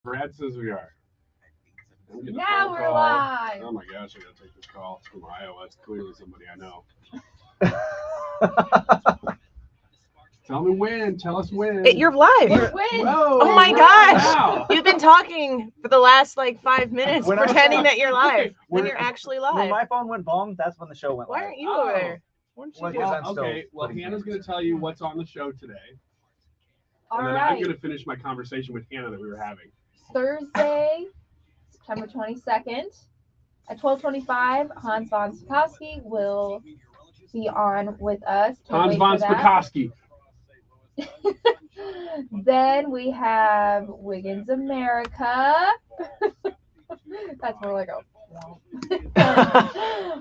Brad says we are. Now we're live. Oh my gosh, I gotta take this call. It's from Iowa. It's clearly somebody I know. Tell me when. Tell us when. You're live. Whoa, oh my gosh. Wow. You've been talking for the last 5 minutes pretending that you're live. When you're actually live. When my phone went boom, that's when the show went live. Why aren't you over there? Well, Hannah's going to tell you what's on the show today. All and then right. I'm going to finish my conversation with Hannah that we were having. Thursday, September 22nd at 12:25, Hans von Spakovsky will be on with us. Hans von Spakovsky. Then we have Wiggins America. That's more like a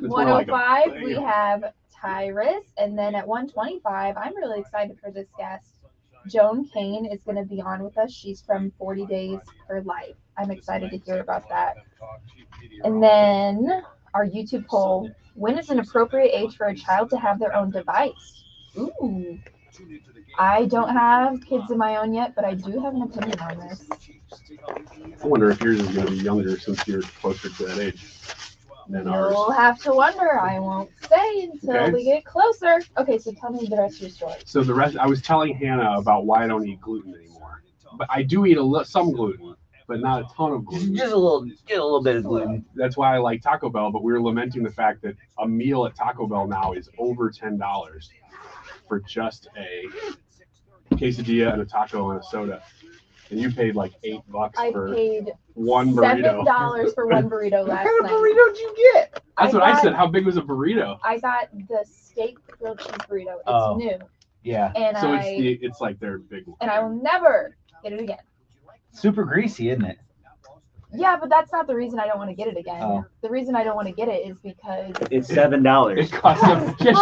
105, we have Tyrus. And then at 125, I'm really excited for this guest. Joan Kane is going to be on with us. She's from 40 Days Her Life. I'm excited to hear about that. And then our YouTube poll, when is an appropriate age for a child to have their own device? Ooh. I don't have kids of my own yet, but I do have an opinion on this. I wonder if yours is going to be younger since you're closer to that age than ours. You'll have to wonder. I won't say until we get closer. Okay, so tell me the rest of your story. So the rest, I was telling Hannah about why I don't eat gluten anymore. But I do eat some gluten, but not a ton of gluten. Just a little bit of gluten. That's why I like Taco Bell, but we were lamenting the fact that a meal at Taco Bell now is over $10 for just a quesadilla and a taco and a soda. And you paid like $8 for one burrito. $7 for one burrito last night. What kind of burrito did you get? That's what I said. How big was a burrito? I got the steak grilled cheese burrito. It's new. Yeah. And so it's like their big one. And I will never get it again. Super greasy, isn't it? Yeah, but that's not the reason I don't want to get it again. Oh. The reason I don't want to get it is because it's $7. It costs them. Yeah,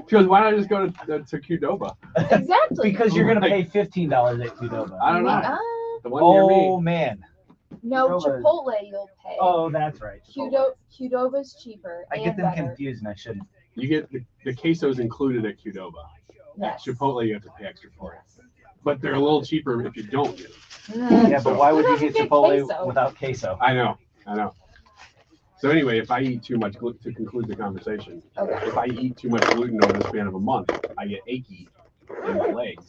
she goes, why not just go to Qdoba? Exactly. Because you're gonna pay $15 at Qdoba. I don't know. The one near me. Oh man. No, Chipotle you'll pay. Oh, that's right. Qdoba's cheaper. I get them confused and I shouldn't. You get the quesos included at Qdoba. Yes. Chipotle you have to pay extra for it. But they're a little cheaper if you don't get it. Yeah, but why would you get Chipotle without queso? I know. So anyway, if I eat too much gluten, to conclude the conversation, if I eat too much gluten over the span of a month, I get achy in my legs.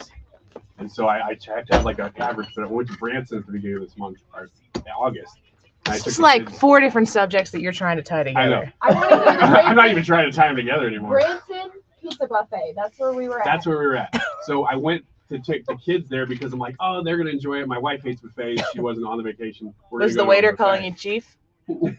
And so I have to have like an average, but I went to Branson at the beginning of this month, or August. It's like 4 different subjects that you're trying to tie together. I know. I want to hear the I'm not even trying to tie them together anymore. Branson Pizza Buffet. That's where we were at. That's where we were at. So I went to take the kids there because I'm like, oh, they're going to enjoy it. My wife hates buffets. She wasn't on the vacation. Was the waiter calling you chief? No,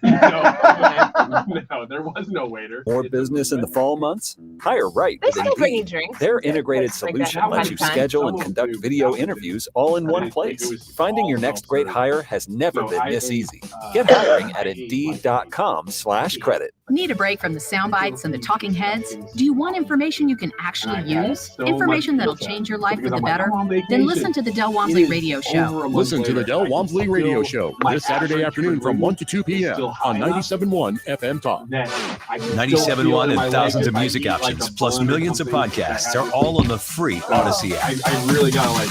there was no waiter. More business in the fall months? Hire right. They still bring you drinks. Their integrated solution lets you schedule and conduct video interviews all in one place. Finding your next great hire has never been this easy. Get hiring at Indeed.com/credit. Need a break from the sound bites and the talking heads? Do you want information you can actually use? Information that'll change your life for the better? Then listen to the Del Wamsley Radio Show. Listen to the Del Wamsley Radio Show this Saturday afternoon from 1 to 2 p.m. on 97.1 FM Talk. 97.1 and thousands of music options, plus millions of podcasts are all on the free Odyssey app. I really got to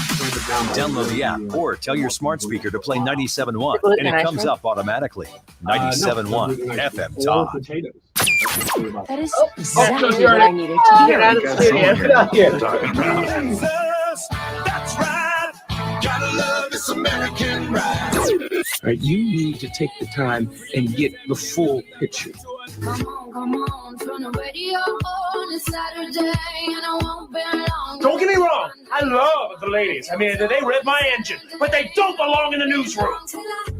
download the app or tell your smart speaker to play 97.1 and it comes up automatically. 97.1 FM Talk. That is exactly what I needed to hear. Get out of the studio. That's right. Gotta love this American ride. Right, you need to take the time and get the full picture. Come on, turn the radio on. It's Saturday and I won't be long. Don't get me wrong, I love the ladies. I mean, they rev my engine, but they don't belong in the newsroom.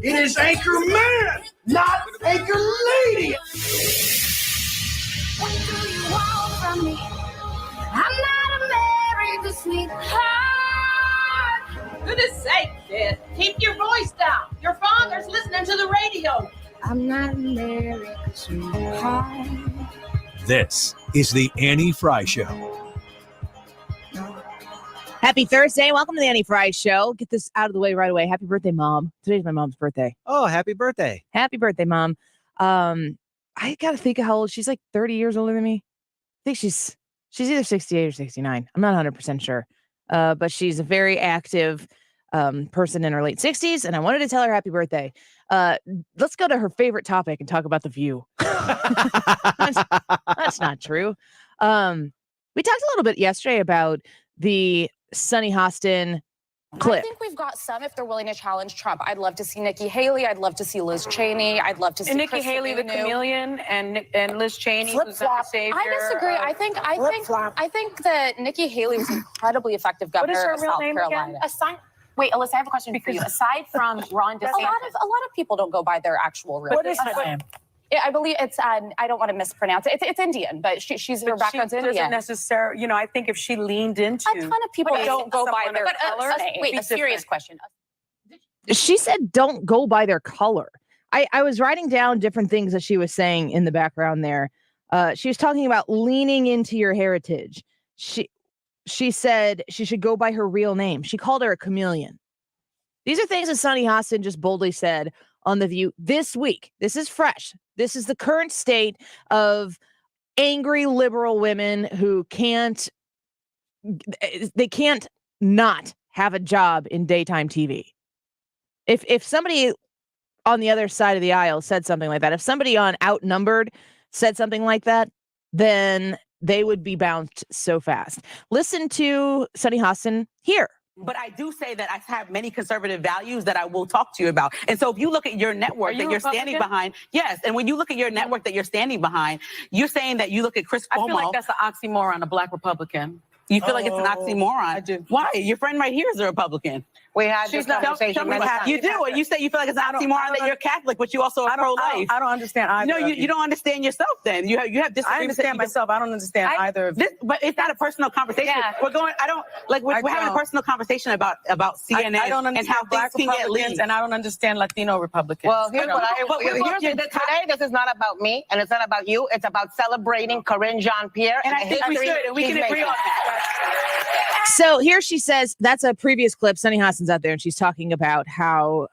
It is Anchor Man, not Anchor Lady. What do you want from me? I'm not America's sweetheart. Goodness sake, Sid. Keep your voice down. Your father's listening to the radio. I'm not America's sweetheart. This is the Annie Frey Show. Happy Thursday. Welcome to the Annie Frey Show. Get this out of the way right away. Happy birthday, Mom. Today's my mom's birthday. Oh, happy birthday. Happy birthday, Mom. I got to think of how old. She's like 30 years older than me. I think she's either 68 or 69. I'm not 100% sure. But she's a very active person in her late 60s, and I wanted to tell her happy birthday. Let's go to her favorite topic and talk about The View. That's not true. We talked a little bit yesterday about the Sunny Hostin clip. I think we've got some if they're willing to challenge Trump. I'd love to see Nikki Haley. I'd love to see Liz Cheney. I'd love to see Nikki Haley, the chameleon, and Liz Cheney, who's not the savior. I disagree. I think that Nikki Haley was an incredibly effective governor of South Carolina. Wait, Alyssa, I have a question for you. Aside from Ron DeSantis, a lot of people don't go by their actual real name. What is her name? I believe it's, I don't want to mispronounce it. It's Indian, but her background's Indian. Doesn't necessarily, I think if she leaned into. A ton of people don't go by their color. Wait, a serious question. She said don't go by their color. I was writing down different things that she was saying in the background there. She was talking about leaning into your heritage. She said she should go by her real name. She called her a chameleon. These are things that Sunny Hostin just boldly said on The View this week. This is fresh. This is the current state of angry liberal women who can't not have a job in daytime TV. If somebody on the other side of the aisle said something like that, if somebody on Outnumbered said something like that, then they would be bounced so fast. Listen to Sunny Hostin here. But I do say that I have many conservative values that I will talk to you about. And so if you look at your network that you're standing behind, yes. And when you look at your network that you're standing behind, you're saying that you look at Chris Cuomo. I feel like that's an oxymoron, a black Republican. You feel like it's an oxymoron? I do. Why? Your friend right here is a Republican. We had this conversation many times. You do, and you say you feel like it's an oxymoron that you're Catholic, but you also are pro-life. I don't understand either. No, you don't understand yourself. Then you have disagreements. I understand myself. I don't understand either of but it's not a personal conversation. Yeah. We're having a personal conversation about CNN and how things can get leaked. And I don't understand Latino Republicans. Well, today this is not about me, and it's not about you. It's about celebrating Corinne Jean-Pierre and I think we should, and we can agree on that. So here she says, that's a previous clip. Sunny Hostin's out there, and she's talking about how,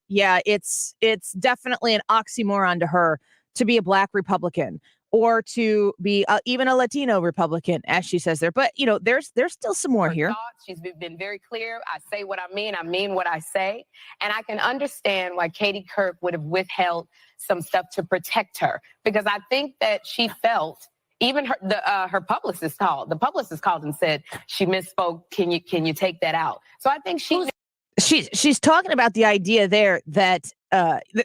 it's definitely an oxymoron to her to be a black Republican or to be even a Latino Republican, as she says there. But, there's still some more here. She's been very clear. I say what I mean what I say. And I can understand why Katie Kirk would have withheld some stuff to protect her, because I think that she felt. Even her publicist called. The publicist called and said she misspoke. Can you take that out? So I think she's talking about the idea there that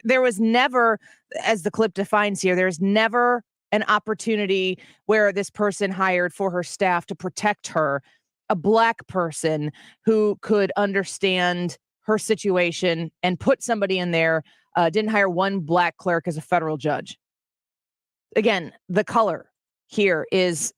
there was never, as the clip defines here, there's never an opportunity where this person hired for her staff to protect her, a black person who could understand her situation and put somebody in there. Didn't hire one black clerk as a federal judge. Again, the color here is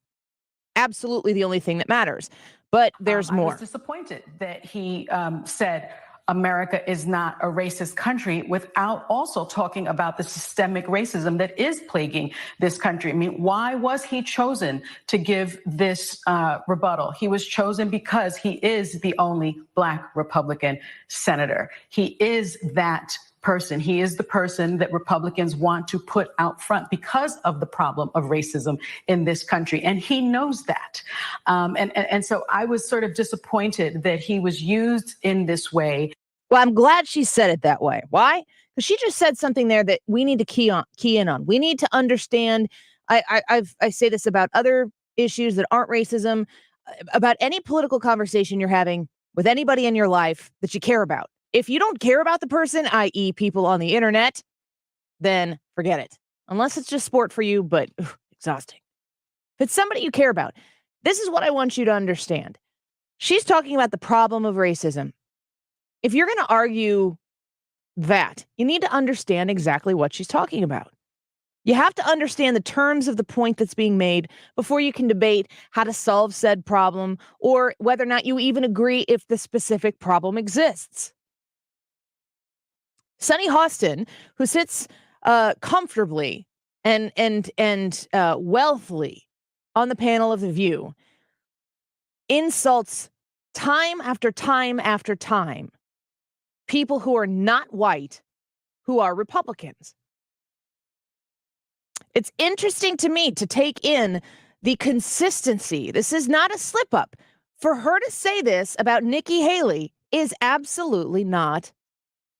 absolutely the only thing that matters, but there's more. I was disappointed that he said America is not a racist country without also talking about the systemic racism that is plaguing this country. I mean, why was he chosen to give this rebuttal? He was chosen because he is the only black Republican senator. He is that person. He is the person that Republicans want to put out front because of the problem of racism in this country. And he knows that. And so I was sort of disappointed that he was used in this way. Well, I'm glad she said it that way. Why? Because she just said something there that we need to key in on. We need to understand. I say this about other issues that aren't racism, about any political conversation you're having with anybody in your life that you care about. If you don't care about the person, i.e. people on the internet, then forget it. Unless it's just sport for you, but exhausting. If it's somebody you care about, this is what I want you to understand. She's talking about the problem of racism. If you're going to argue that, you need to understand exactly what she's talking about. You have to understand the terms of the point that's being made before you can debate how to solve said problem or whether or not you even agree if the specific problem exists. Sunny Hostin, who sits comfortably and wealthily on the panel of The View, insults time after time after time people who are not white, who are Republicans. It's interesting to me to take in the consistency. This is not a slip up. For her to say this about Nikki Haley is absolutely not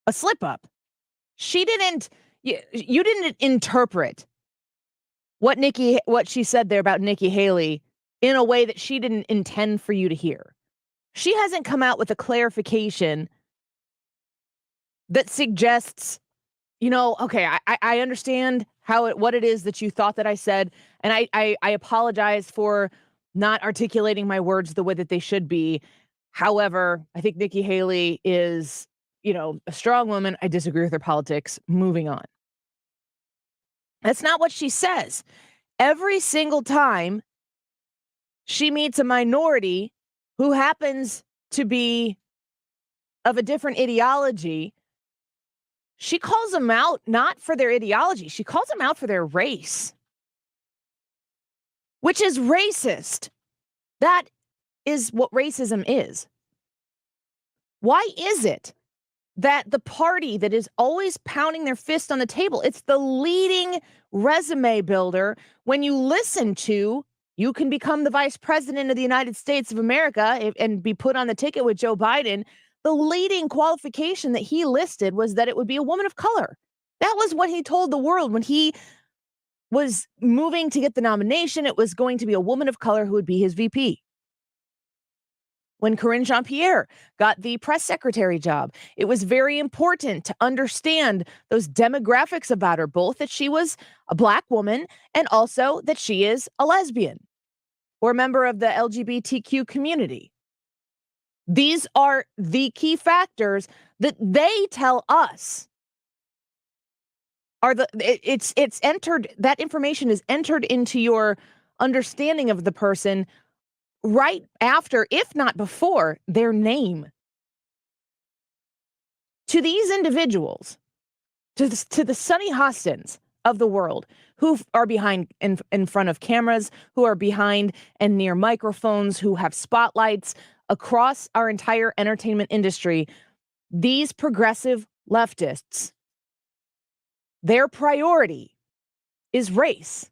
a slip up. You didn't interpret what she said there about Nikki Haley in a way that she didn't intend for you to hear. She hasn't come out with a clarification that suggests, okay, I understand what it is that you thought that I said, and I apologize for not articulating my words the way that they should be. However, I think Nikki Haley is, a strong woman. I disagree with her politics. Moving on. That's not what she says. Every single time she meets a minority who happens to be of a different ideology, she calls them out not for their ideology. She calls them out for their race, which is racist. That is what racism is. Why is it that the party that is always pounding their fist on the table, it's the leading resume builder when you listen to, you can become the vice president of the United States of America and be put on the ticket with Joe Biden. The leading qualification that he listed was that it would be a woman of color. That was what he told the world when he was moving to get the nomination. It was going to be a woman of color who would be his VP. When Karine Jean-Pierre got the press secretary job, it was very important to understand those demographics about her, both that she was a Black woman and also that she is a lesbian or a member of the LGBTQ community. These are the key factors that they tell us are it's entered, that information is entered into your understanding of the person right after, if not before, their name. To these individuals, to the Sunny Hostins of the world, who are behind in front of cameras, who are behind and near microphones, who have spotlights across our entire entertainment industry, these progressive leftists, their priority is race.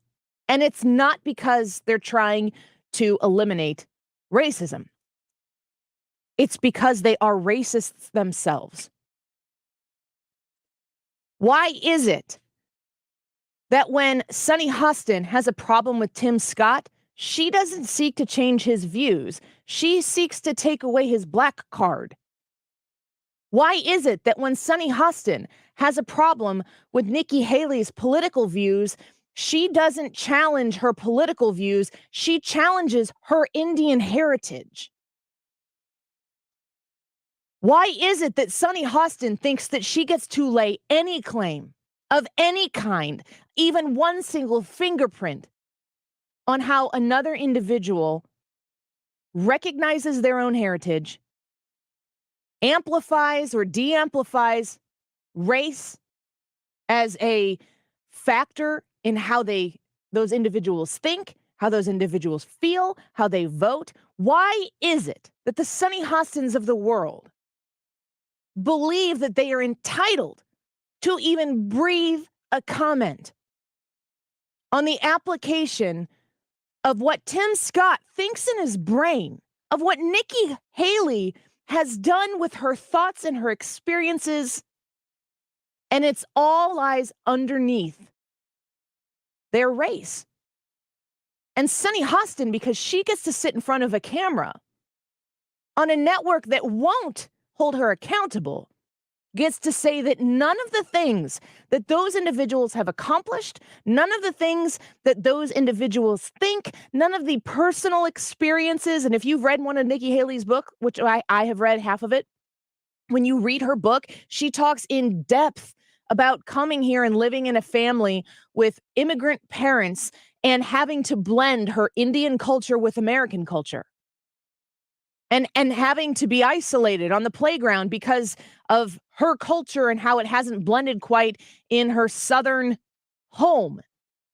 And it's not because they're trying to eliminate racism. It's because they are racists themselves. Why is it that when Sunny Hostin has a problem with Tim Scott, she doesn't seek to change his views? She seeks to take away his black card. Why is it that when Sunny Hostin has a problem with Nikki Haley's political views, she doesn't challenge her political views, she challenges her Indian heritage? Why is it that Sunny Hostin thinks that she gets to lay any claim of any kind, even one single fingerprint, on how another individual recognizes their own heritage, amplifies or de-amplifies race as a factor in how those individuals think, how those individuals feel, how they vote? Why is it that the Sunny Hostins of the world believe that they are entitled to even breathe a comment on the application of what Tim Scott thinks in his brain, of what Nikki Haley has done with her thoughts and her experiences, and it's all lies underneath their race? And Sunny Hostin, because she gets to sit in front of a camera on a network that won't hold her accountable, gets to say that none of the things that those individuals have accomplished, none of the things that those individuals think, none of the personal experiences. And if you've read one of Nikki Haley's book, which I have read half of it, when you read her book, she talks in depth about coming here and living in a family with immigrant parents and having to blend her Indian culture with American culture. And having to be isolated on the playground because of her culture and how it hasn't blended quite in her Southern home,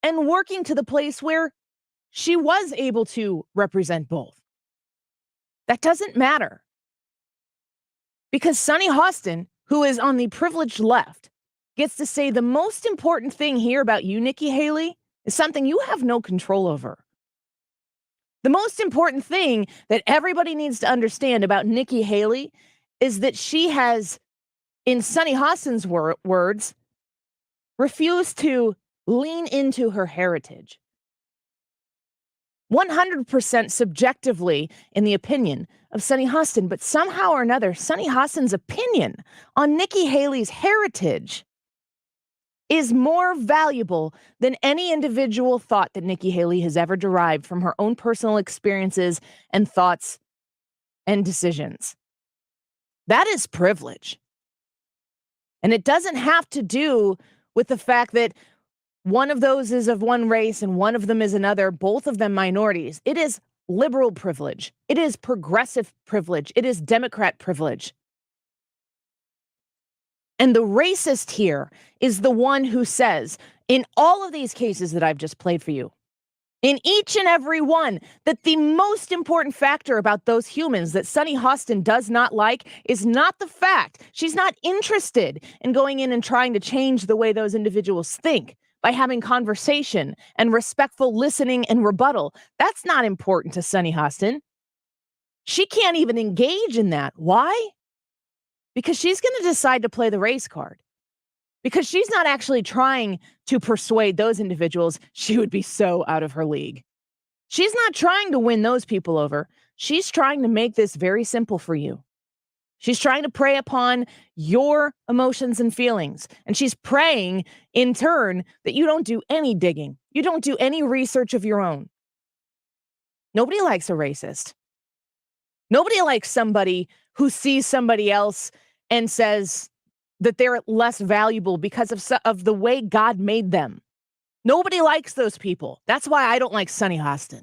and working to the place where she was able to represent both. That doesn't matter. Because Sunny Hostin, who is on the privileged left, gets to say the most important thing here about you, Nikki Haley, is something you have no control over. The most important thing that everybody needs to understand about Nikki Haley is that she has, in Sunny Hostin's words, refused to lean into her heritage. 100% subjectively in the opinion of Sunny Hostin, but somehow or another, Sunny Hostin's opinion on Nikki Haley's heritage is more valuable than any individual thought that Nikki Haley has ever derived from her own personal experiences and thoughts and decisions. That is privilege. And it doesn't have to do with the fact that one of those is of one race and one of them is another, both of them minorities. It is liberal privilege. It is progressive privilege. It is Democrat privilege. And the racist here is the one who says, in all of these cases that I've just played for you, in each and every one, that the most important factor about those humans that Sunny Hostin does not like is not the fact. She's not interested in going in and trying to change the way those individuals think by having conversation and respectful listening and rebuttal. That's not important to Sunny Hostin. She can't even engage in that. Why? Because she's going to decide to play the race card. Because she's not actually trying to persuade those individuals. She would be so out of her league. She's not trying to win those people over. She's trying to make this very simple for you. She's trying to prey upon your emotions and feelings. And she's praying in turn that you don't do any digging. You don't do any research of your own. Nobody likes a racist. Nobody likes somebody who sees somebody else and says that they're less valuable because of the way God made them. Nobody likes those people. That's why I don't like Sunny Hostin.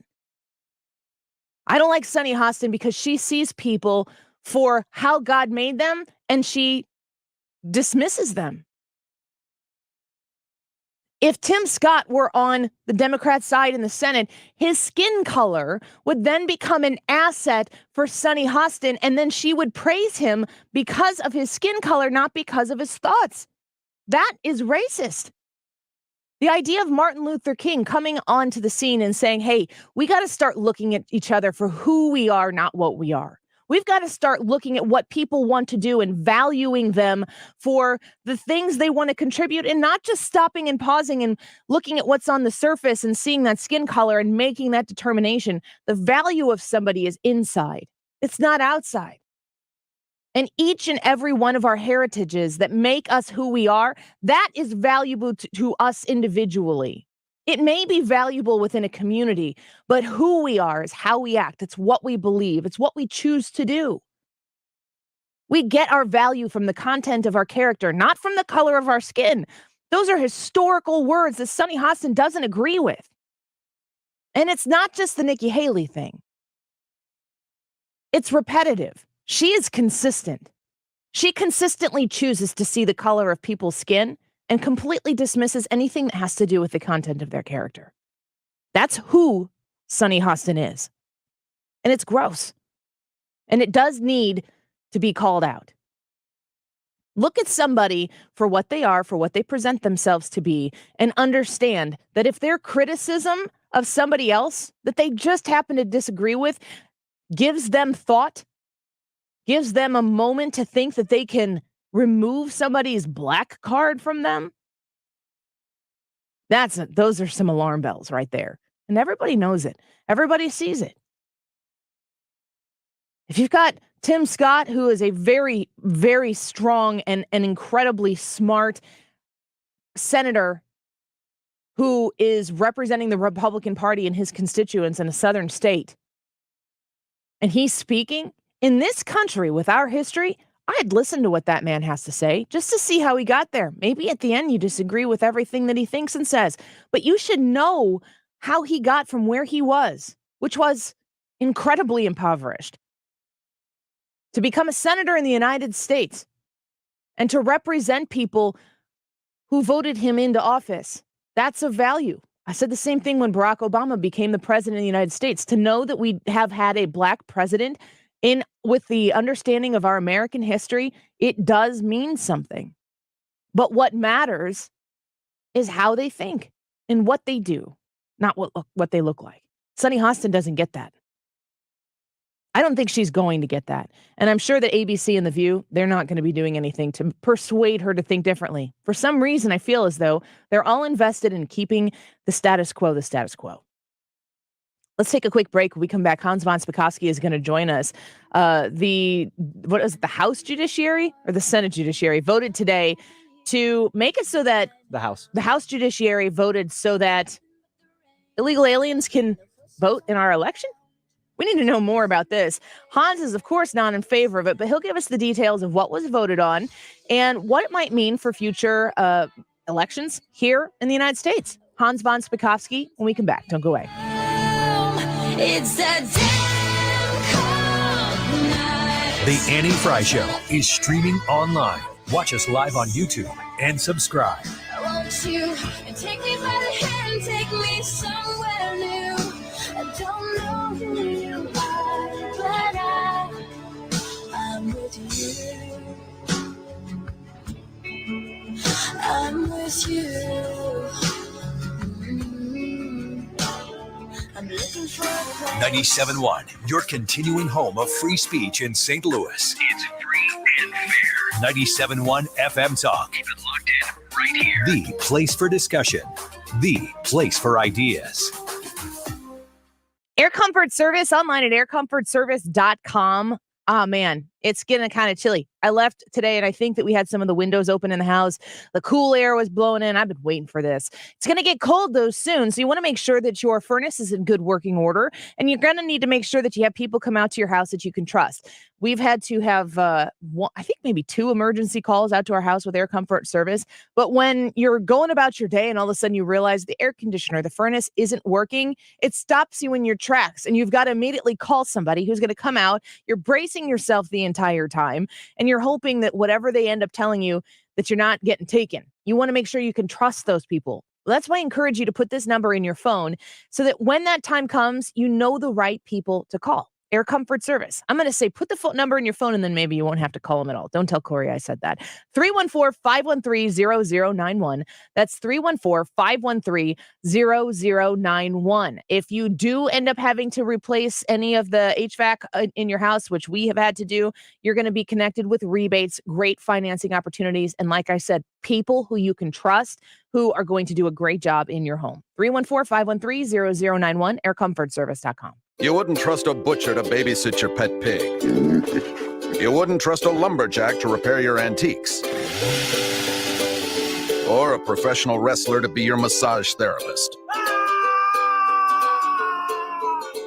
I don't like Sunny Hostin because she sees people for how God made them and she dismisses them. If Tim Scott were on the Democrat side in the Senate, his skin color would then become an asset for Sunny Hostin, and then she would praise him because of his skin color, not because of his thoughts. That is racist. The idea of Martin Luther King coming onto the scene and saying, hey, we got to start looking at each other for who we are, not what we are. We've got to start looking at what people want to do and valuing them for the things they want to contribute, and not just stopping and pausing and looking at what's on the surface and seeing that skin color and making that determination. The value of somebody is inside. It's not outside. And each and every one of our heritages that make us who we are, that is valuable to us individually. It may be valuable within a community, but who we are is how we act. It's what we believe. It's what we choose to do. We get our value from the content of our character, not from the color of our skin. Those are historical words that Sunny Hostin doesn't agree with. And it's not just the Nikki Haley thing. It's repetitive. She is consistent. She consistently chooses to see the color of people's skin and completely dismisses anything that has to do with the content of their character. That's who Sunny Hostin is. And it's gross. And it does need to be called out. Look at somebody for what they are, for what they present themselves to be, and understand that if their criticism of somebody else that they just happen to disagree with gives them thought, gives them a moment to think that they can remove somebody's black card from them, those are some alarm bells right there. And everybody knows it. Everybody sees it. If you've got Tim Scott, who is a very, very strong and incredibly smart senator who is representing the Republican Party and his constituents in a southern state, and he's speaking in this country with our history, I'd listen to what that man has to say just to see how he got there. Maybe at the end you disagree with everything that he thinks and says, but you should know how he got from where he was, which was incredibly impoverished, to become a senator in the United States and to represent people who voted him into office. That's of value. I said the same thing when Barack Obama became the president of the United States. To know that we have had a black president with the understanding of our American history, it does mean something. But what matters is how they think and what they do, not what they look like. Sunny Hostin doesn't get that. I don't think she's going to get that. And I'm sure that ABC and The View, they're not going to be doing anything to persuade her to think differently. For some reason, I feel as though they're all invested in keeping the status quo the status quo. Let's take a quick break. When we come back, Hans von Spakovsky is going to join us. The House Judiciary or the Senate Judiciary voted today to make it so that the House Judiciary voted so that illegal aliens can vote in our election. We need to know more about this. Hans is, of course, not in favor of it, but he'll give us the details of what was voted on and what it might mean for future elections here in the United States. Hans von Spakovsky, when we come back. Don't go away. It's a The Annie Frey Show is streaming online. Watch us live on YouTube and subscribe. I want you and take me by the hand, take me somewhere new. I don't know who you are, but I'm with you. I'm with you. I'm looking for 97.1, your continuing home of free speech in St. Louis. It's free and fair. 97.1 FM Talk. Keep it locked in right here. The place for discussion. The place for ideas. Air Comfort Service online at aircomfortservice.com. Oh, man, it's getting kind of chilly. I left today, and I think that we had some of the windows open in the house. The cool air was blowing in. I've been waiting for this. It's going to get cold, though, soon, so you want to make sure that your furnace is in good working order, and you're going to need to make sure that you have people come out to your house that you can trust. We've had to have, I think maybe 2 emergency calls out to our house with Air Comfort Service, but when you're going about your day and all of a sudden you realize the air conditioner, the furnace isn't working, it stops you in your tracks, and you've got to immediately call somebody who's going to come out. You're bracing yourself the entire time, and you're hoping that whatever they end up telling you, that you're not getting taken. You want to make sure you can trust those people. Well, that's why I encourage you to put this number in your phone so that when that time comes, you know the right people to call. Air Comfort Service. I'm going to say put the phone number in your phone and then maybe you won't have to call them at all. Don't tell Corey I said that. 314-513-0091. That's 314-513-0091. If you do end up having to replace any of the HVAC in your house, which we have had to do, you're going to be connected with rebates, great financing opportunities, and like I said, people who you can trust who are going to do a great job in your home. 314-513-0091, aircomfortservice.com. You wouldn't trust a butcher to babysit your pet pig. You wouldn't trust a lumberjack to repair your antiques. Or a professional wrestler to be your massage therapist.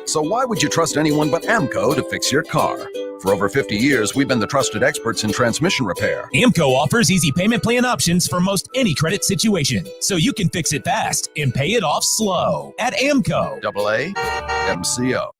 So why would you trust anyone but AMCO to fix your car? For over 50 years, we've been the trusted experts in transmission repair. AMCO offers easy payment plan options for most any credit situation, so you can fix it fast and pay it off slow at AMCO. AA MCO.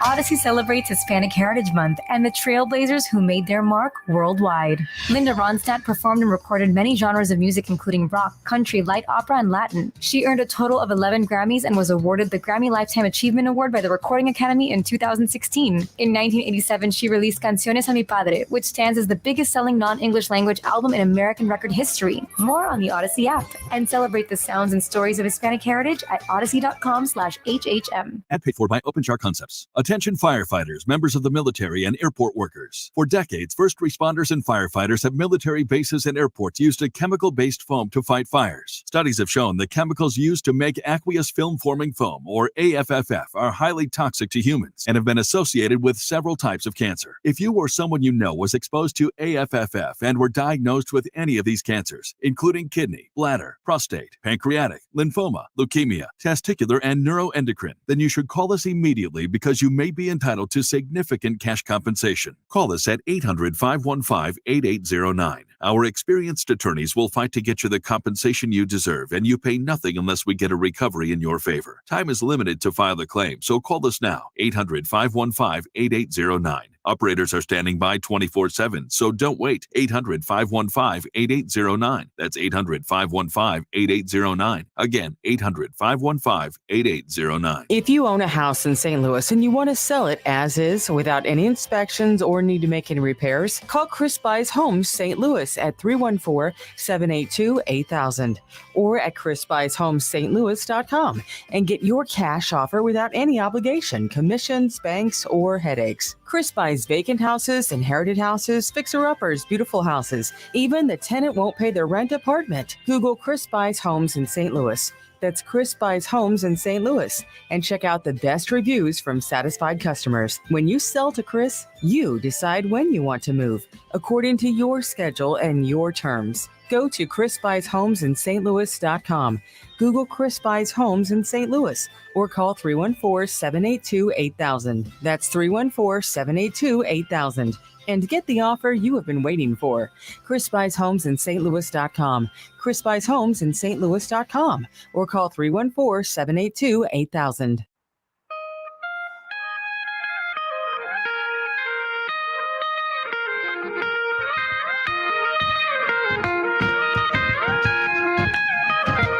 Odyssey celebrates Hispanic Heritage Month and the trailblazers who made their mark worldwide. Linda Ronstadt performed and recorded many genres of music, including rock, country, light opera, and Latin. She earned a total of 11 Grammys and was awarded the Grammy Lifetime Achievement Award by the Recording Academy in 2016. In 1987, she released Canciones a mi Padre, which stands as the biggest-selling non-English language album in American record history. More on the Odyssey app, and celebrate the sounds and stories of Hispanic heritage at odyssey.com/HHM. And paid for by OpenShar Concepts. Attention firefighters, members of the military, and airport workers. For decades, first responders and firefighters at military bases and airports used a chemical-based foam to fight fires. Studies have shown the chemicals used to make aqueous film-forming foam, or AFFF, are highly toxic to humans and have been associated with several types of cancer. If you or someone you know was exposed to AFFF and were diagnosed with any of these cancers, including kidney, bladder, prostate, pancreatic, lymphoma, leukemia, testicular, and neuroendocrine, then you should call us immediately because you may be entitled to significant cash compensation. Call us at 800-515-8809. Our experienced attorneys will fight to get you the compensation you deserve, and you pay nothing unless we get a recovery in your favor. Time is limited to file a claim, so call us now, 800-515-8809. Operators are standing by 24/7, so don't wait. 800-515-8809. That's 800-515-8809. Again, 800-515-8809. If you own a house in St. Louis and you want to sell it as is without any inspections or need to make any repairs, call Chris Buys Homes St. Louis at 314-782-8000 or at chrisbuysHomesstlouis.com and get your cash offer without any obligation, commissions, banks, or headaches. Chris buys vacant houses, inherited houses, fixer-uppers, beautiful houses, even the tenant won't pay their rent apartment. Google Chris Buys Homes in St. Louis. That's Chris Buys Homes in St. Louis. And check out the best reviews from satisfied customers. When you sell to Chris, you decide when you want to move, according to your schedule and your terms. Go to chrisbuyshomesinstlouis.com. Google Chris Buys Homes in St. Louis or call 314-782-8000. That's 314-782-8000. And get the offer you have been waiting for. Chris Buys Homes in stlouis.com. Chris Buys Homes in stlouis.com or call 314-782-8000.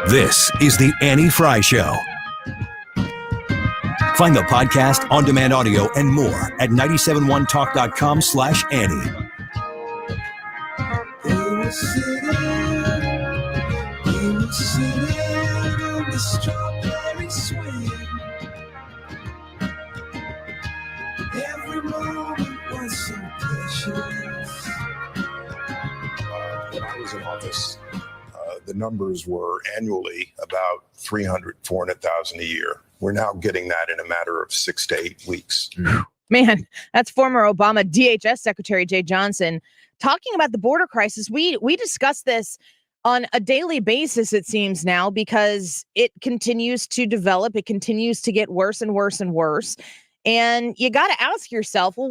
This is the Annie Frey Show. Find the podcast, on-demand audio, and more at 971talk.com/Annie. When I was in office, the numbers were annually about 400,000 a year. We're now getting that in a matter of 6 to 8 weeks. Man, that's former Obama DHS Secretary Jay Johnson talking about the border crisis. We discuss this on a daily basis, it seems now, because it continues to develop. It continues to get worse and worse and worse. And you got to ask yourself, well,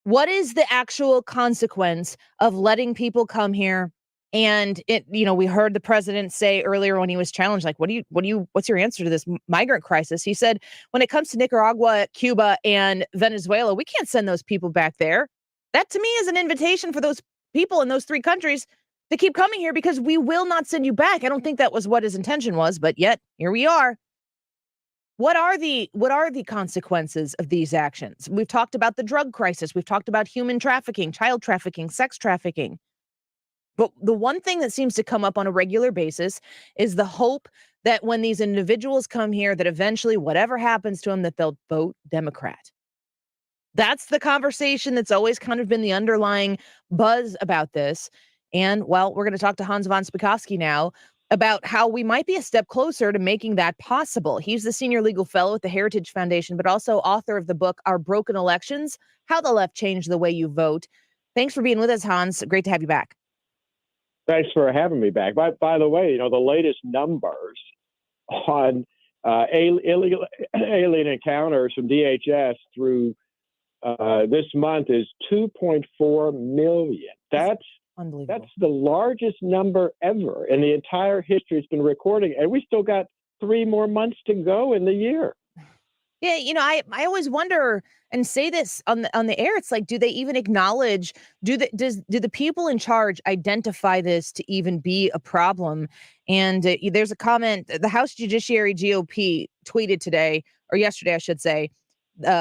what is the actual consequence of letting people come here? And we heard the president say earlier when he was challenged, like, what's your answer to this migrant crisis? He said, when it comes to Nicaragua, Cuba, and Venezuela, we can't send those people back there. That to me is an invitation for those people in those three countries to keep coming here because we will not send you back. I don't think that was what his intention was, but yet here we are. What are the consequences of these actions? We've talked about the drug crisis. We've talked about human trafficking, child trafficking, sex trafficking. But the one thing that seems to come up on a regular basis is the hope that when these individuals come here, that eventually whatever happens to them, that they'll vote Democrat. That's the conversation that's always kind of been the underlying buzz about this. And, well, we're going to talk to Hans von Spakovsky now about how we might be a step closer to making that possible. He's the senior legal fellow at the Heritage Foundation, but also author of the book, Our Broken Elections, How the Left Changed the Way You Vote. Thanks for being with us, Hans. Great to have you back. Thanks for having me back. By the way, the latest numbers on alien encounters from DHS through this month is 2.4 million. That's unbelievable. That's the largest number ever in the entire history it's been recording, and we still got 3 more months to go in the year. Yeah, I always wonder and say this on the air. It's like, do they even acknowledge? Do the people in charge identify this to even be a problem? And there's a comment. The House Judiciary GOP tweeted today, or yesterday, I should say,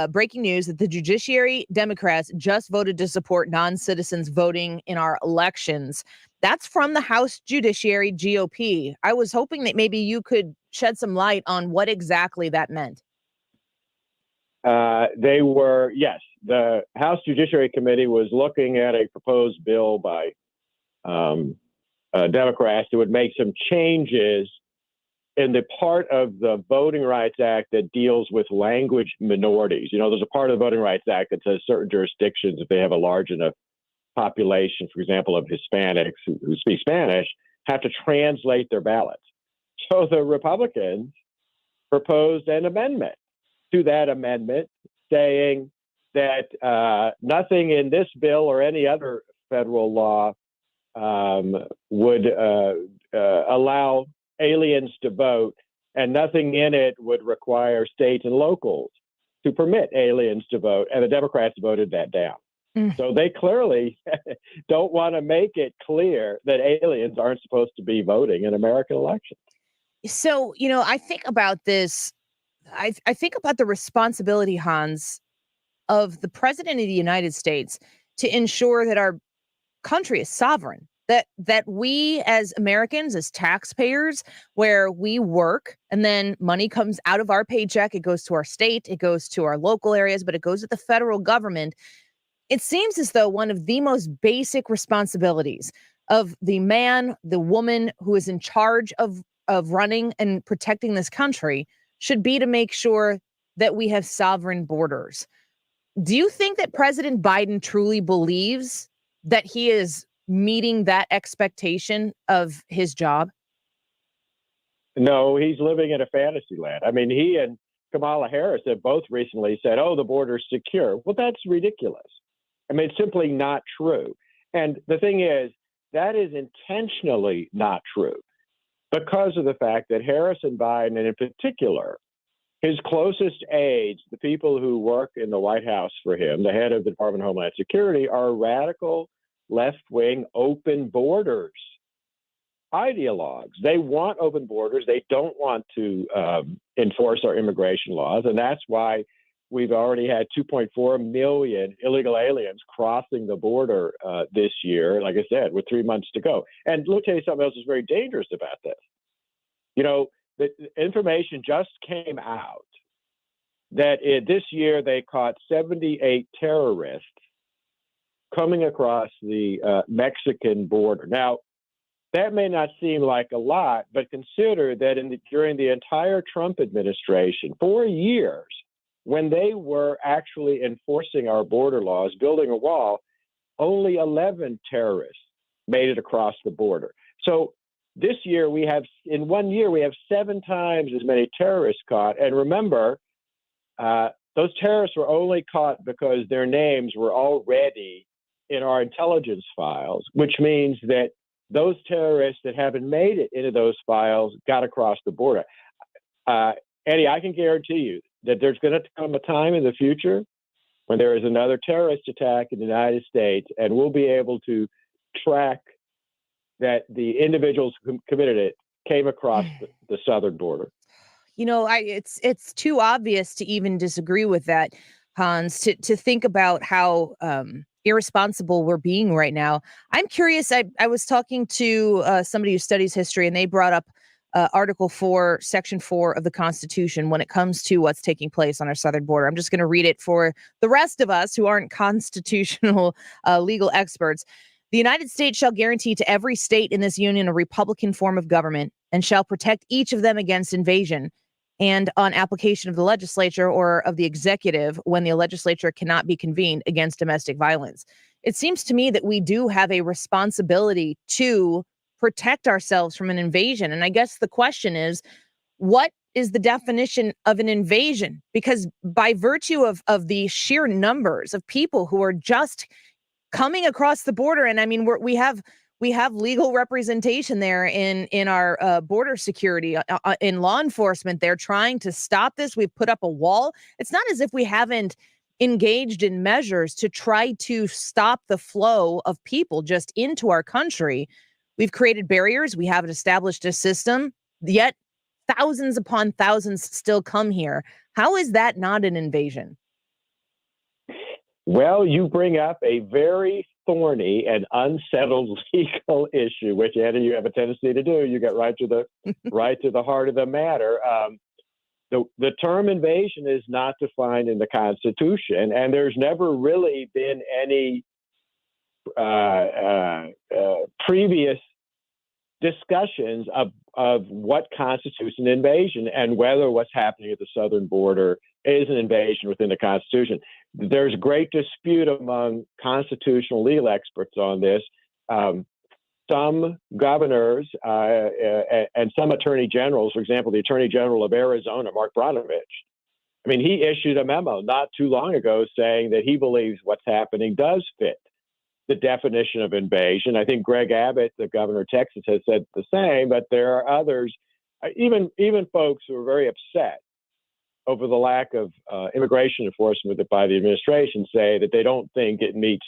breaking news that the Judiciary Democrats just voted to support non-citizens voting in our elections. That's from the House Judiciary GOP. I was hoping that maybe you could shed some light on what exactly that meant. The House Judiciary Committee was looking at a proposed bill by Democrats that would make some changes in the part of the Voting Rights Act that deals with language minorities. There's a part of the Voting Rights Act that says certain jurisdictions, if they have a large enough population, for example, of Hispanics who speak Spanish, have to translate their ballots. So the Republicans proposed an amendment to that amendment saying that nothing in this bill or any other federal law would allow aliens to vote, and nothing in it would require states and locals to permit aliens to vote, and the Democrats voted that down. So they clearly don't want to make it clear that aliens aren't supposed to be voting in American elections. So, I think about this. I think about the responsibility, Hans, of the president of the United States to ensure that our country is sovereign, that we as Americans, as taxpayers, where we work and then money comes out of our paycheck, it goes to our state, it goes to our local areas, but it goes to the federal government. It seems as though one of the most basic responsibilities of the man, the woman who is in charge of running and protecting this country should be to make sure that we have sovereign borders. Do you think that President Biden truly believes that he is meeting that expectation of his job? No, he's living in a fantasy land. I mean, he and Kamala Harris have both recently said, oh, the border's secure. Well, that's ridiculous. I mean, it's simply not true. And the thing is, that is intentionally not true because of the fact that Harris and Biden, and in particular, his closest aides, the people who work in the White House for him, the head of the Department of Homeland Security, are radical, left-wing, open borders ideologues. They want open borders. They don't want to enforce our immigration laws. And that's why we've already had 2.4 million illegal aliens crossing the border this year, like I said, with 3 months to go. And let me tell you something else that's very dangerous about this. The information just came out that this year they caught 78 terrorists coming across the Mexican border. Now, that may not seem like a lot, but consider that during the entire Trump administration, 4 years, when they were actually enforcing our border laws, building a wall, only 11 terrorists made it across the border. So this year, in 1 year, we have 7 times as many terrorists caught. And remember, those terrorists were only caught because their names were already in our intelligence files, which means that those terrorists that haven't made it into those files got across the border. Eddie, I can guarantee you that there's going to come a time in the future when there is another terrorist attack in the United States, and we'll be able to track that the individuals who committed it came across the southern border. It's too obvious to even disagree with that, Hans, to think about how irresponsible we're being right now. I'm curious. I was talking to somebody who studies history, and they brought up Article 4, Section 4 of the Constitution when it comes to what's taking place on our southern border. I'm just going to read it for the rest of us who aren't constitutional legal experts. The United States shall guarantee to every state in this union a republican form of government and shall protect each of them against invasion and on application of the legislature or of the executive when the legislature cannot be convened against domestic violence. It seems to me that we do have a responsibility to protect ourselves from an invasion. And I guess the question is, what is the definition of an invasion? Because by virtue of the sheer numbers of people who are just coming across the border, and I mean, we have legal representation there in our border security, in law enforcement. They're trying to stop this. We've put up a wall. It's not as if we haven't engaged in measures to try to stop the flow of people just into our country. We've created barriers. We haven't established a system, yet thousands upon thousands still come here. How is that not an invasion? Well, you bring up a very thorny and unsettled legal issue, which, Anna, you have a tendency to do. You get right to the heart of the matter. The term invasion is not defined in the Constitution, and there's never really been any previous discussions of what constitutes an invasion and whether what's happening at the southern border is an invasion within the Constitution. There's great dispute among constitutional legal experts on this. Some governors and some attorney generals, for example, the Attorney General of Arizona, Mark Brnovich, I mean, he issued a memo not too long ago saying that he believes what's happening does fit the definition of invasion. I think Greg Abbott, the governor of Texas, has said the same, but there are others, even folks who are very upset over the lack of immigration enforcement by the administration say that they don't think it meets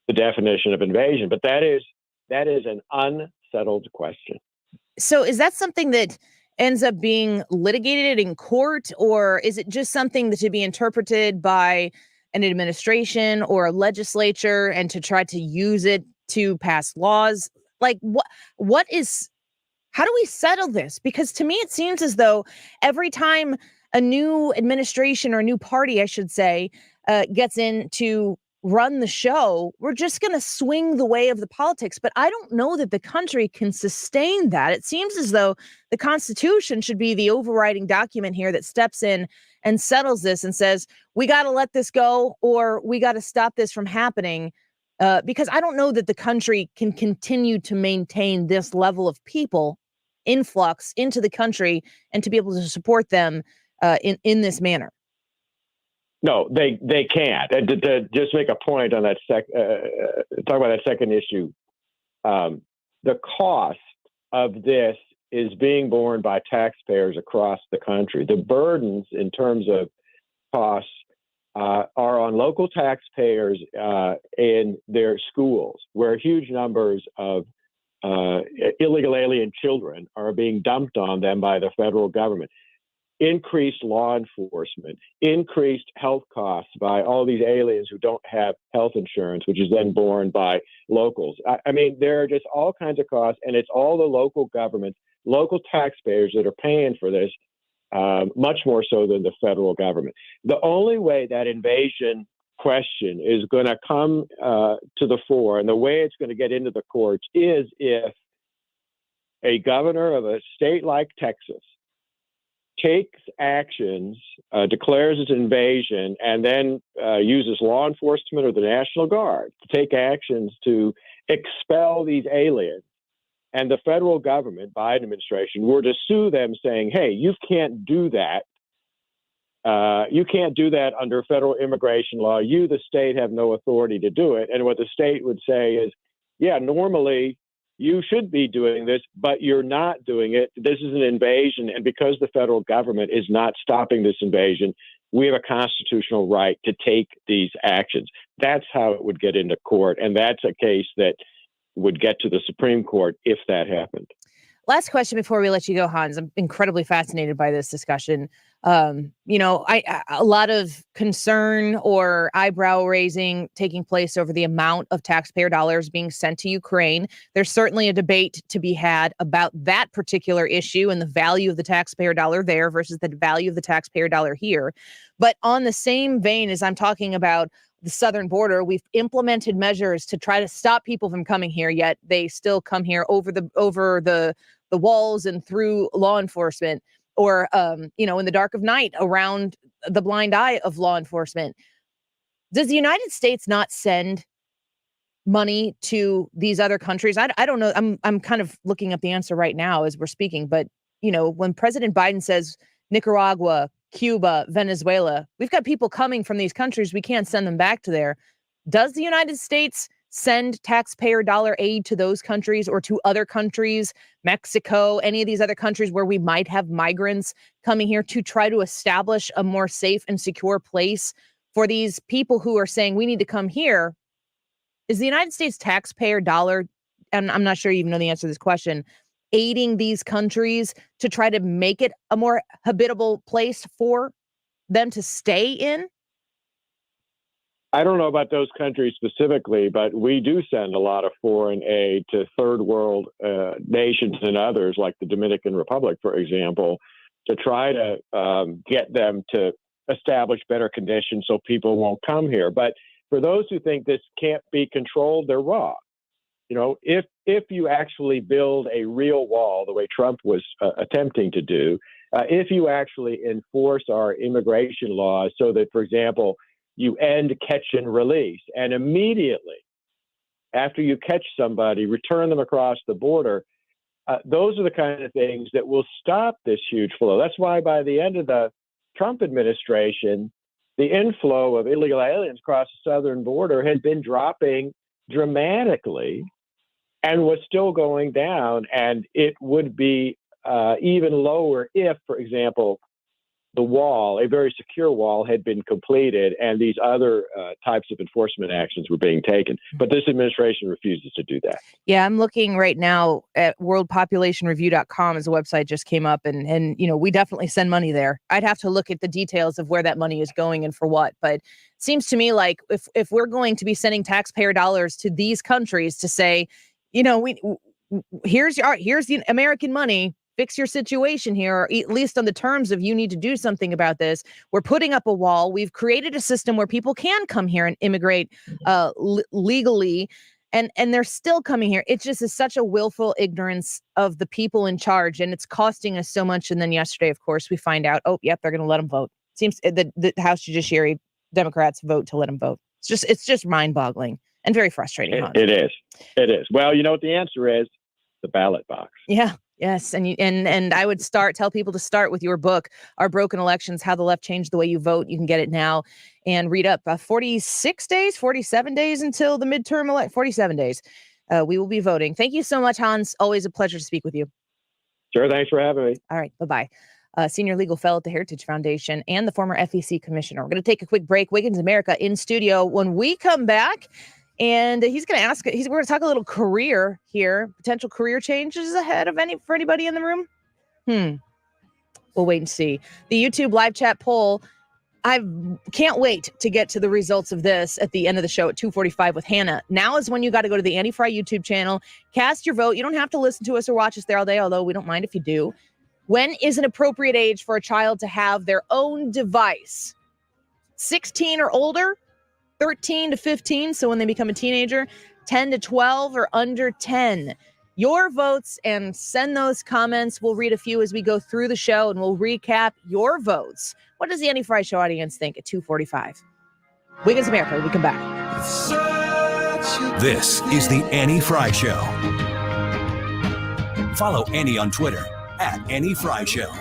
the definition of invasion. But that is an unsettled question. So is that something that ends up being litigated in court, or is it just something that to be interpreted by an administration or a legislature and to try to use it to pass laws? Like how do we settle this? Because to me, it seems as though every time a new administration or a new party, I should say, gets in to run the show, we're just going to swing the way of the politics. But I don't know that the country can sustain that. It seems as though the Constitution should be the overriding document here that steps in and settles this and says, we got to let this go, or we got to stop this from happening. Because I don't know that the country can continue to maintain this level of people influx into the country and to be able to support them in this manner. No, they can't. And to just make a point on that talk about that second issue, the cost of this is being borne by taxpayers across the country. The burdens in terms of costs are on local taxpayers in their schools, where huge numbers of illegal alien children are being dumped on them by the federal government. Increased law enforcement, increased health costs by all these aliens who don't have health insurance, which is then borne by locals. I mean, there are just all kinds of costs, and it's all the local governments, local taxpayers that are paying for this, much more so than the federal government. The only way that invasion question is going to come to the fore, and the way it's going to get into the courts, is if a governor of a state like Texas takes actions, declares its invasion, and then uses law enforcement or the National Guard to take actions to expel these aliens, and the federal government, Biden administration, were to sue them saying, hey, you can't do that. You can't do that under federal immigration law. You, the state, have no authority to do it. And what the state would say is, yeah, normally you should be doing this, but you're not doing it. This is an invasion. And because the federal government is not stopping this invasion, we have a constitutional right to take these actions. That's how it would get into court. And that's a case that would get to the Supreme Court if that happened. Last question before we let you go, Hans. I'm incredibly fascinated by this discussion. A lot of concern or eyebrow raising taking place over the amount of taxpayer dollars being sent to Ukraine. There's certainly a debate to be had about that particular issue and the value of the taxpayer dollar there versus the value of the taxpayer dollar here. But on the same vein as I'm talking about the southern border, we've implemented measures to try to stop people from coming here, yet they still come here over the walls and through law enforcement, or in the dark of night around the blind eye of law enforcement. Does the United States not send money to these other countries? I don't know. I'm kind of looking up the answer right now as we're speaking, but when President Biden says Nicaragua, Cuba, Venezuela, we've got people coming from these countries. We can't send them back to there. Does the United States send taxpayer dollar aid to those countries or to other countries, Mexico, any of these other countries where we might have migrants coming here to try to establish a more safe and secure place for these people who are saying we need to come here? Is the United States taxpayer dollar, and I'm not sure you even know the answer to this question, aiding these countries to try to make it a more habitable place for them to stay in? I don't know about those countries specifically, but we do send a lot of foreign aid to third world nations and others, like the Dominican Republic, for example, to try to get them to establish better conditions so people won't come here. But for those who think this can't be controlled, they're wrong. If you actually build a real wall, the way Trump was attempting to do, if you actually enforce our immigration laws so that, for example, you end catch and release, and immediately after you catch somebody, return them across the border, those are the kind of things that will stop this huge flow. That's why by the end of the Trump administration, the inflow of illegal aliens across the southern border had been dropping dramatically and was still going down. And it would be even lower if, for example, the wall, a very secure wall, had been completed, and these other types of enforcement actions were being taken. But this administration refuses to do that. Yeah, I'm looking right now at worldpopulationreview.com as a website just came up, and we definitely send money there. I'd have to look at the details of where that money is going and for what, but it seems to me like if we're going to be sending taxpayer dollars to these countries to say, here's the American money, fix your situation here, or at least on the terms of you need to do something about this. We're putting up a wall. We've created a system where people can come here and immigrate legally, and they're still coming here. It just is such a willful ignorance of the people in charge, and it's costing us so much. And then yesterday, of course, we find out, they're going to let them vote. Seems the House Judiciary Democrats vote to let them vote. It's just mind-boggling and very frustrating. It is. Well, you know what the answer is? The ballot box. Yeah. Yes, and I would tell people to start with your book, Our Broken Elections, How the Left Changed the Way You Vote. You can get it now and read up 47 days until the midterm 47 days. We will be voting. Thank you so much, Hans. Always a pleasure to speak with you. Sure, thanks for having me. All right, bye-bye. Senior legal fellow at the Heritage Foundation and the former FEC commissioner. We're going to take a quick break. Wiggins America in studio. When we come back, and we're going to talk a little career here, potential career changes ahead for anybody in the room. We'll wait and see. The YouTube live chat poll. I can't wait to get to the results of this at the end of the show at 2:45 with Hannah. Now is when you got to go to the Annie Frey YouTube channel, cast your vote. You don't have to listen to us or watch us there all day, although we don't mind if you do. When is an appropriate age for a child to have their own device? 16 or older? 13 to 15, so when they become a teenager, 10 to 12 or under 10. Your votes, and send those comments. We'll read a few as we go through the show, and we'll recap your votes. What does the Annie Frey Show audience think at 2:45? Wiggins America, we come back. This is the Annie Frey Show. Follow Annie on Twitter at Annie Frey Show.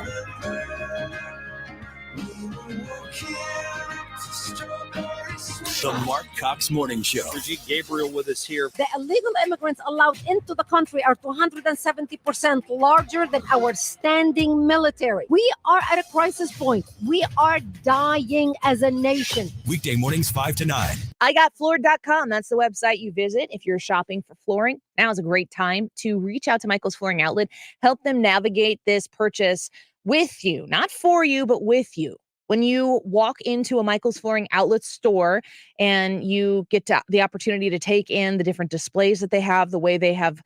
The Mark Cox Morning Show. Brigitte Gabriel with us here. The illegal immigrants allowed into the country are 270% larger than our standing military. We are at a crisis point. We are dying as a nation. Weekday mornings 5 to 9. IGotFloored.com. That's the website you visit if you're shopping for flooring. Now is a great time to reach out to Michael's Flooring Outlet. Help them navigate this purchase with you. Not for you, but with you. When you walk into a Michael's Flooring Outlet store and you get the opportunity to take in the different displays that they have, the way they have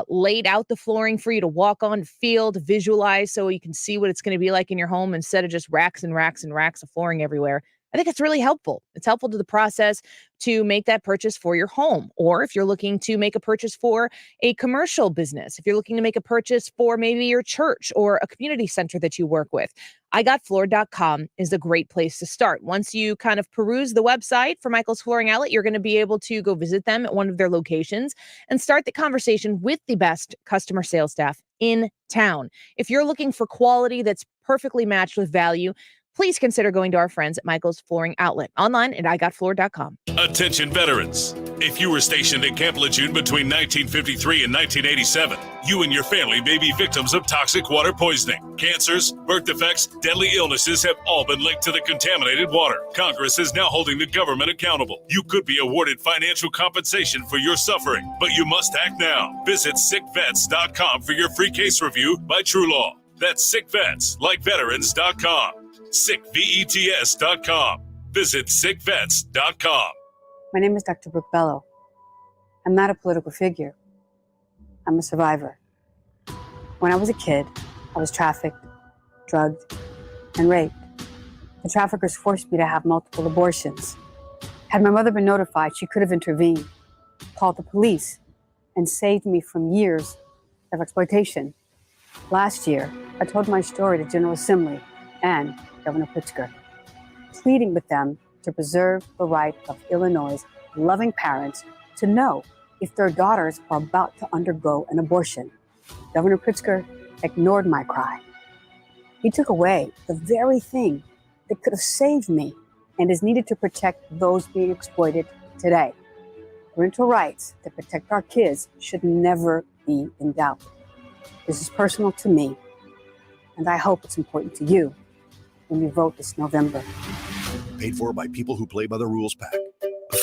laid out the flooring for you to walk on, feel, to visualize, so you can see what it's going to be like in your home instead of just racks and racks and racks of flooring everywhere. I think it's really helpful. It's helpful to the process to make that purchase for your home. Or if you're looking to make a purchase for a commercial business, if you're looking to make a purchase for maybe your church or a community center that you work with, IGotFloored.com is a great place to start. Once you kind of peruse the website for Michael's Flooring Outlet, you're going to be able to go visit them at one of their locations and start the conversation with the best customer sales staff in town. If you're looking for quality that's perfectly matched with value, please consider going to our friends at Michael's Flooring Outlet, online at IGotFloored.com. Attention veterans. If you were stationed at Camp Lejeune between 1953 and 1987, you and your family may be victims of toxic water poisoning. Cancers, birth defects, deadly illnesses have all been linked to the contaminated water. Congress is now holding the government accountable. You could be awarded financial compensation for your suffering, but you must act now. Visit sickvets.com for your free case review by True Law. That's sickvets, like veterans.com. sickvets.com. Visit sickvets.com. My name is Dr. Brooke Bello. I'm not a political figure. I'm a survivor. When I was a kid, I was trafficked, drugged, and raped. The traffickers forced me to have multiple abortions. Had my mother been notified, she could have intervened, called the police, and saved me from years of exploitation. Last year, I told my story to General Assembly and Governor Pritzker, pleading with them to preserve the right of Illinois' loving parents to know if their daughters are about to undergo an abortion. Governor Pritzker ignored my cry. He took away the very thing that could have saved me and is needed to protect those being exploited today. Parental rights that protect our kids should never be in doubt. This is personal to me, and I hope it's important to you. when you vote this November. Paid for by People Who Play by the Rules PAC.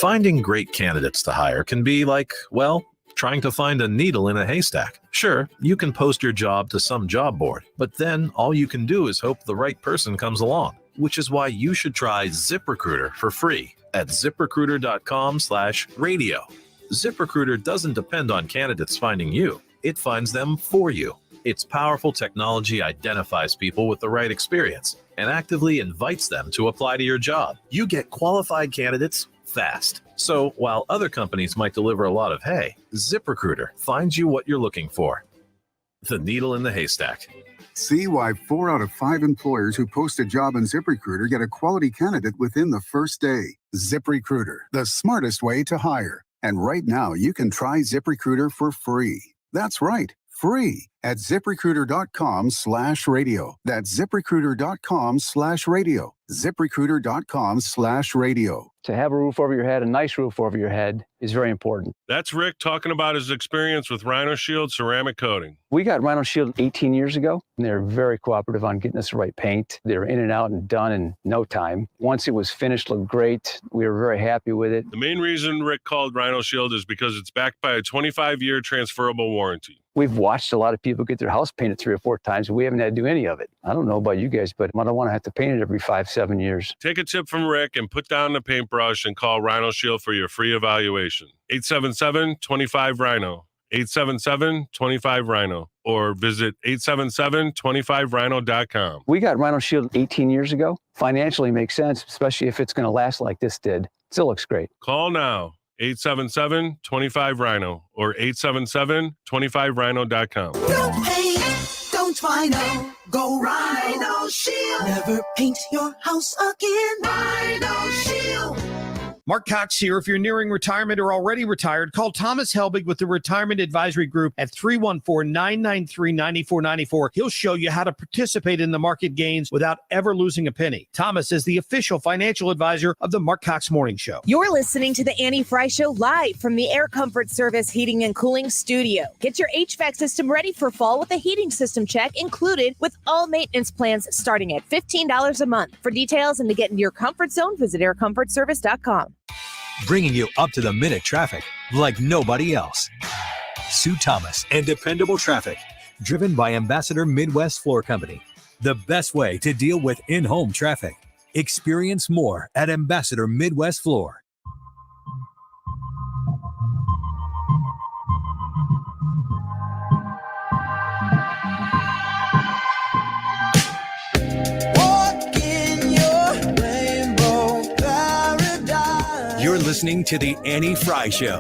Finding great candidates to hire can be like, well, trying to find a needle in a haystack. Sure, you can post your job to some job board, but then all you can do is hope the right person comes along, which is why you should try ZipRecruiter for free at ZipRecruiter.com/radio. ZipRecruiter doesn't depend on candidates finding you. It finds them for you. Its powerful technology identifies people with the right experience and actively invites them to apply to your job. You get qualified candidates fast. So while other companies might deliver a lot of hay, ZipRecruiter finds you what you're looking for. The needle in the haystack. See why 4 out of 5 employers who post a job on ZipRecruiter get a quality candidate within the first day. ZipRecruiter, the smartest way to hire. And right now, you can try ZipRecruiter for free. That's right, free at ZipRecruiter.com/radio. That's ZipRecruiter.com/radio. ZipRecruiter.com/radio. To have a roof over your head, a nice roof over your head, is very important. That's Rick talking about his experience with Rhino Shield ceramic coating. We got Rhino Shield 18 years ago, and they're very cooperative on getting us the right paint. They were in and out and done in no time. Once it was finished, looked great. We were very happy with it. The main reason Rick called Rhino Shield is because it's backed by a 25-year transferable warranty. We've watched a lot of people get their house painted 3 or 4 times, and we haven't had to do any of it. I don't know about you guys, but I don't want to have to paint it every 5-7 years. Take a tip from Rick and put down the paintbrush and call Rhino Shield for your free evaluation. 877-25-RHINO. 877-25-RHINO. Or visit 877-25rhino.com. We got Rhino Shield 18 years ago. Financially makes sense, especially if it's going to last like this did. Still looks great. Call now. 877-25-RHINO or 877-25rhino.com. Don't paint, don't Rhino. Go Rhino Shield. Never paint your house again. Rhino Shield. Mark Cox here. If you're nearing retirement or already retired, call Thomas Helbig with the Retirement Advisory Group at 314-993-9494. He'll show you how to participate in the market gains without ever losing a penny. Thomas is the official financial advisor of the Mark Cox Morning Show. You're listening to the Annie Frey Show live from the Air Comfort Service Heating and Cooling Studio. Get your HVAC system ready for fall with a heating system check included with all maintenance plans starting at $15 a month. For details and to get into your comfort zone, visit aircomfortservice.com. Bringing you up to the minute traffic like nobody else. Sue Thomas and dependable traffic, driven by Ambassador Midwest Floor Company. The best way to deal with in-home traffic. Experience more at Ambassador Midwest Floor. You're listening to The Annie Frey Show.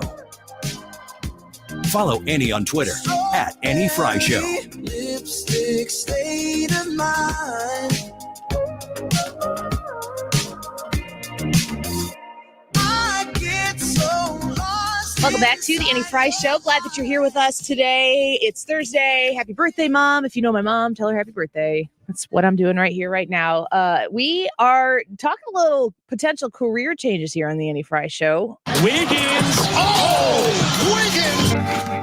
Follow Annie on Twitter at Annie Frey Show. Lipstick state of mind. I get so lost. Welcome back to the Annie Frey Show. Glad that you're here with us today. It's Thursday. Happy birthday, Mom. If you know my mom, tell her happy birthday. That's what I'm doing right here, right now. We are talking a little potential career changes here on the Annie Frey Show. Wiggins! Oh! Wiggins!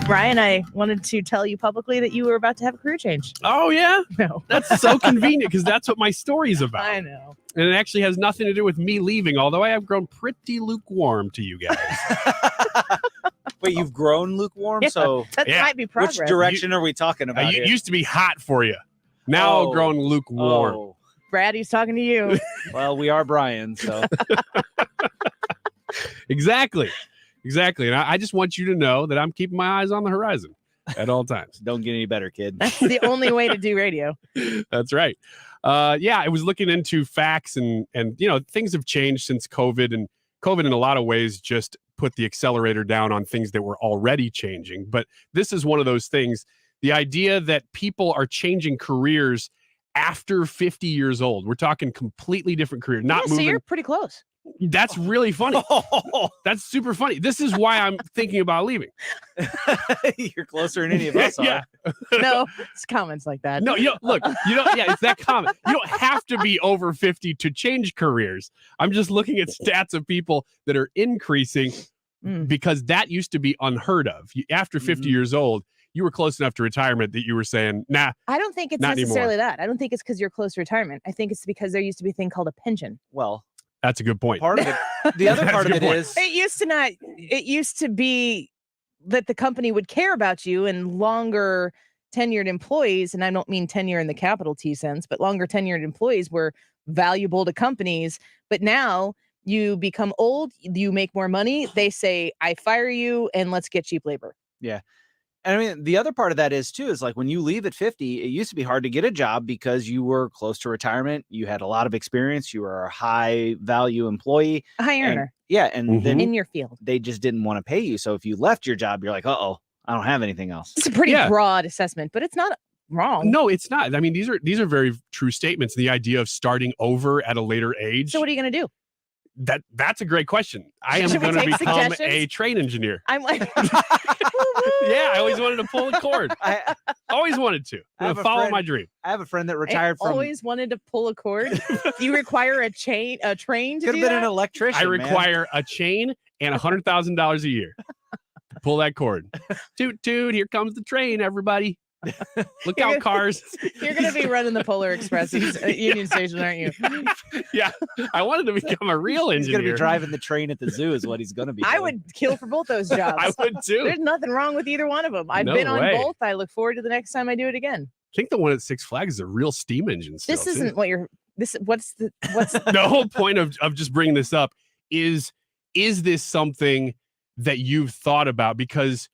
Brian, I wanted to tell you publicly that you were about to have a career change. Oh, yeah? No. That's so convenient because that's what my story's about. I know. And it actually has nothing to do with me leaving, although I have grown pretty lukewarm to you guys. Wait, you've grown lukewarm? Yeah, So that might be progress. Which direction are we talking about? You used to be hot for you. Now I've grown lukewarm. Oh. Brad, he's talking to you. Well, we are Brian, so. Exactly. And I just want you to know that I'm keeping my eyes on the horizon at all times. Don't get any better, kid. That's the only way to do radio. That's right. I was looking into facts and things have changed since COVID, and COVID in a lot of ways just put the accelerator down on things that were already changing. But this is one of those things. The idea that people are changing careers after 50 years old. We're talking completely different career. Not moving. So you're pretty close. That's really funny. That's super funny. This is why I'm thinking about leaving. You're closer than any of us are. No, it's comments like that. No, it's that comment. You don't have to be over 50 to change careers. I'm just looking at stats of people that are increasing because that used to be unheard of. After 50 years old, you were close enough to retirement that you were saying, nah. I don't think it's not necessarily anymore. that. I don't think it's because you're close to retirement. I think it's because there used to be a thing called a pension. Well, that's a good point. Part of it, the other part of it is it used to be that the company would care about you, and longer tenured employees, and I don't mean tenure in the capital T sense, but longer tenured employees were valuable to companies. But now you become old, you make more money, they say, I fire you and let's get cheap labor. Yeah. And I mean, the other part of that is too, is like when you leave at 50, it used to be hard to get a job because you were close to retirement. You had a lot of experience. You were a high value employee. A high earner. And then in your field. They just didn't want to pay you. So if you left your job, you're like, uh-oh, I don't have anything else. It's a pretty broad assessment, but it's not wrong. No, it's not. I mean, these are very true statements. The idea of starting over at a later age. So what are you going to do? That's a great question. I am Should we going to take become suggestions? a train engineer. I'm like, Yeah, I always wanted to pull a cord. Always wanted to. I have a Follow friend- my dream. I have a friend that I retired from. always wanted to pull a cord. You require a train to Could do have been that? an electrician. I man. require a chain and $100,000 a year to pull that cord. Toot toot, here comes the train, everybody. Look out, cars. You're going to be running the Polar Express at Union Station, aren't you? Yeah, I wanted to become a real He's engineer. going to be driving the train at the zoo is what he's going to be I doing. would kill for both those jobs. I would too. There's nothing wrong with either one of them. I've No been on way. both. I look forward to the next time I do it again. I think the one at Six Flags is a real steam engine. Still, This isn't too. what you're. What's The whole point of just bringing this up is this something that you've thought about? Because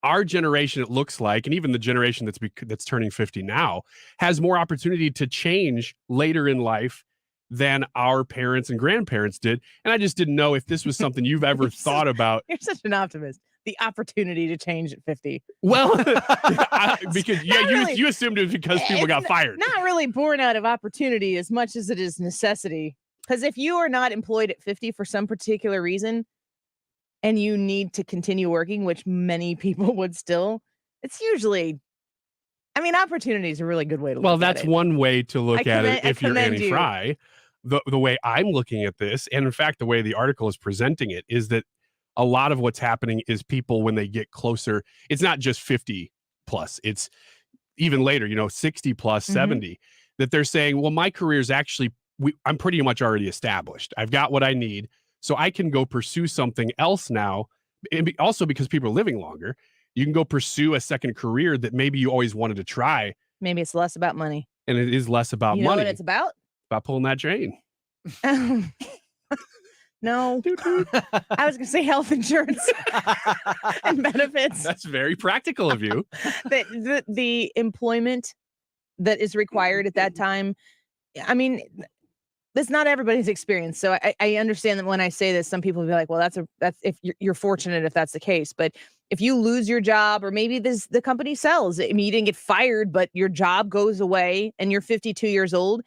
our generation, it looks like, and even the generation that's turning 50 now, has more opportunity to change later in life than our parents and grandparents did. And I just didn't know if this was something you've ever thought about. You're such an optimist. The opportunity to change at 50. Well, because really. you assumed it was because people got fired. Not really born out of opportunity as much as it is necessity. Because if you are not employed at 50 for some particular reason, and you need to continue working, which many people would still, it's usually, I mean, opportunity is a really good way to look Well, at that's it. one way to look at it if you're commend Annie you. Frey. The way I'm looking at this, and in fact, the way the article is presenting it, is that a lot of what's happening is people, when they get closer, it's not just 50 plus, it's even later, 60 plus, 70, that they're saying, well, my career is actually, I'm pretty much already established. I've got what I need. So I can go pursue something else now. And also because people are living longer, you can go pursue a second career that maybe you always wanted to try. Maybe it's less about money. And it is less about You know money. what it's about? About pulling that train. No. I was going to say health insurance and benefits. That's very practical of you. The employment that is required at that time. I mean, that's not everybody's experience. So I understand that when I say this, some people will be like, well, that's if you're fortunate if that's the case. But if you lose your job, or maybe the company sells, I mean, you didn't get fired, but your job goes away and you're 52 years old.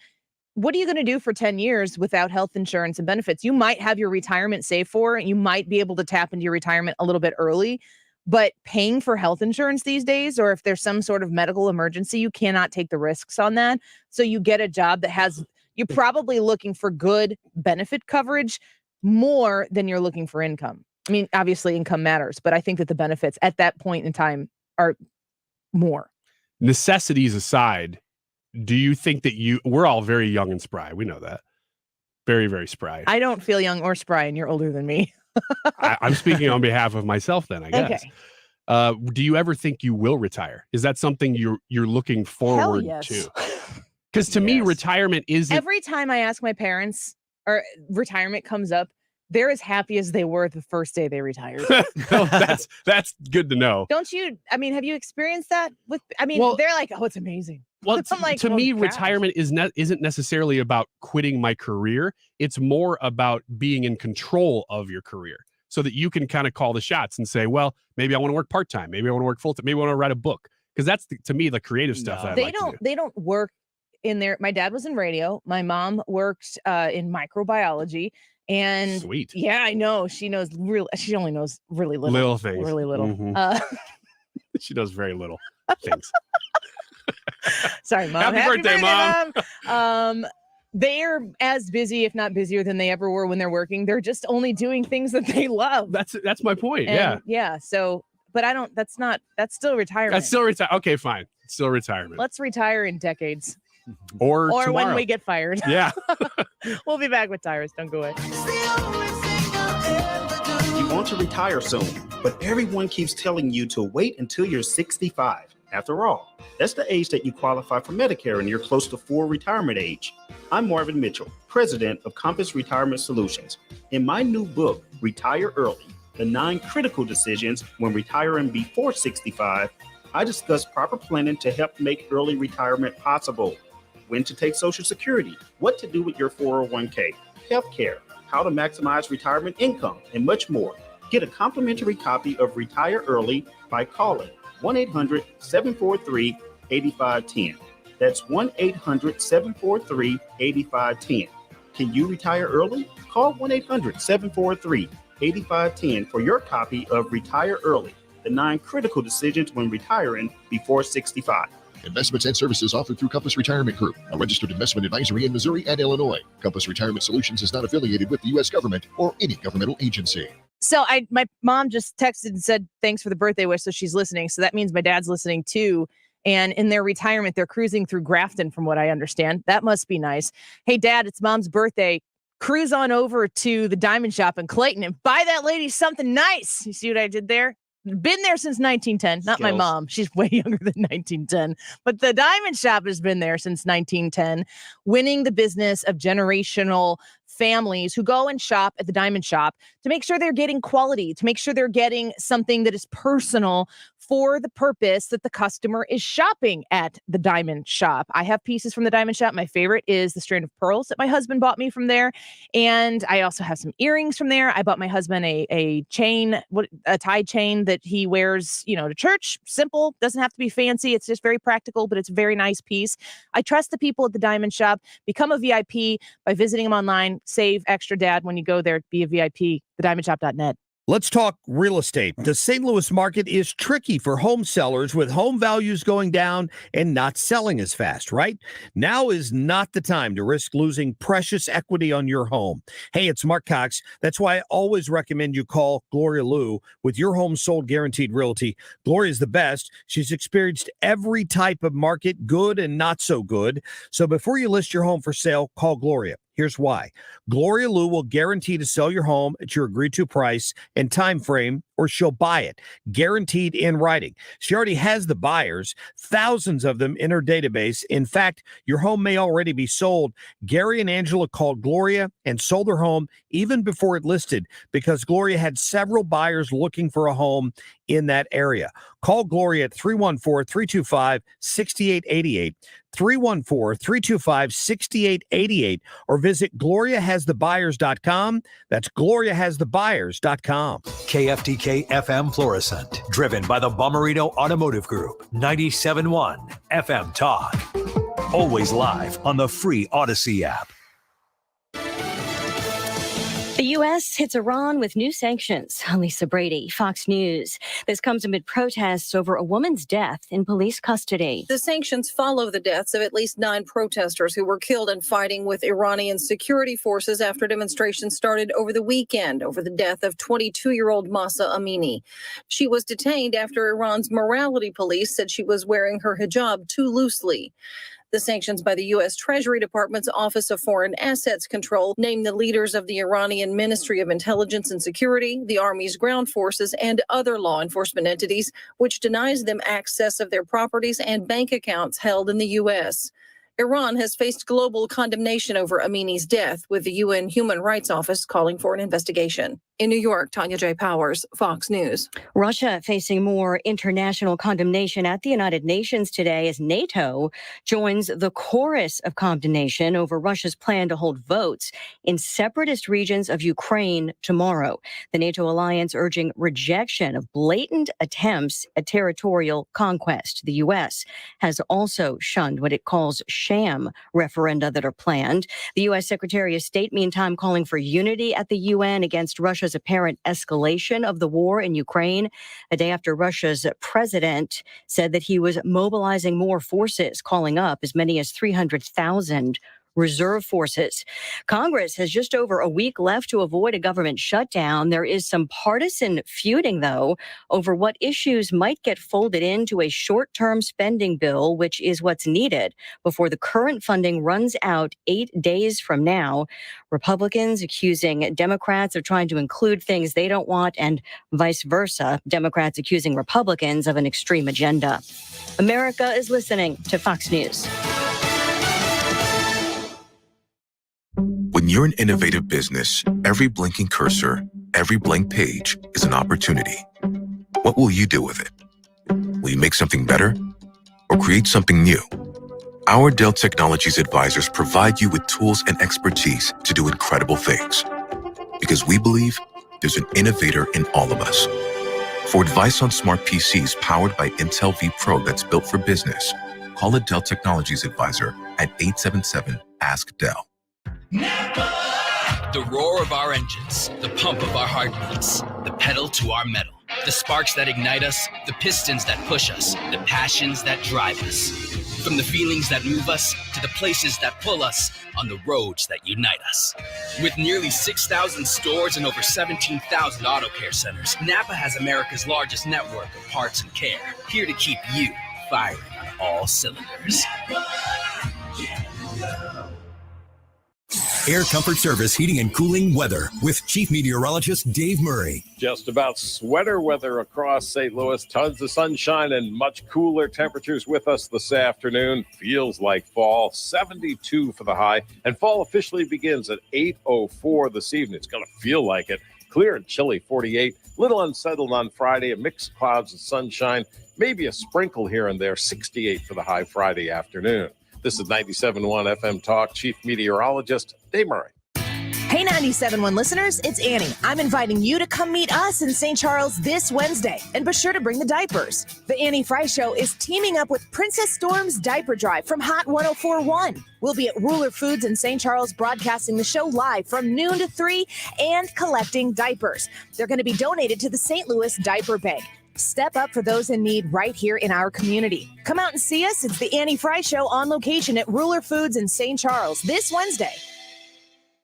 What are you going to do for 10 years without health insurance and benefits? You might have your retirement saved for, and you might be able to tap into your retirement a little bit early, but paying for health insurance these days, or if there's some sort of medical emergency, you cannot take the risks on that. So you get a job that has, you're probably looking for good benefit coverage more than you're looking for income. I mean, obviously income matters, but I think that the benefits at that point in time are more. Necessities aside, do you think that we're all very young and spry? We know that. Very, very spry. I don't feel young or spry, and you're older than me. I'm speaking on behalf of myself then, I guess. Okay. Do you ever think you will retire? Is that something you're looking forward to? Because to me, retirement isn't. Every time I ask my parents or retirement comes up, they're as happy as they were the first day they retired. Well, that's good to know. Don't you? I mean, have you experienced that? Well, they're like, oh, it's amazing. Well, I'm like, to well, me, gosh. retirement isn't necessarily about quitting my career. It's more about being in control of your career, so that you can kind of call the shots and say, well, maybe I want to work part-time. Maybe I want to work full-time. Maybe I want to write a book. Because that's, to me, the creative stuff. That They don't work in there. My dad was in radio. My mom worked in microbiology. And sweet. Yeah, I know. She only knows really little. Little things. Really little. Mhm. She knows very little things. Sorry, Mom. Happy birthday, Mom. They're as busy, if not busier, than they ever were when they're working. They're just only doing things that they love. That's my point. And yeah. Yeah. So but I don't. That's still retirement. That's still okay, fine. It's still retirement. Let's retire in decades. Or when tomorrow. we get fired. Yeah. We'll be back with Tyrus. Don't go away. You want to retire soon, but everyone keeps telling you to wait until you're 65. After all, that's the age that you qualify for Medicare and you're close to full retirement age. I'm Marvin Mitchell, president of Compass Retirement Solutions. In my new book, Retire Early, The 9 Critical Decisions When Retiring Before 65, I discuss proper planning to help make early retirement possible. When to take Social Security, what to do with your 401k, healthcare, how to maximize retirement income, and much more. Get a complimentary copy of Retire Early by calling 1-800-743-8510. That's 1-800-743-8510. Can you retire early? Call 1-800-743-8510 for your copy of Retire Early, the 9 critical decisions when retiring before 65. Investments and services offered through Compass Retirement Group, a registered investment advisory in Missouri and Illinois. Compass Retirement Solutions is not affiliated with the U.S. government or any governmental agency. So my mom just texted and said, thanks for the birthday wish. So she's listening. So that means my dad's listening too. And in their retirement, they're cruising through Grafton, from what I understand. That must be nice. Hey, Dad, it's Mom's birthday. Cruise on over to the Diamond Shop in Clayton and buy that lady something nice. You see what I did there? Been there since 1910. Not my mom. She's way younger than 1910. But the Diamond Shop has been there since 1910, winning the business of generational families who go and shop at the Diamond Shop to make sure they're getting quality, to make sure they're getting something that is personal for the purpose that the customer is shopping at the Diamond Shop. I have pieces from the Diamond Shop. My favorite is the strand of pearls that my husband bought me from there. And I also have some earrings from there. I bought my husband a chain, a tie chain that he wears, to church. Simple, doesn't have to be fancy. It's just very practical, but it's a very nice piece. I trust the people at the Diamond Shop. Become a VIP by visiting them online. Save extra, Dad, when you go there. Be a VIP, thediamondshop.net. Let's talk real estate. The St. Louis market is tricky for home sellers with home values going down and not selling as fast, right? Now is not the time to risk losing precious equity on your home. Hey, it's Mark Cox. That's why I always recommend you call Gloria Liu with your home sold guaranteed realty. Gloria's the best. She's experienced every type of market, good and not so good. So before you list your home for sale, call Gloria. Here's why. Gloria Liu will guarantee to sell your home at your agreed to price and time frame, or she'll buy it, guaranteed in writing. She already has the buyers, thousands of them in her database. In fact, your home may already be sold. Gary and Angela called Gloria and sold their home even before it listed because Gloria had several buyers looking for a home in that area. Call Gloria at 314-325-6888, 314-325-6888, or visit GloriaHasTheBuyers.com. That's GloriaHasTheBuyers.com. KFTK FM Florissant, driven by the Bomarito Automotive Group, 97.1 FM Talk. Always live on the free Odyssey app. The U.S. hits Iran with new sanctions. Lisa Brady, Fox News. This comes amid protests over a woman's death in police custody. The sanctions follow the deaths of at least 9 protesters who were killed in fighting with Iranian security forces after demonstrations started over the weekend over the death of 22-year-old Mahsa Amini. She was detained after Iran's morality police said she was wearing her hijab too loosely. The sanctions by the U.S. Treasury Department's Office of Foreign Assets Control named the leaders of the Iranian Ministry of Intelligence and Security, the Army's ground forces, and other law enforcement entities, which denies them access of their properties and bank accounts held in the U.S. Iran has faced global condemnation over Amini's death, with the UN Human Rights Office calling for an investigation. In New York, Tanya J. Powers, Fox News. Russia facing more international condemnation at the United Nations today as NATO joins the chorus of condemnation over Russia's plan to hold votes in separatist regions of Ukraine tomorrow. The NATO alliance urging rejection of blatant attempts at territorial conquest. The U.S. has also shunned what it calls sham referenda that are planned. The U.S. Secretary of State, meantime, calling for unity at the UN against Russia's apparent escalation of the war in Ukraine, a day after Russia's president said that he was mobilizing more forces, calling up as many as 300,000 reserve forces. Congress has just over a week left to avoid a government shutdown. There is some partisan feuding, though, over what issues might get folded into a short-term spending bill, which is what's needed before the current funding runs out 8 days from now. Republicans accusing Democrats of trying to include things they don't want, and vice versa. Democrats accusing Republicans of an extreme agenda. America is listening to Fox News. When you're an innovative business, every blinking cursor, every blank page is an opportunity. What will you do with it? Will you make something better or create something new? Our Dell Technologies advisors provide you with tools and expertise to do incredible things. Because we believe there's an innovator in all of us. For advice on smart PCs powered by Intel V Pro that's built for business, call a Dell Technologies advisor at 877-ASK-DELL. The roar of our engines, the pump of our heartbeats, the pedal to our metal, the sparks that ignite us, the pistons that push us, the passions that drive us. From the feelings that move us to the places that pull us on the roads that unite us. With nearly 6,000 stores and over 17,000 auto care centers, Napa has America's largest network of parts and care, here to keep you firing on all cylinders. Air Comfort Service Heating and Cooling Weather with Chief Meteorologist Dave Murray. Just about sweater weather across St. Louis. Tons of sunshine and much cooler temperatures with us this afternoon. Feels like fall. 72 for the high. And fall officially begins at 8:04 this evening. It's going to feel like it. Clear and chilly, 48. Little unsettled on Friday. A mix of clouds and sunshine. Maybe a sprinkle here and there. 68 for the high Friday afternoon. This is 97.1 FM Talk. Chief Meteorologist Dave Murray. Hey, 97.1 listeners, it's Annie. I'm inviting you to come meet us in St. Charles this Wednesday, and be sure to bring the diapers. The Annie Frey Show is teaming up with Princess Storm's Diaper Drive from Hot 104.1. We'll be at Ruler Foods in St. Charles broadcasting the show live from noon to 3 and collecting diapers. They're going to be donated to the St. Louis Diaper Bank. Step up for those in need right here in our community. Come out and see us. It's the Annie Frey Show on location at Ruler Foods in St. Charles this Wednesday.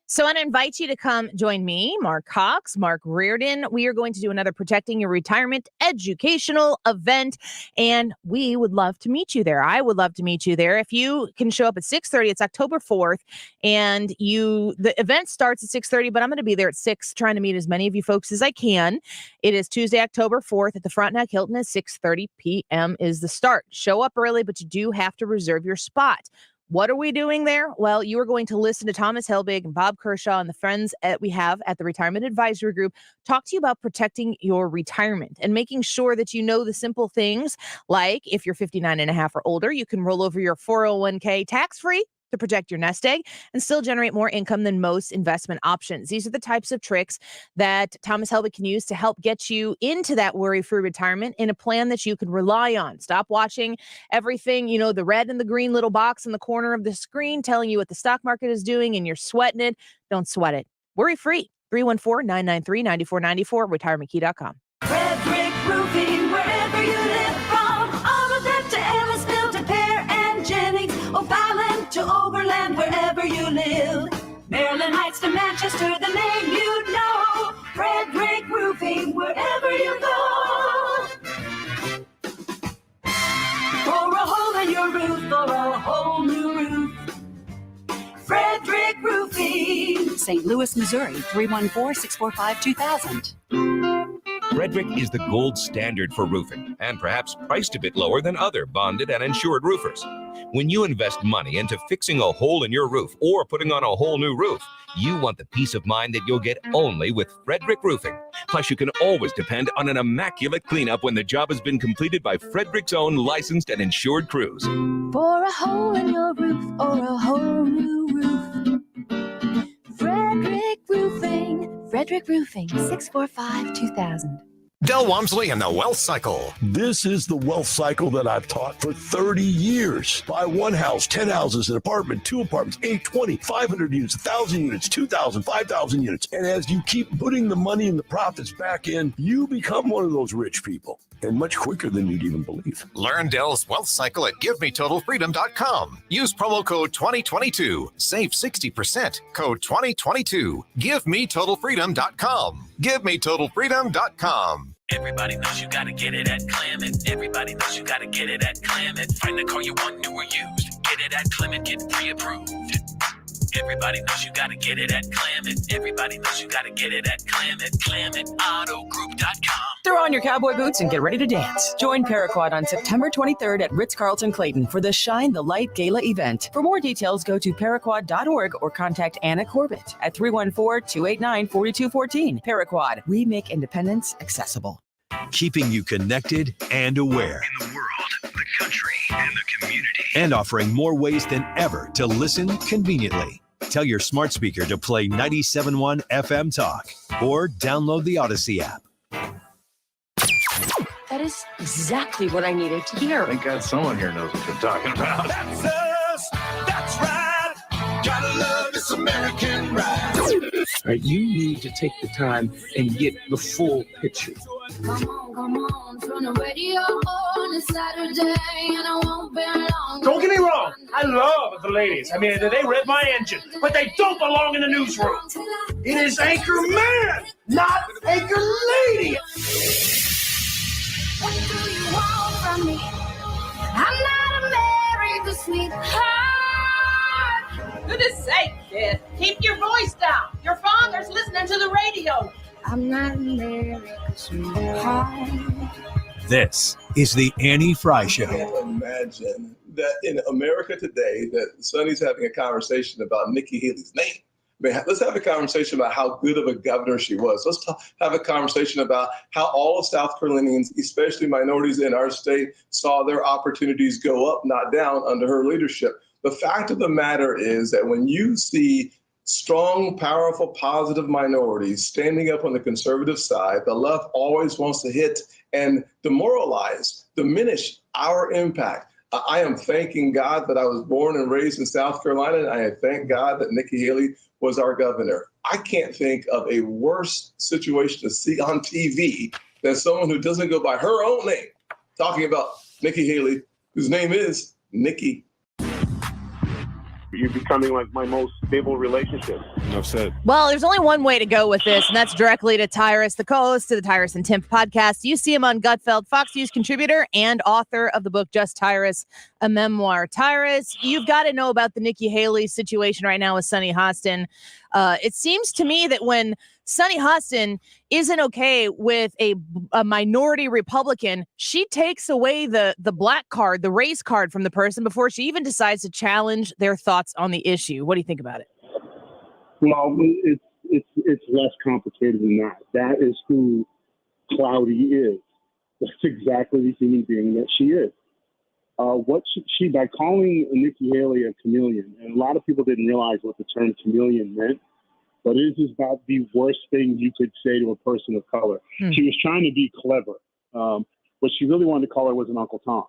So I want to invite you to come join me, Mark Cox, Mark Reardon. We are going to do another Protecting Your Retirement educational event, and we would love to meet you there. I would love to meet you there. If you can show up at 6:30, it's October 4th, and the event starts at 6:30, but I'm going to be there at 6 trying to meet as many of you folks as I can. It is Tuesday, October 4th at the Frontenac Hilton at 6:30 p.m. is the start. Show up early, but you do have to reserve your spot. What are we doing there? Well, you are going to listen to Thomas Helbig and Bob Kershaw and the friends we have at the Retirement Advisory Group talk to you about protecting your retirement and making sure that you know the simple things like if you're 59 and a half or older, you can roll over your 401k tax-free to protect your nest egg and still generate more income than most investment options. These are the types of tricks that Thomas Helbig can use to help get you into that worry-free retirement in a plan that you can rely on. Stop watching everything, the red and the green little box in the corner of the screen telling you what the stock market is doing and you're sweating it. Don't sweat it. Worry-free. 314-993-9494, retirementkey.com. Red Brick Roofing, wherever you live from. All of that to Ellis, Milton, Pear, and Jennings. O'Fallon to Overland, wherever you live. Maryland Heights to Manchester, the name you know. Red Brick Roofing, wherever you go. For a hole in your roof, for a whole new roof. Frederick Roofing. St. Louis, Missouri, 314-645-2000. Frederick is the gold standard for roofing and perhaps priced a bit lower than other bonded and insured roofers. When you invest money into fixing a hole in your roof or putting on a whole new roof, you want the peace of mind that you'll get only with Frederick Roofing. Plus, you can always depend on an immaculate cleanup when the job has been completed by Frederick's own licensed and insured crews. For a hole in your roof or a whole new roof. Frederick Roofing. Frederick Roofing, 645-2000. Del Walmsley and the Wealth Cycle. This is the wealth cycle that I've taught for 30 years. Buy one house, 10 houses, an apartment, 2 apartments, 8, 20, 500 units, 1,000 units, 2,000, 5,000 units. And as you keep putting the money and the profits back in, you become one of those rich people. and much quicker than you'd even believe. Learn Dell's Wealth Cycle at GiveMeTotalFreedom.com. Use promo code 2022. Save 60%. Code 2022. GiveMeTotalFreedom.com. GiveMeTotalFreedom.com. Everybody knows you gotta get it at Clement. Everybody knows you gotta get it at Clement. Find the car you want, new or used. Get it at Clement, get pre-approved. Everybody knows you gotta get it at Clement. Everybody knows you gotta get it at Clement. ClementAutoGroup.com. Throw on your cowboy boots and get ready to dance. Join Paraquad on September 23rd at Ritz-Carlton Clayton for the Shine the Light Gala event. For more details, go to paraquad.org or contact Anna Corbett at 314-289-4214. Paraquad, we make independence accessible. Keeping you connected and aware. In the world, the country, and the community. And offering more ways than ever to listen conveniently. Tell your smart speaker to play 97.1 FM Talk or download the Odyssey app. That is exactly what I needed to hear. Thank God someone here knows what you're talking about. That's us. That's right. Gotta love this American ride. Right, you need to take the time and get the full picture. Come on, turn the radio on. It's Saturday and I won't be long. Don't get me wrong. I love the ladies. I mean, they rev my engine, but they don't belong in the newsroom. It is Anchor Man, not Anchor Lady. What do you want from me? I'm not America's sweetheart. Goodness sake, kid. Keep your voice down. Your father's listening to the radio. I'm not America's sweetheart. This is the Annie Frey Show. I can't imagine that in America today that Sonny's having a conversation about Nikki Haley's name. I mean, let's have a conversation about how good of a governor she was. Let's have a conversation about how all of South Carolinians, especially minorities in our state, saw their opportunities go up, not down, under her leadership. The fact of the matter is that when you see strong, powerful, positive minorities standing up on the conservative side, the left always wants to hit and demoralize, diminish our impact. I am thanking God that I was born and raised in South Carolina, and I thank God that Nikki Haley was our governor. I can't think of a worse situation to see on TV than someone who doesn't go by her own name, talking about Nikki Haley, whose name is Nikki. You're becoming like my most stable relationship. Enough said. Well, there's only one way to go with this, and that's directly to Tyrus, the co-host to the Tyrus and Tim podcast. You see him on Gutfeld, Fox News contributor and author of the book Just Tyrus, a memoir. Tyrus, you've got to know about the Nikki Haley situation right now with Sunny Hostin. It seems to me that when Sunny Hostin isn't okay with a minority Republican, she takes away the black card, the race card from the person before she even decides to challenge their thoughts on the issue. What do you think about it? Well, it's less complicated than that. That is who Cloudy is. That's exactly the human being that she is. What she by calling Nikki Haley a chameleon, and a lot of people didn't realize what the term chameleon meant, but it is about the worst thing you could say to a person of color. She was trying to be clever. What she really wanted to call her was an Uncle Tom.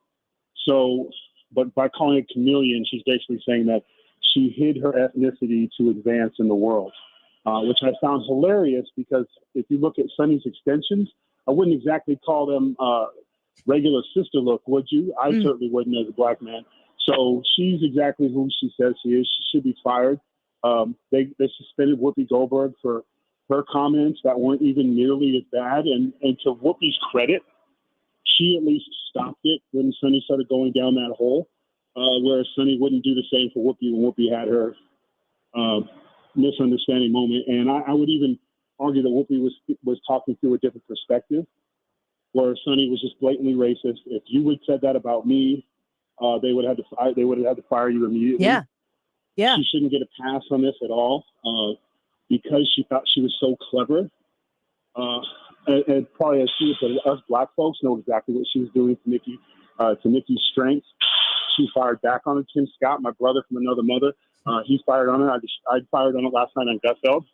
So, but by calling it chameleon, she's basically saying that she hid her ethnicity to advance in the world, which I found hilarious because if you look at Sunny's extensions, I wouldn't exactly call them regular sister look, would you? I certainly wouldn't as a black man. So she's exactly who she says she is. She should be fired. They suspended Whoopi Goldberg for her comments that weren't even nearly as bad. And to Whoopi's credit, she at least stopped it when Sunny started going down that hole, whereas Sunny wouldn't do the same for Whoopi when Whoopi had her misunderstanding moment. And I would even argue that Whoopi was talking through a different perspective, where Sunny was just blatantly racist. If you would have said that about me, they would have had to fire you immediately. Yeah. She shouldn't get a pass on this at all because she thought she was so clever. And probably as she would put it, us black folks know exactly what she was doing to Nikki's strengths. She fired back on her. Tim Scott, my brother from another mother, he fired on her. I fired on it last night on Gutfeld.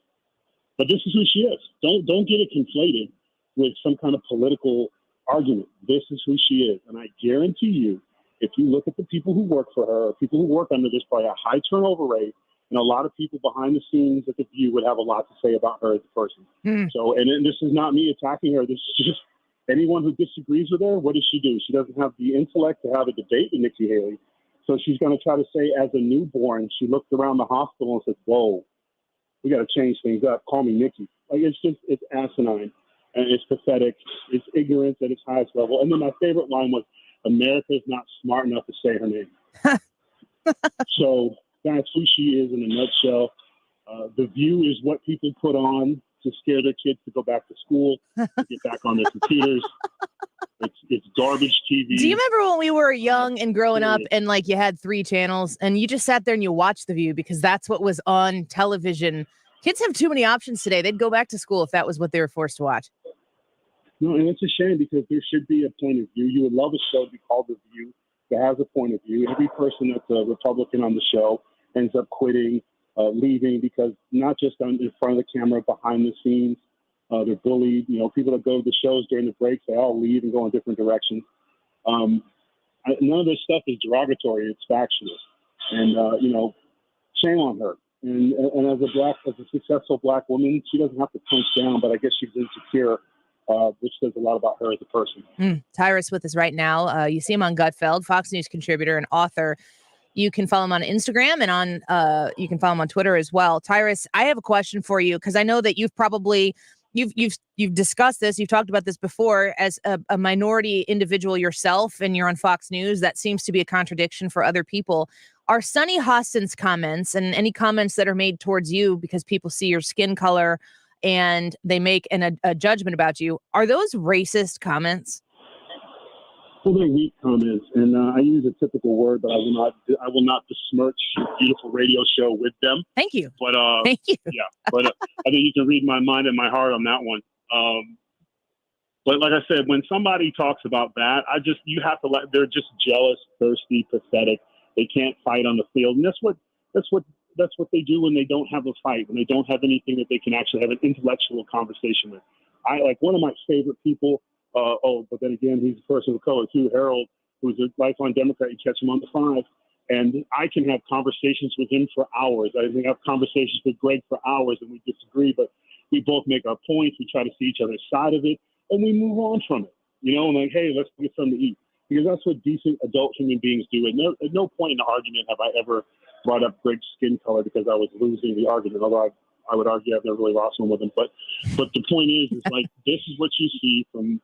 But this is who she is. Don't get it conflated with some kind of political argument. This is who she is. And I guarantee you, if you look at the people who work for her, people who work under this, probably a high turnover rate, and a lot of people behind the scenes at the View would have a lot to say about her as a person. So, and this is not me attacking her. This is just Anyone who disagrees with her, what does she do? She doesn't have the intellect to have a debate with Nikki Haley. So she's going to try to say, as a newborn, she looked around the hospital and said, whoa, we got to change things up. Call me Nikki. Like, it's asinine, and it's pathetic. It's ignorance at its highest level. And then my favorite line was, America is not smart enough to say her name. So that's who she is in a nutshell. The View is what people put on to scare their kids to go back to school, to get back on their computers. It's garbage TV. Do you remember when we were young and growing up and like you had 3 channels and you just sat there and you watched The View because that's what was on television? Kids have too many options today. They'd go back to school if that was what they were forced to watch. No, and it's a shame because there should be a point of view. You would love a show to be called The View that has a point of view. Every person that's a Republican on the show ends up quitting, leaving, because not just in front of the camera, behind the scenes, they're bullied. You know, people that go to the shows during the breaks, they all leave and go in different directions. None of this stuff is derogatory. It's factual. And, you know, shame on her. And as a successful black woman, she doesn't have to punch down, but I guess she's insecure, which says a lot about her as a person. Tyrus with us right now. You see him on Gutfeld, Fox News contributor and author. You can follow him on Instagram and on you can follow him on Twitter as well. Tyrus, I have a question for you because I know that you've probably you've discussed this. You've talked about this before as a minority individual yourself, and you're on Fox News. That seems to be a contradiction for other people. Are Sunny Hostin's comments and any comments that are made towards you because people see your skin color and they make a judgment about you, are those racist comments? Well, they're weak comments, and I use a typical word, but I will not besmirch a beautiful radio show with them. Thank you. But thank you. Yeah, but I think you can read my mind and my heart on that one. But like I said, when somebody talks about that, you have to they're just jealous, thirsty, pathetic. They can't fight on the field, and that's what they do when they don't have a fight, when they don't have anything that they can actually have an intellectual conversation with. I like one of my favorite people. But then again, he's a person of color too. Harold, who's a lifelong Democrat, you catch him on the 5, and I can have conversations with him for hours. I can have conversations with Greg for hours, and we disagree, but we both make our points. We try to see each other's side of it, and we move on from it. You know, and like, hey, let's get something to eat, because that's what decent adult human beings do. At no point in the argument have I ever brought up Greg's skin color because I was losing the argument. Although I would argue I've never really lost one with him, but the point is like this is what you see from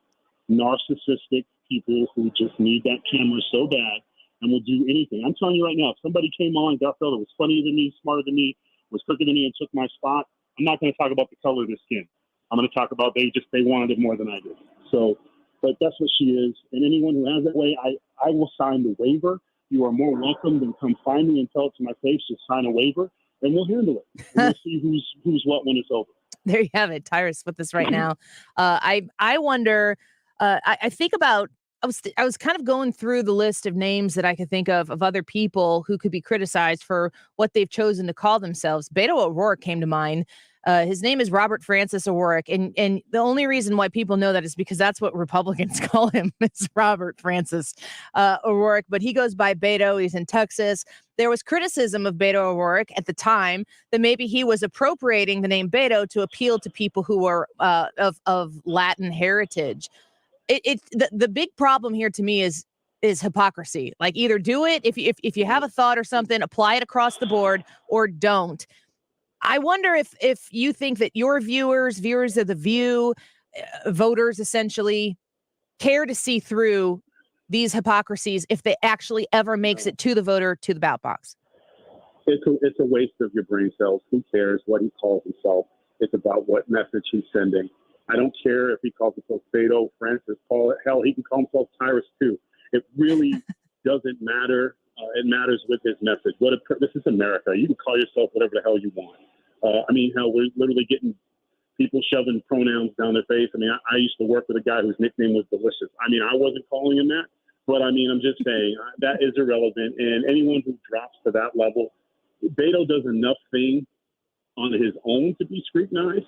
narcissistic people who just need that camera so bad and will do anything. I'm telling you right now, if somebody came on, Gutfeld, was funnier than me, smarter than me, was quicker than me, and took my spot, I'm not going to talk about the color of their skin. I'm going to talk about they wanted it more than I did. So, but that's what she is. And anyone who has that way, I will sign the waiver. You are more welcome than come find me and tell it to my face. Just sign a waiver, and we'll handle it. And we'll see who's what when it's over. There you have it. Tyrus with us right now. I wonder. I think about, I was kind of going through the list of names that I could think of other people who could be criticized for what they've chosen to call themselves. Beto O'Rourke came to mind. His name is Robert Francis O'Rourke. And the only reason why people know that is because that's what Republicans call him, is Robert Francis O'Rourke. But he goes by Beto. He's in Texas. There was criticism of Beto O'Rourke at the time that maybe he was appropriating the name Beto to appeal to people who were of Latin heritage. The big problem here to me is hypocrisy. Like, either do it if you have a thought or something, apply it across the board, or don't. I wonder if you think that your viewers of The View, voters essentially, care to see through these hypocrisies if they actually ever makes it to the voter, to the ballot box. It's a waste of your brain cells. Who cares what he calls himself? It's about what message he's sending. I don't care if he calls himself Beto, Francis, Paul. Hell, he can call himself Tyrus too. It really doesn't matter. It matters with his message. This is America. You can call yourself whatever the hell you want. I mean, hell, we're literally getting people shoving pronouns down their face. I mean, I used to work with a guy whose nickname was Delicious. I mean, I wasn't calling him that, but I mean, I'm just saying that is irrelevant. And anyone who drops to that level, Beto does enough things on his own to be scrutinized.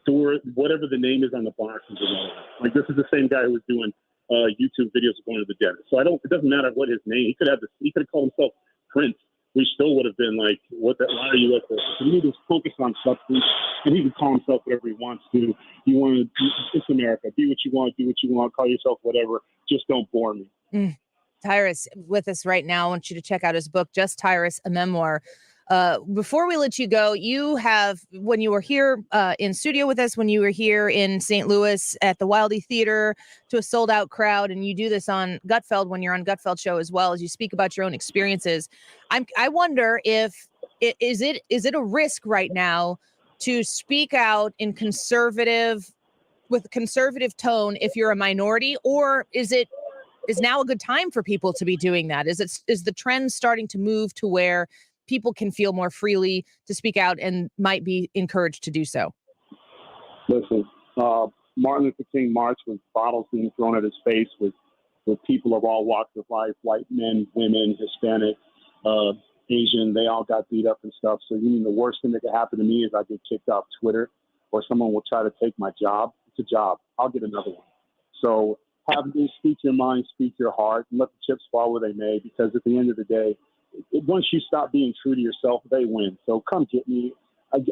Or whatever the name is on the box is irrelevant. Like, this is the same guy who was doing YouTube videos of going to the dentist. So it doesn't matter what his name. He could have called himself Prince. we still would have been like, why are you at this? So we need to focus on substance, and he can call himself whatever he wants to. You want to, it's America. Be what you want, do what you want, call yourself whatever. Just don't bore me. Tyrus with us right now. I want you to check out his book, Just Tyrus, a Memoir. Before we let you go, you have, when you were here in studio with us, when you were here in St. Louis at the Wildey Theater to a sold out crowd, and you do this on Gutfeld when you're on Gutfeld show as well, as you speak about your own experiences. I wonder if is it a risk right now to speak out in with a conservative tone if you're a minority, or is now a good time for people to be doing that? Is the trend starting to move to where people can feel more freely to speak out and might be encouraged to do so? Listen, Martin Luther King marched with bottles being thrown at his face with people of all walks of life, white men, women, Hispanic, Asian, they all got beat up and stuff. So you mean the worst thing that could happen to me is I get kicked off Twitter, or someone will try to take my job? It's a job. I'll get another one. So have them speak your mind, speak your heart, and let the chips fall where they may, because at the end of the day, once you stop being true to yourself, they win. So come get me.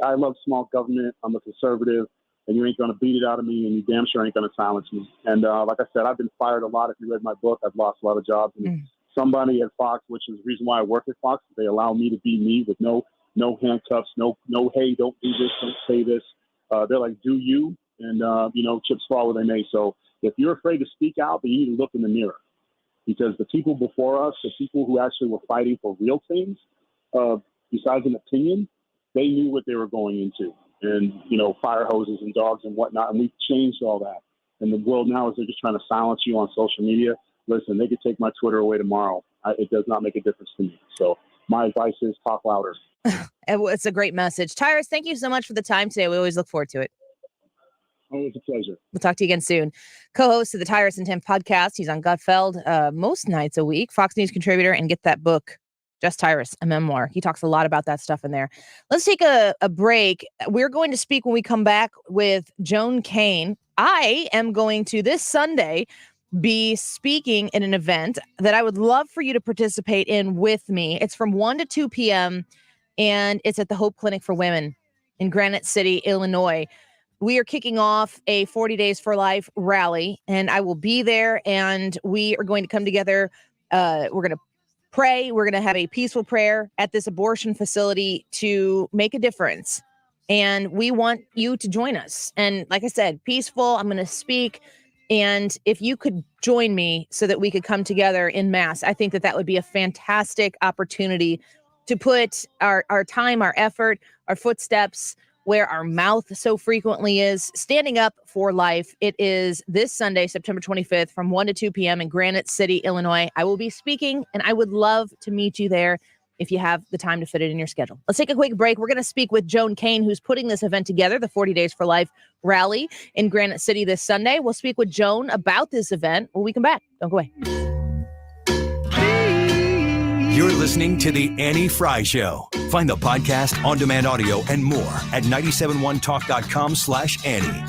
I love small government. I'm a conservative, and you ain't going to beat it out of me, and you damn sure ain't going to silence me. And like I said, I've been fired a lot. If you read my book, I've lost a lot of jobs. And somebody at Fox, which is the reason why I work at Fox, they allow me to be me with no handcuffs, no, hey, don't do this, don't say this. They're like, do you? And, chips fall where they may. So if you're afraid to speak out, then you need to look in the mirror. Because the people before us, the people who actually were fighting for real things, besides an opinion, they knew what they were going into. And, fire hoses and dogs and whatnot. And we've changed all that. And the world now is they're just trying to silence you on social media. Listen, they could take my Twitter away tomorrow. It does not make a difference to me. So my advice is talk louder. It's a great message. Tyrus, thank you so much for the time today. We always look forward to it. Always a pleasure. We'll talk to you again soon. Co-host of the Tyrus and Tim podcast. He's on Gutfeld most nights a week. Fox News contributor, and get that book, Just Tyrus, a Memoir. He talks a lot about that stuff in there. Let's take a break. We're going to speak when we come back with Joan Kane. I am going to, this Sunday, be speaking in an event that I would love for you to participate in with me. It's from 1 to 2 p.m. and it's at the Hope Clinic for Women in Granite City, Illinois. We are kicking off a 40 Days for Life rally, and I will be there, and we are going to come together. We're going to pray. We're going to have a peaceful prayer at this abortion facility to make a difference. And we want you to join us. And like I said, peaceful, I'm going to speak. And if you could join me so that we could come together in mass, I think that would be a fantastic opportunity to put our time, our effort, our footsteps where our mouth so frequently is, standing up for life. It is this Sunday, September 25th from 1 to 2 p.m. in Granite City, Illinois. I will be speaking, and I would love to meet you there if you have the time to fit it in your schedule. Let's take a quick break. We're going to speak with Joan Kane, who's putting this event together, the 40 Days for Life rally in Granite City this Sunday. We'll speak with Joan about this event when we come back. Don't go away. You're listening to The Annie Frey Show. Find the podcast, on-demand audio, and more at 971talk.com/Annie.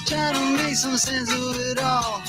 Try to make some sense of it all.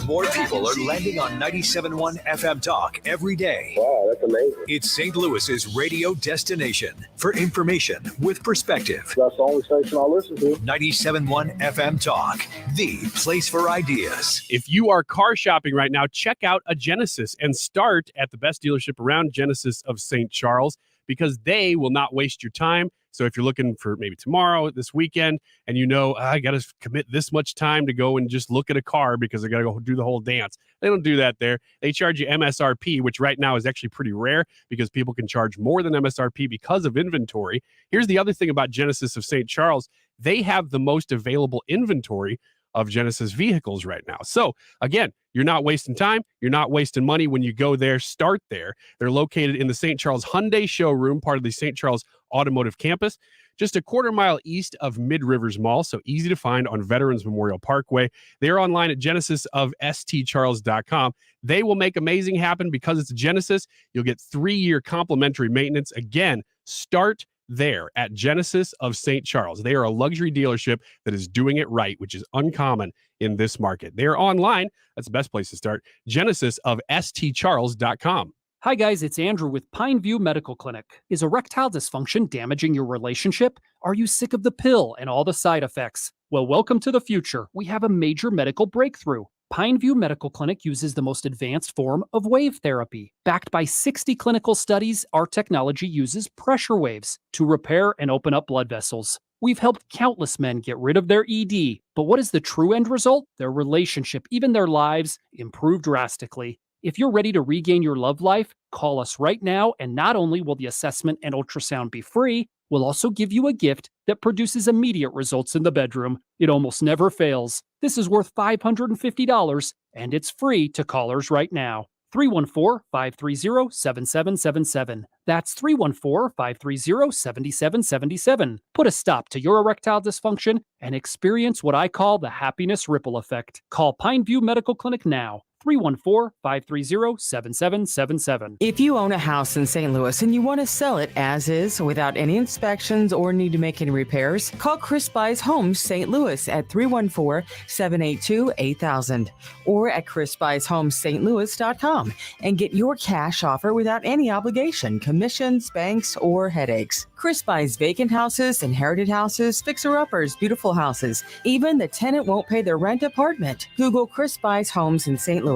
More people are landing on 97.1 FM Talk every day. Wow, that's amazing. It's St. Louis's radio destination for information with perspective. That's the only station I listen to. 97.1 FM Talk, the place for ideas. If you are car shopping right now, check out a Genesis and start at the best dealership around, Genesis of St. Charles, because they will not waste your time. So if you're looking for maybe tomorrow, this weekend, and I got to commit this much time to go and just look at a car because I got to go do the whole dance. They don't do that there. They charge you MSRP, which right now is actually pretty rare because people can charge more than MSRP because of inventory. Here's the other thing about Genesis of St. Charles. They have the most available inventory of Genesis vehicles right now. So again, you're not wasting time. You're not wasting money when you go there. Start there. They're located in the St. Charles Hyundai showroom, part of the St. Charles Automotive Campus, just a quarter mile east of Mid Rivers Mall. So easy to find on Veterans Memorial Parkway. They're online at genesisofstcharles.com. They will make amazing happen because it's a Genesis. You'll get 3-year complimentary maintenance. Again, start there at Genesis of St. Charles. They are a luxury dealership that is doing it right, which is uncommon in this market. They are online. That's the best place to start. Genesis of stcharles.com. Hi, guys, it's Andrew with Pineview Medical Clinic. Is erectile dysfunction damaging your relationship? Are you sick of the pill and all the side effects? Well, welcome to the future. We have a major medical breakthrough. Pineview Medical Clinic uses the most advanced form of wave therapy. Backed by 60 clinical studies, our technology uses pressure waves to repair and open up blood vessels. We've helped countless men get rid of their ED. But what is the true end result? Their relationship, even their lives, improve drastically. If you're ready to regain your love life, call us right now, and not only will the assessment and ultrasound be free, we'll also give you a gift that produces immediate results in the bedroom. It almost never fails. This is worth $550, and it's free to callers right now. 314-530-7777. That's 314-530-7777. Put a stop to your erectile dysfunction and experience what I call the happiness ripple effect. Call Pineview Medical Clinic now. 314-530-7777. If you own a house in St. Louis and you want to sell it as is without any inspections or need to make any repairs, call Chris Buys Homes St. Louis at 314-782-8000 or at chrisbuyshomesaintlouis.com and get your cash offer without any obligation, commissions, banks, or headaches. Chris buys vacant houses, inherited houses, fixer-uppers, beautiful houses, even the tenant won't pay their rent apartment. Google Chris Buys Homes in St. Louis.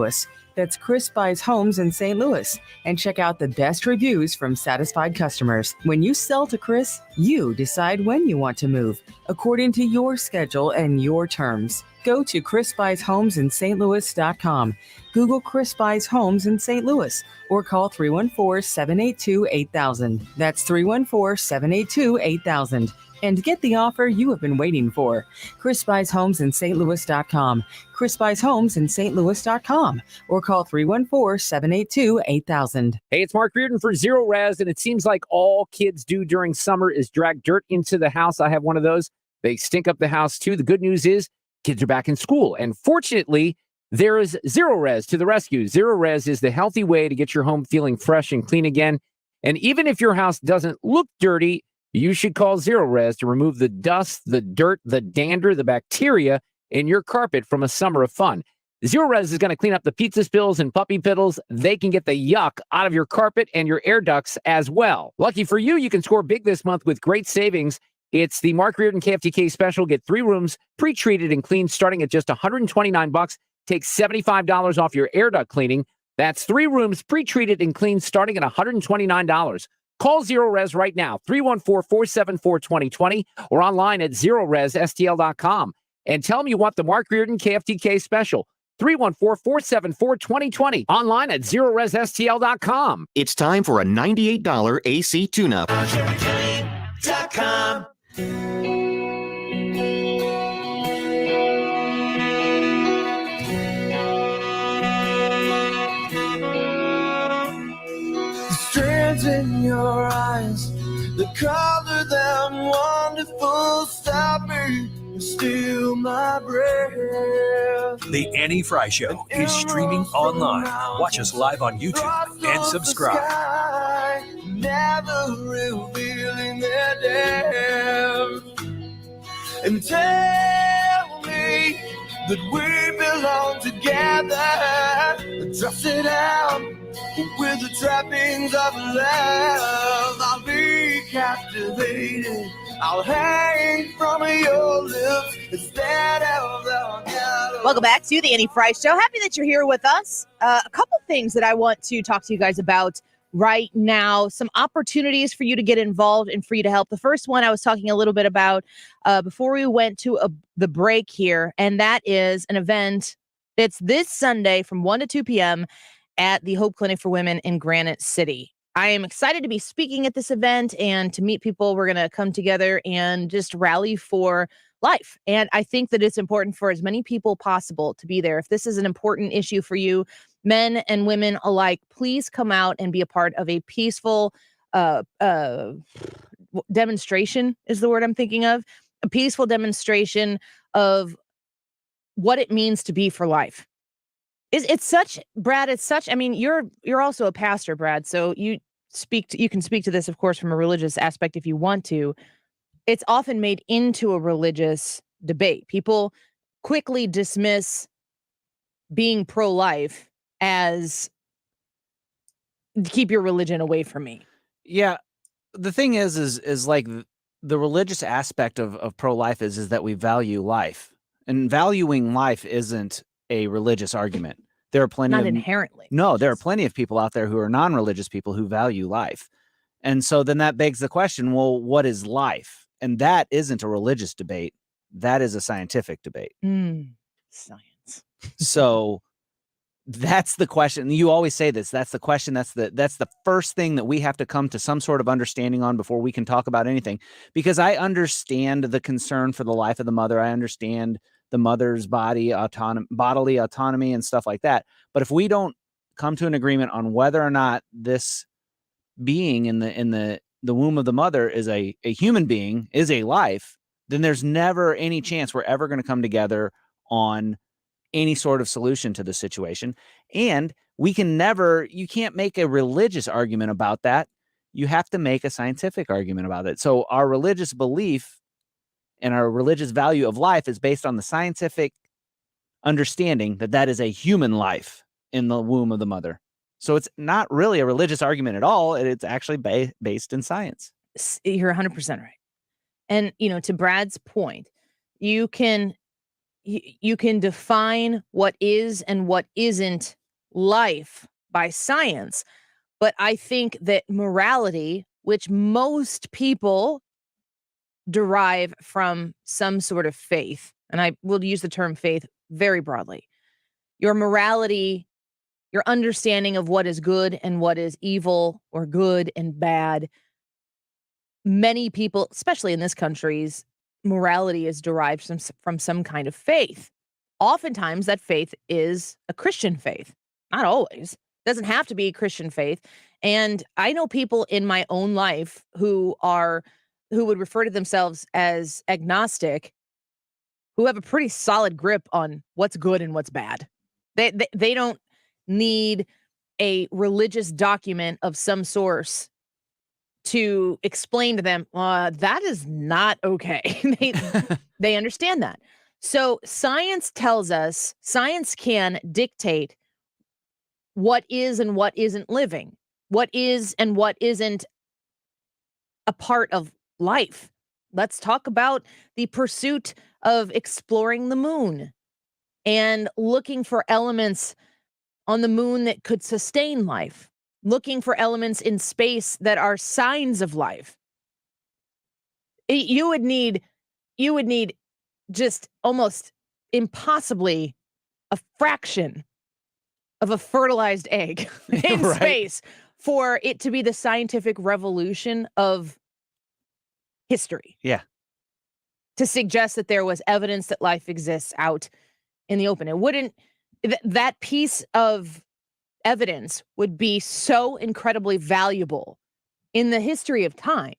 That's Chris Buys Homes in St. Louis. And check out the best reviews from satisfied customers. When you sell to Chris, you decide when you want to move, according to your schedule and your terms. Go to chrisbuyshomesinstlouis.com. Google Chris Buys Homes in St. Louis or call 314-782-8000. That's 314-782-8000. And get the offer you have been waiting for. Chris Buys Homes in St. Chris Buys Homes in St. or call 314-782-8000. Hey, it's Mark Reardon for Zero Res, and it seems like all kids do during summer is drag dirt into the house. I have one of those. They stink up the house too. The good news is kids are back in school, and fortunately, there is Zero Res to the rescue. Zero Res is the healthy way to get your home feeling fresh and clean again. And even if your house doesn't look dirty, you should call Zero Res to remove the dust, the dirt, the dander, the bacteria in your carpet from a summer of fun. Zero Res is going to clean up the pizza spills and puppy piddles. They can get the yuck out of your carpet and your air ducts as well. Lucky for you, you can score big this month with great savings. It's the Mark Reardon KFTK special. Get 3 rooms pre-treated and cleaned starting at just $129. Take $75 off your air duct cleaning. That's 3 rooms pre-treated and cleaned starting at $129. Call Zero Res right now, 314-474-2020, or online at ZeroResSTL.com. And tell them you want the Mark Reardon KFTK special, 314-474-2020, online at ZeroResSTL.com. It's time for a $98 AC tune-up. Strands in your eyes, the color them wonderful, stop me, steal my breath. The Annie Frey Show is streaming online. Watch us live on YouTube and subscribe. Never revealing their depth. And tell me that we belong together. Dress it out with the trappings of love. I'll be captivated. I'll hang from your lips instead of the gallows. Welcome back to the Annie Frey Show. Happy that you're here with us. A couple things that I want to talk to you guys about right now. Some opportunities for you to get involved and for you to help. The first one I was talking a little bit about before we went to the break here, and that is an event. It's this Sunday from 1 to 2 p.m. at the Hope Clinic for Women in Granite City. I am excited to be speaking at this event and to meet people. We're going to come together and just rally for life. And I think that it's important for as many people possible to be there. If this is an important issue for you, men and women alike, please come out and be a part of a peaceful demonstration is the word I'm thinking of. A peaceful demonstration of what it means to be for life. It's such, Brad, it's such, I mean, you're also a pastor, Brad, so you you can speak to this, of course, from a religious aspect if you want to. It's often made into a religious debate. People quickly dismiss being pro-life as keep your religion away from me. Yeah. The thing is like the religious aspect of pro-life is that we value life, and valuing life isn't a religious argument. There are plenty Not of inherently. No, there are plenty of people out there who are non-religious people who value life. And so then that begs the question, well, what is life? And that isn't a religious debate. That is a scientific debate. Science. So that's the question. You always say this. That's the question. That's the first thing that we have to come to some sort of understanding on before we can talk about anything. Because I understand the concern for the life of the mother. I understand the mother's bodily autonomy and stuff like that. But if we don't come to an agreement on whether or not this being in the womb of the mother is a human being, is a life, then there's never any chance we're ever going to come together on any sort of solution to the situation. And you can't make a religious argument about that. You have to make a scientific argument about it. So our religious belief and our religious value of life is based on the scientific understanding that is a human life in the womb of the mother. So it's not really a religious argument at all. It's actually based in science. You're 100% right. And, to Brad's point, you can define what is and what isn't life by science. But I think that morality, which most people derive from some sort of faith, and I will use the term faith very broadly, your morality, your understanding of what is good and what is evil or good and bad, many people, especially in this country's morality, is derived from some kind of faith. Oftentimes that faith is a Christian faith. Not always. It doesn't have to be a Christian faith. And I know people in my own life who would refer to themselves as agnostic, who have a pretty solid grip on what's good and what's bad. They don't need a religious document of some source to explain to them, that is not okay. They understand that. So science tells us, science can dictate what is and what isn't living, what is and what isn't a part of life. Let's talk about the pursuit of exploring the moon and looking for elements on the moon that could sustain life, looking for elements in space that are signs of life. You would need just almost impossibly a fraction of a fertilized egg in Right. space for it to be the scientific revolution of history. Yeah. To suggest that there was evidence that life exists out in the open. It wouldn't, that piece of evidence would be so incredibly valuable in the history of time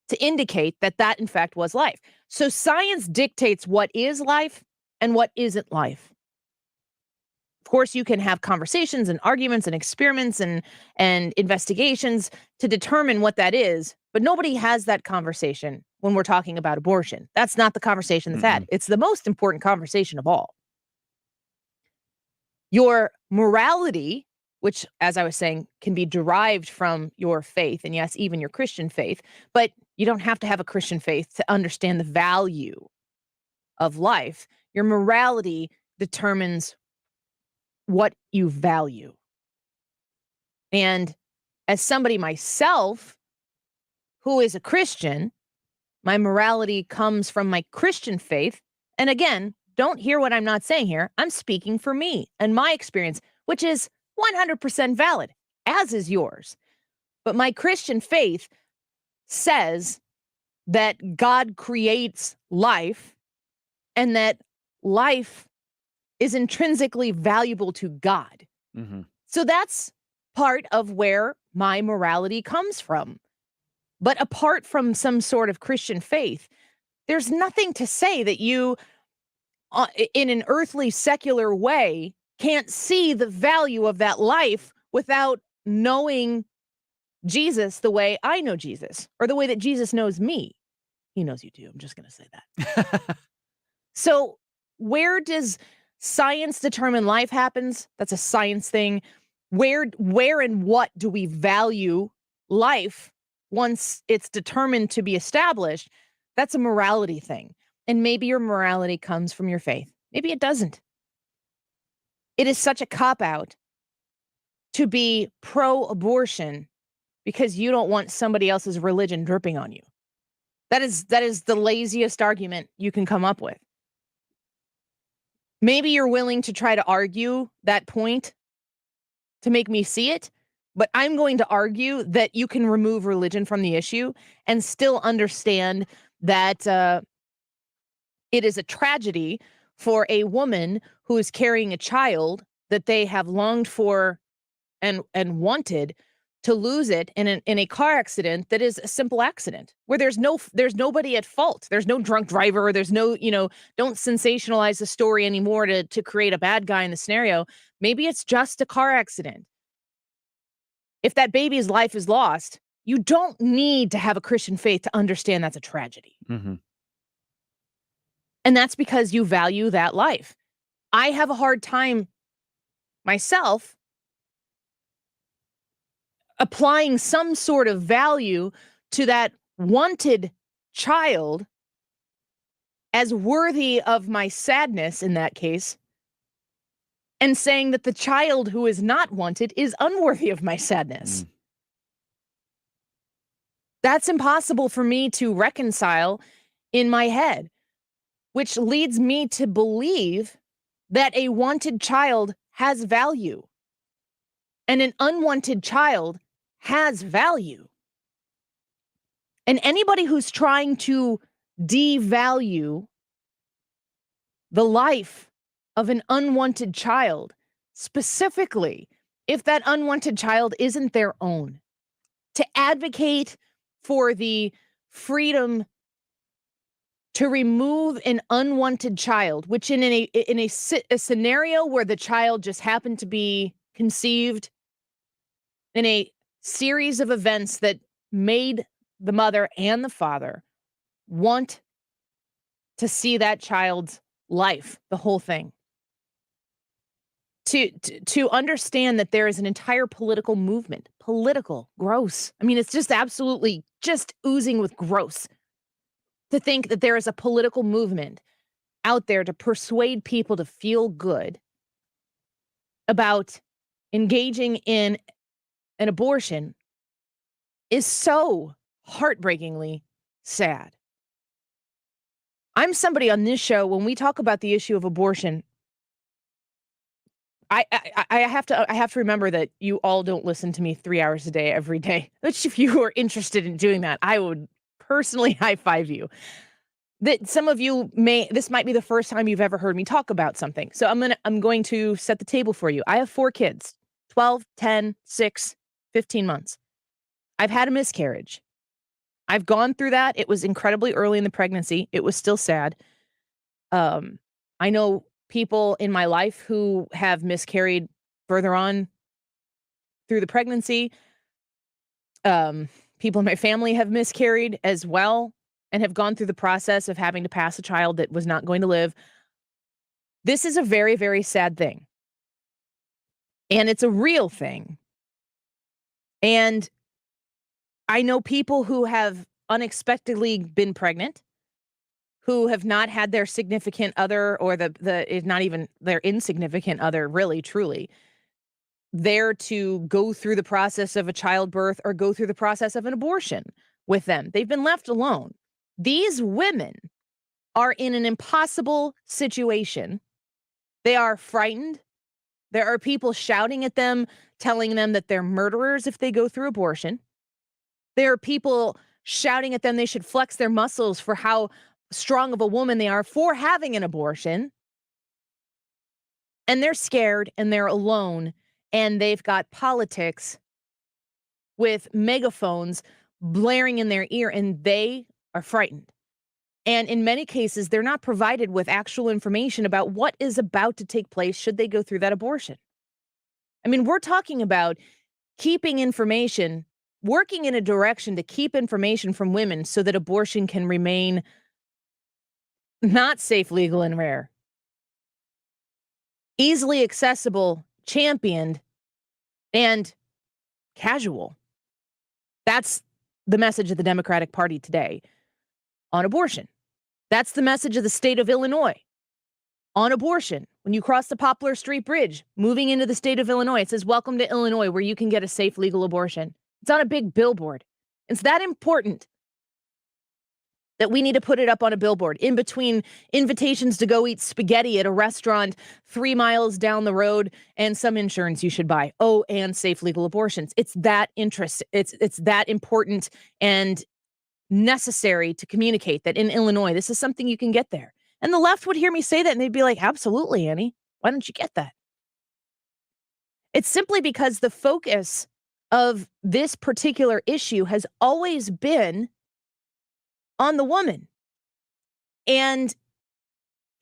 to indicate that in fact was life. So science dictates what is life and what isn't life. Of course, you can have conversations and arguments and experiments and investigations to determine what that is, but nobody has that conversation when we're talking about abortion. That's not the conversation that's had. It's the most important conversation of all. Your morality, which, as I was saying, can be derived from your faith, and yes, even your Christian faith, but you don't have to have a Christian faith to understand the value of life. Your morality determines what you value. And as somebody myself who is a Christian, my morality comes from my Christian faith. And again, don't hear what I'm not saying here. I'm speaking for me and my experience, which is 100% valid, as is yours. But my Christian faith says that God creates life and that life is intrinsically valuable to God. Mm-hmm. So that's part of where my morality comes from. But apart from some sort of Christian faith, there's nothing to say that you, in an earthly, secular way, can't see the value of that life without knowing Jesus the way I know Jesus, or the way that Jesus knows me. He knows you too. I'm just going to say that. So where does science determine life happens? That's a science thing. Where and what do we value life once it's determined to be established? That's a morality thing. And maybe your morality comes from your faith. Maybe it doesn't. It is such a cop-out to be pro-abortion because you don't want somebody else's religion dripping on you. That is the laziest argument you can come up with. Maybe you're willing to try to argue that point to make me see it, but I'm going to argue that you can remove religion from the issue and still understand that it is a tragedy for a woman who is carrying a child that they have longed for and wanted to lose it in a car accident that is a simple accident where there's nobody at fault. There's no drunk driver. There's no, don't sensationalize the story anymore to create a bad guy in the scenario. Maybe it's just a car accident. If that baby's life is lost, you don't need to have a Christian faith to understand that's a tragedy. Mm-hmm. And that's because you value that life. I have a hard time myself applying some sort of value to that wanted child as worthy of my sadness in that case, and saying that the child who is not wanted is unworthy of my sadness. That's impossible for me to reconcile in my head, which leads me to believe that a wanted child has value and an unwanted child has value. And anybody who's trying to devalue the life of an unwanted child, specifically if that unwanted child isn't their own, to advocate for the freedom to remove an unwanted child, which in a scenario where the child just happened to be conceived in a series of events that made the mother and the father want to see that child's life, the whole thing. To understand that there is an entire political movement, gross. I mean, it's just absolutely just oozing with gross to think that there is a political movement out there to persuade people to feel good about engaging in an abortion is so heartbreakingly sad. I'm somebody on this show, when we talk about the issue of abortion, I have to remember that you all don't listen to me 3 hours a day, every day. Which, if you were interested in doing that, I would personally high five you. That some of you this might be the first time you've ever heard me talk about something. So I'm going to set the table for you. I have 4 kids, 12, 10, 6, 15 months. I've had a miscarriage. I've gone through that. It was incredibly early in the pregnancy. It was still sad. I know people in my life who have miscarried further on through the pregnancy. People in my family have miscarried as well and have gone through the process of having to pass a child that was not going to live. This is a very, very sad thing. And it's a real thing. And I know people who have unexpectedly been pregnant, who have not had their significant other, or not even their insignificant other, really, truly, there to go through the process of a childbirth or go through the process of an abortion with them. They've been left alone. These women are in an impossible situation. They are frightened. There are people shouting at them, telling them that they're murderers if they go through abortion. There are people shouting at them they should flex their muscles for how strong of a woman they are for having an abortion. And they're scared and they're alone, and they've got politics with megaphones blaring in their ear, and they are frightened. And in many cases, they're not provided with actual information about what is about to take place should they go through that abortion. I mean, we're talking about keeping information working in a direction to keep information from women so that abortion can remain not safe, legal, and rare. Easily accessible, championed, and casual. That's the message of the Democratic Party today on abortion. That's the message of the state of Illinois on abortion. When you cross the Poplar Street Bridge, moving into the state of Illinois, it says, "Welcome to Illinois, where you can get a safe, legal abortion." It's on a big billboard. It's that important that we need to put it up on a billboard in between invitations to go eat spaghetti at a restaurant 3 miles down the road and some insurance you should buy. Oh, and safe legal abortions. It's that it's that important and necessary to communicate that in Illinois, this is something you can get there. And the left would hear me say that and they'd be like, absolutely, Annie. Why don't you get that? It's simply because the focus of this particular issue has always been on the woman. And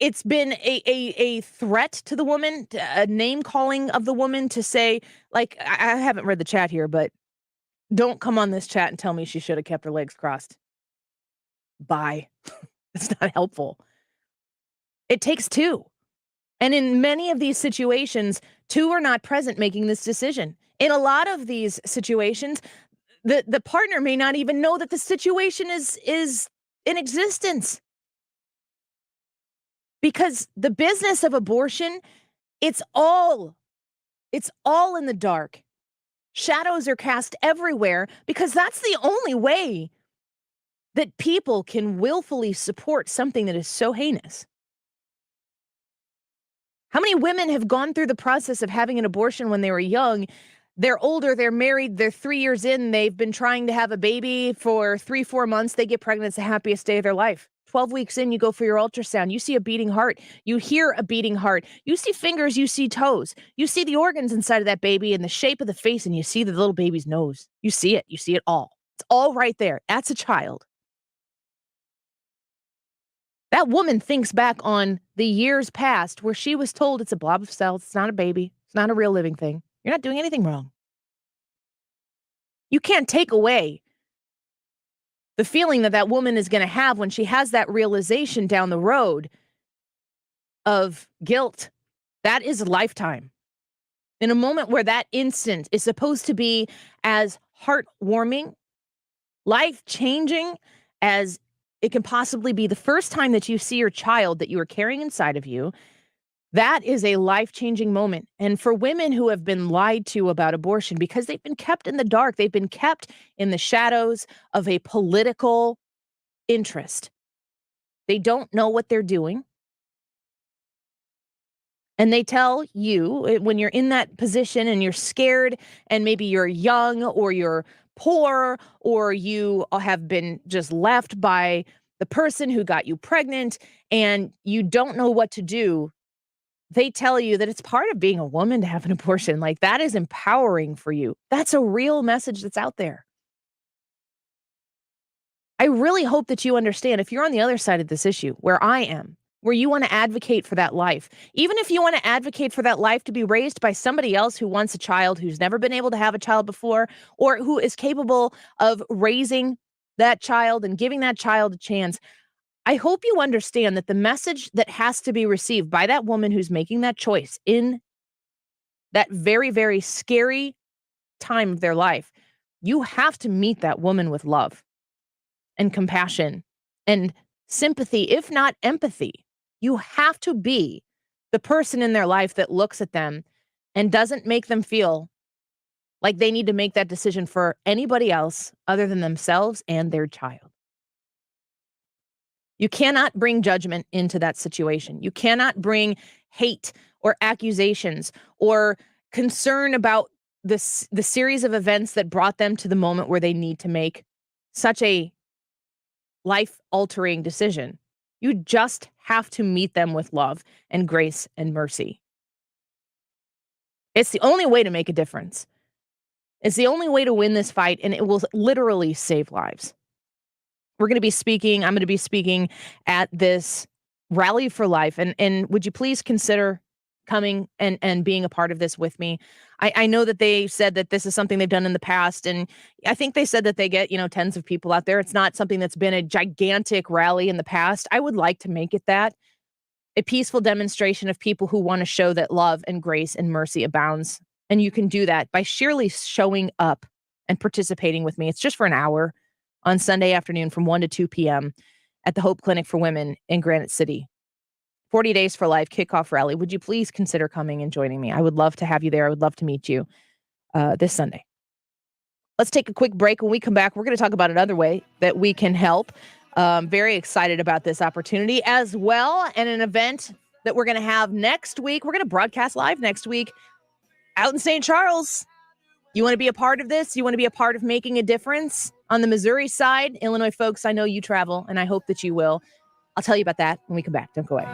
it's been a threat to the woman, a name calling of the woman to say, like, I haven't read the chat here, but don't come on this chat and tell me she should have kept her legs crossed. Bye. It's not helpful. It takes two. And in many of these situations, two are not present making this decision. In a lot of these situations, the partner may not even know that the situation is in existence. Because the business of abortion, it's all in the dark. Shadows are cast everywhere because that's the only way that people can willfully support something that is so heinous. How many women have gone through the process of having an abortion when they were young? They're older, they're married, they're 3 years in, they've been trying to have a baby for 3-4 months, they get pregnant, it's the happiest day of their life. 12 weeks in, you go for your ultrasound, you see a beating heart, you hear a beating heart, you see fingers, you see toes, you see the organs inside of that baby and the shape of the face, and you see the little baby's nose. You see it all. It's all right there. That's a child. That woman thinks back on the years past where she was told it's a blob of cells, it's not a baby, it's not a real living thing. You're not doing anything wrong. You can't take away the feeling that that woman is going to have when she has that realization down the road of guilt. That is a lifetime. In a moment where that instant is supposed to be as heartwarming, life-changing as it can possibly be, the first time that you see your child that you are carrying inside of you, that is a life-changing moment. And for women who have been lied to about abortion because they've been kept in the dark, they've been kept in the shadows of a political interest. They don't know what they're doing. And they tell you when you're in that position and you're scared and maybe you're young or you're poor or you have been just left by the person who got you pregnant and you don't know what to do. They tell you that it's part of being a woman to have an abortion. Like, that is empowering for you. That's a real message that's out there. I really hope that you understand, if you're on the other side of this issue, where I am, where you want to advocate for that life, even if you want to advocate for that life to be raised by somebody else who wants a child, who's never been able to have a child before, or who is capable of raising that child and giving that child a chance, I hope you understand that the message that has to be received by that woman who's making that choice in that very, very scary time of their life, you have to meet that woman with love and compassion and sympathy, if not empathy. You have to be the person in their life that looks at them and doesn't make them feel like they need to make that decision for anybody else other than themselves and their child. You cannot bring judgment into that situation. You cannot bring hate or accusations or concern about the series of events that brought them to the moment where they need to make such a life-altering decision. You just have to meet them with love and grace and mercy. It's the only way to make a difference. It's the only way to win this fight, and it will literally save lives. I'm going to be speaking at this Rally for Life, and would you please consider coming and being a part of this with me. I know that they said that this is something they've done in the past, and I think they said that they get, tens of people out there. It's not something that's been a gigantic rally in the past. I would like to make it that. A peaceful demonstration of people who want to show that love and grace and mercy abounds. And you can do that by sheerly showing up and participating with me. It's just for an hour on Sunday afternoon from 1 to 2 p.m. at the Hope Clinic for Women in Granite City. 40 Days for Life kickoff rally. Would you please consider coming and joining me? I would love to have you there. I would love to meet you this Sunday. Let's take a quick break. When we come back, we're going to talk about another way that we can help. Very excited about this opportunity as well, and an event that we're going to have next week. We're going to broadcast live next week out in St. Charles. You want to be a part of this? You want to be a part of making a difference on the Missouri side? Illinois folks, I know you travel, and I hope that you will. I'll tell you about that when we come back. Don't go away.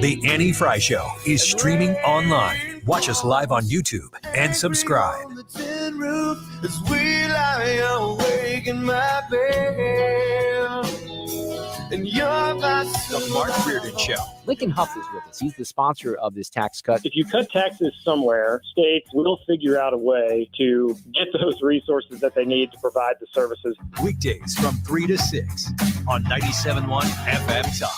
The Annie Frey Show is streaming online. Watch us live on YouTube and subscribe. As we lie awake in my bed, and you're The Mark Reardon Show. Lincoln Huff is with us. He's the sponsor of this tax cut. If you cut taxes somewhere, states will figure out a way to get those resources that they need to provide the services. Weekdays from 3 to 6 on 97.1 FM Talk.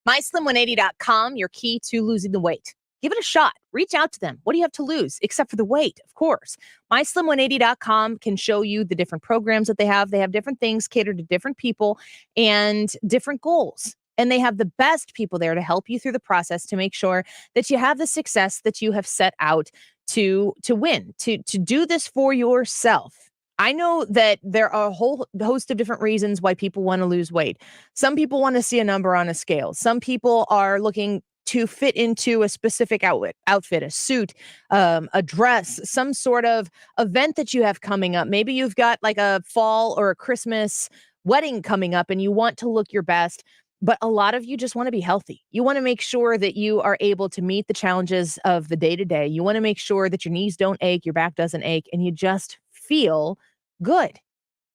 MySlim180.com, your key to losing the weight. Give it a shot. Reach out to them. What do you have to lose? Except for the weight, of course. MySlim180.com can show you the different programs that they have. They have different things catered to different people and different goals. And they have the best people there to help you through the process to make sure that you have the success that you have set out to win, to do this for yourself. I know that there are a whole host of different reasons why people want to lose weight. Some people want to see a number on a scale. Some people are looking to fit into a specific outfit, a suit, a dress, some sort of event that you have coming up. Maybe you've got like a fall or a Christmas wedding coming up and you want to look your best. But a lot of you just want to be healthy. You want to make sure that you are able to meet the challenges of the day-to-day. You want to make sure that your knees don't ache, your back doesn't ache, and you just feel good.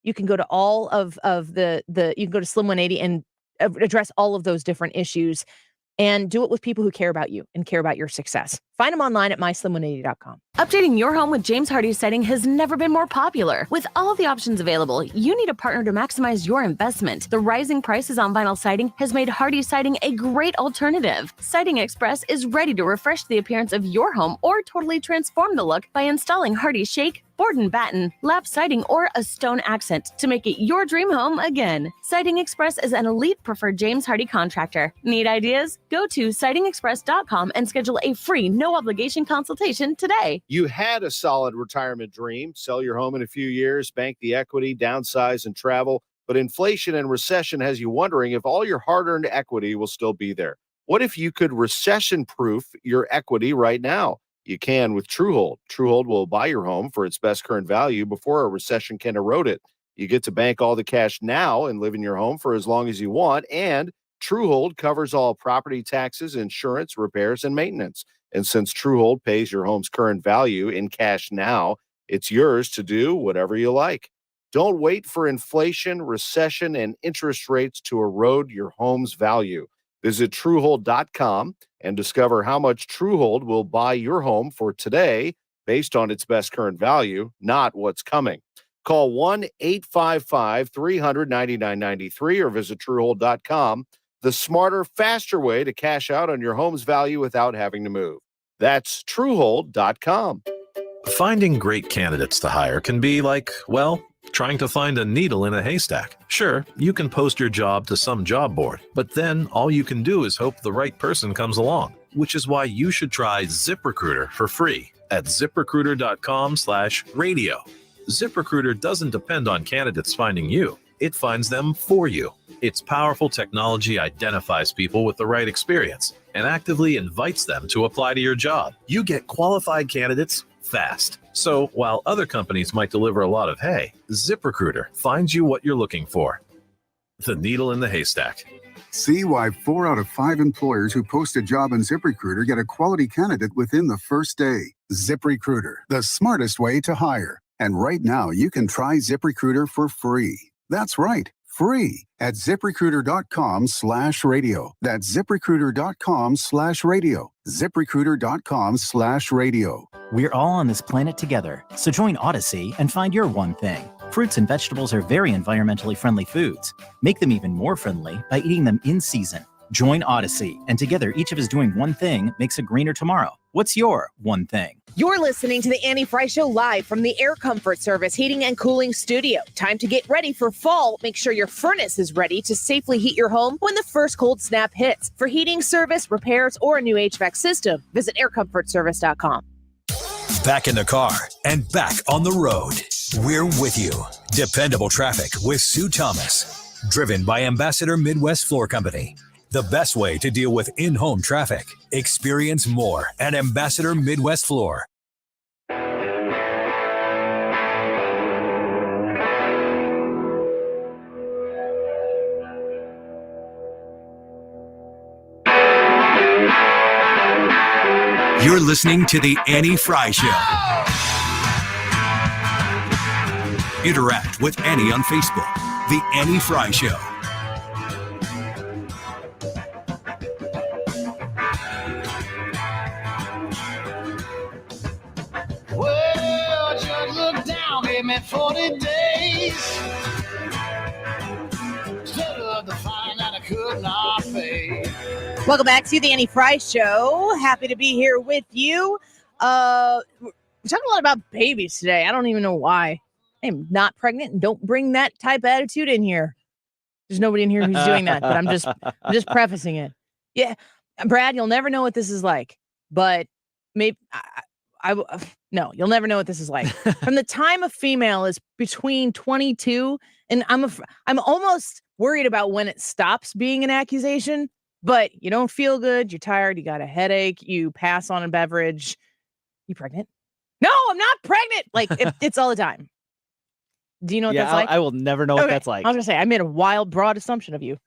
You can go to all of the you can go to Slim 180 and address all of those different issues and do it with people who care about you and care about your success. Find them online at myslim180.com. Updating your home with James Hardie Siding has never been more popular. With all the options available, you need a partner to maximize your investment. The rising prices on vinyl siding has made Hardie Siding a great alternative. Siding Express is ready to refresh the appearance of your home or totally transform the look by installing Hardie Shake, board and batten, lap siding, or a stone accent to make it your dream home again. Siding Express is an elite preferred James Hardie contractor. Need ideas? Go to sidingexpress.com and schedule a free no-obligation consultation today. You had a solid retirement dream, sell your home in a few years, bank the equity, downsize, and travel. But inflation and recession has you wondering if all your hard-earned equity will still be there. What if you could recession-proof your equity right now? You can with Truehold. Truehold will buy your home for its best current value before a recession can erode it. You get to bank all the cash now and live in your home for as long as you want. And Truehold covers all property taxes, insurance, repairs, and maintenance. And since Truehold pays your home's current value in cash now, it's yours to do whatever you like. Don't wait for inflation, recession, and interest rates to erode your home's value. Visit Truehold.com and discover how much Truehold will buy your home for today based on its best current value, not what's coming. Call 1-855-300-9993 or visit Truehold.com. The smarter, faster way to cash out on your home's value without having to move. That's Truehold.com. Finding great candidates to hire can be like, well, trying to find a needle in a haystack. Sure, you can post your job to some job board, but then all you can do is hope the right person comes along, which is why you should try ZipRecruiter for free at ZipRecruiter.com/radio. ZipRecruiter doesn't depend on candidates finding you. It finds them for you. Its powerful technology identifies people with the right experience and actively invites them to apply to your job. You get qualified candidates fast. So while other companies might deliver a lot of hay, ZipRecruiter finds you what you're looking for. The needle in the haystack. See why 4 out of 5 employers who post a job on ZipRecruiter get a quality candidate within the first day. ZipRecruiter, the smartest way to hire. And right now, you can try ZipRecruiter for free. That's right, free at ZipRecruiter.com/radio. That's ZipRecruiter.com/radio. ZipRecruiter.com/radio. We're all on this planet together, so join Odyssey and find your one thing. Fruits and vegetables are very environmentally friendly foods. Make them even more friendly by eating them in season. Join Odyssey, and together each of us doing one thing makes a greener tomorrow. What's your one thing? You're listening to the Annie Frey Show live from the Air Comfort Service Heating and Cooling Studio. Time to get ready for fall. Make sure your furnace is ready to safely heat your home when the first cold snap hits. For heating service, repairs, or a new HVAC system, visit aircomfortservice.com. Back in the car and back on the road. We're with you. Dependable traffic with Sue Thomas. Driven by Ambassador Midwest Floor Company. The best way to deal with in-home traffic. Experience more at Ambassador Midwest Floor. You're listening to The Annie Frey Show. Interact with Annie on Facebook. The Annie Frey Show. Well, just look down, gave me 40 days. Stood up to find out I could not pay. Welcome back to the Annie Frey Show. Happy to be here with you. We're talking a lot about babies today. I don't even know why. I am not pregnant, and don't bring that type of attitude in here. There's nobody in here who's doing that, but I'm just prefacing it. Yeah, Brad, you'll never know what this is like, but maybe no, you'll never know what this is like. From the time a female is between 22, and I'm almost worried about when it stops being an accusation. But you don't feel good, you're tired, you got a headache, you pass on a beverage. You pregnant? No, I'm not pregnant. Like, it's all the time. Do you know what that's like? I will never know what that's like. I was going to say, I made a wild, broad assumption of you.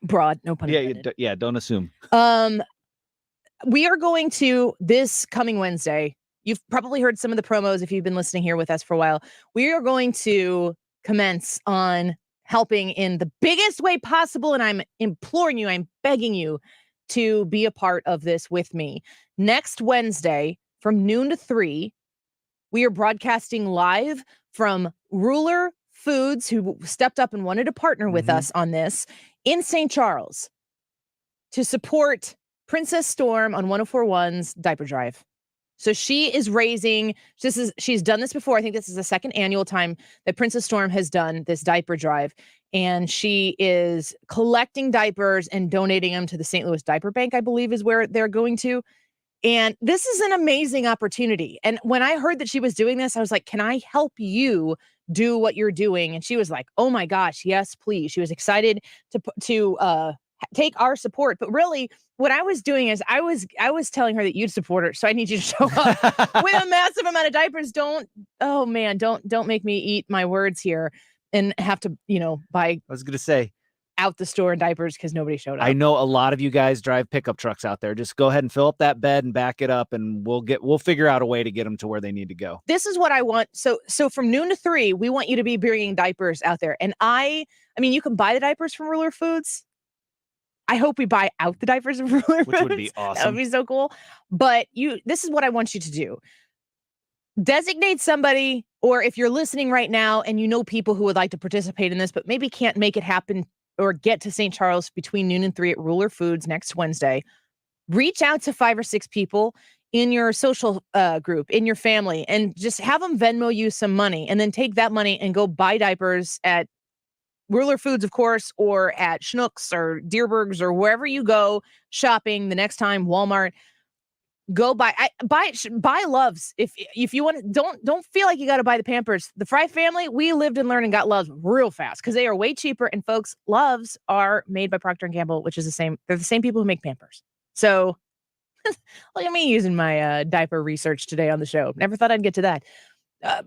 Broad, no pun intended. Yeah, don't assume. We are going to, this coming Wednesday, you've probably heard some of the promos if you've been listening here with us for a while. We are going to commence on helping in the biggest way possible. And I'm imploring you, I'm begging you to be a part of this with me. Next Wednesday from noon to 3, we are broadcasting live from Ruler Foods, who stepped up and wanted to partner with us on this in St. Charles to support Princess Storm on 104.1's Diaper Drive. So she is raising, she's done this before. I think this is the second annual time that Princess Storm has done this diaper drive. And she is collecting diapers and donating them to the St. Louis Diaper Bank, I believe is where they're going to. And this is an amazing opportunity. And when I heard that she was doing this, I was like, can I help you do what you're doing? And she was like, oh my gosh, yes, please. She was excited to take our support. But really, what I was doing is I was telling her that you'd support her. So I need you to show up with a massive amount of diapers. Don't make me eat my words here and have to, buy. I was going to say out the store in diapers because nobody showed up. I know a lot of you guys drive pickup trucks out there. Just go ahead and fill up that bed and back it up, and we'll figure out a way to get them to where they need to go. This is what I want. So from noon to 3, we want you to be bringing diapers out there. And I mean, you can buy the diapers from Ruler Foods. I hope we buy out the diapers from Ruler Foods. Which would be awesome. That would be so cool. But this is what I want you to do. Designate somebody, or if you're listening right now and you know people who would like to participate in this, but maybe can't make it happen or get to St. Charles between noon and 3 at Ruler Foods next Wednesday, reach out to 5 or 6 people in your social group, in your family, and just have them Venmo you some money, and then take that money and go buy diapers at Ruler Foods, of course, or at Schnucks or Deerberg's or wherever you go shopping the next time, Walmart. Go buy Loves. If you want to, don't feel like you got to buy the Pampers. The Frey family, we lived and learned and got Loves real fast because they are way cheaper. And folks, Loves are made by Procter & Gamble, which is the same. They're the same people who make Pampers. So look at me using my diaper research today on the show. Never thought I'd get to that.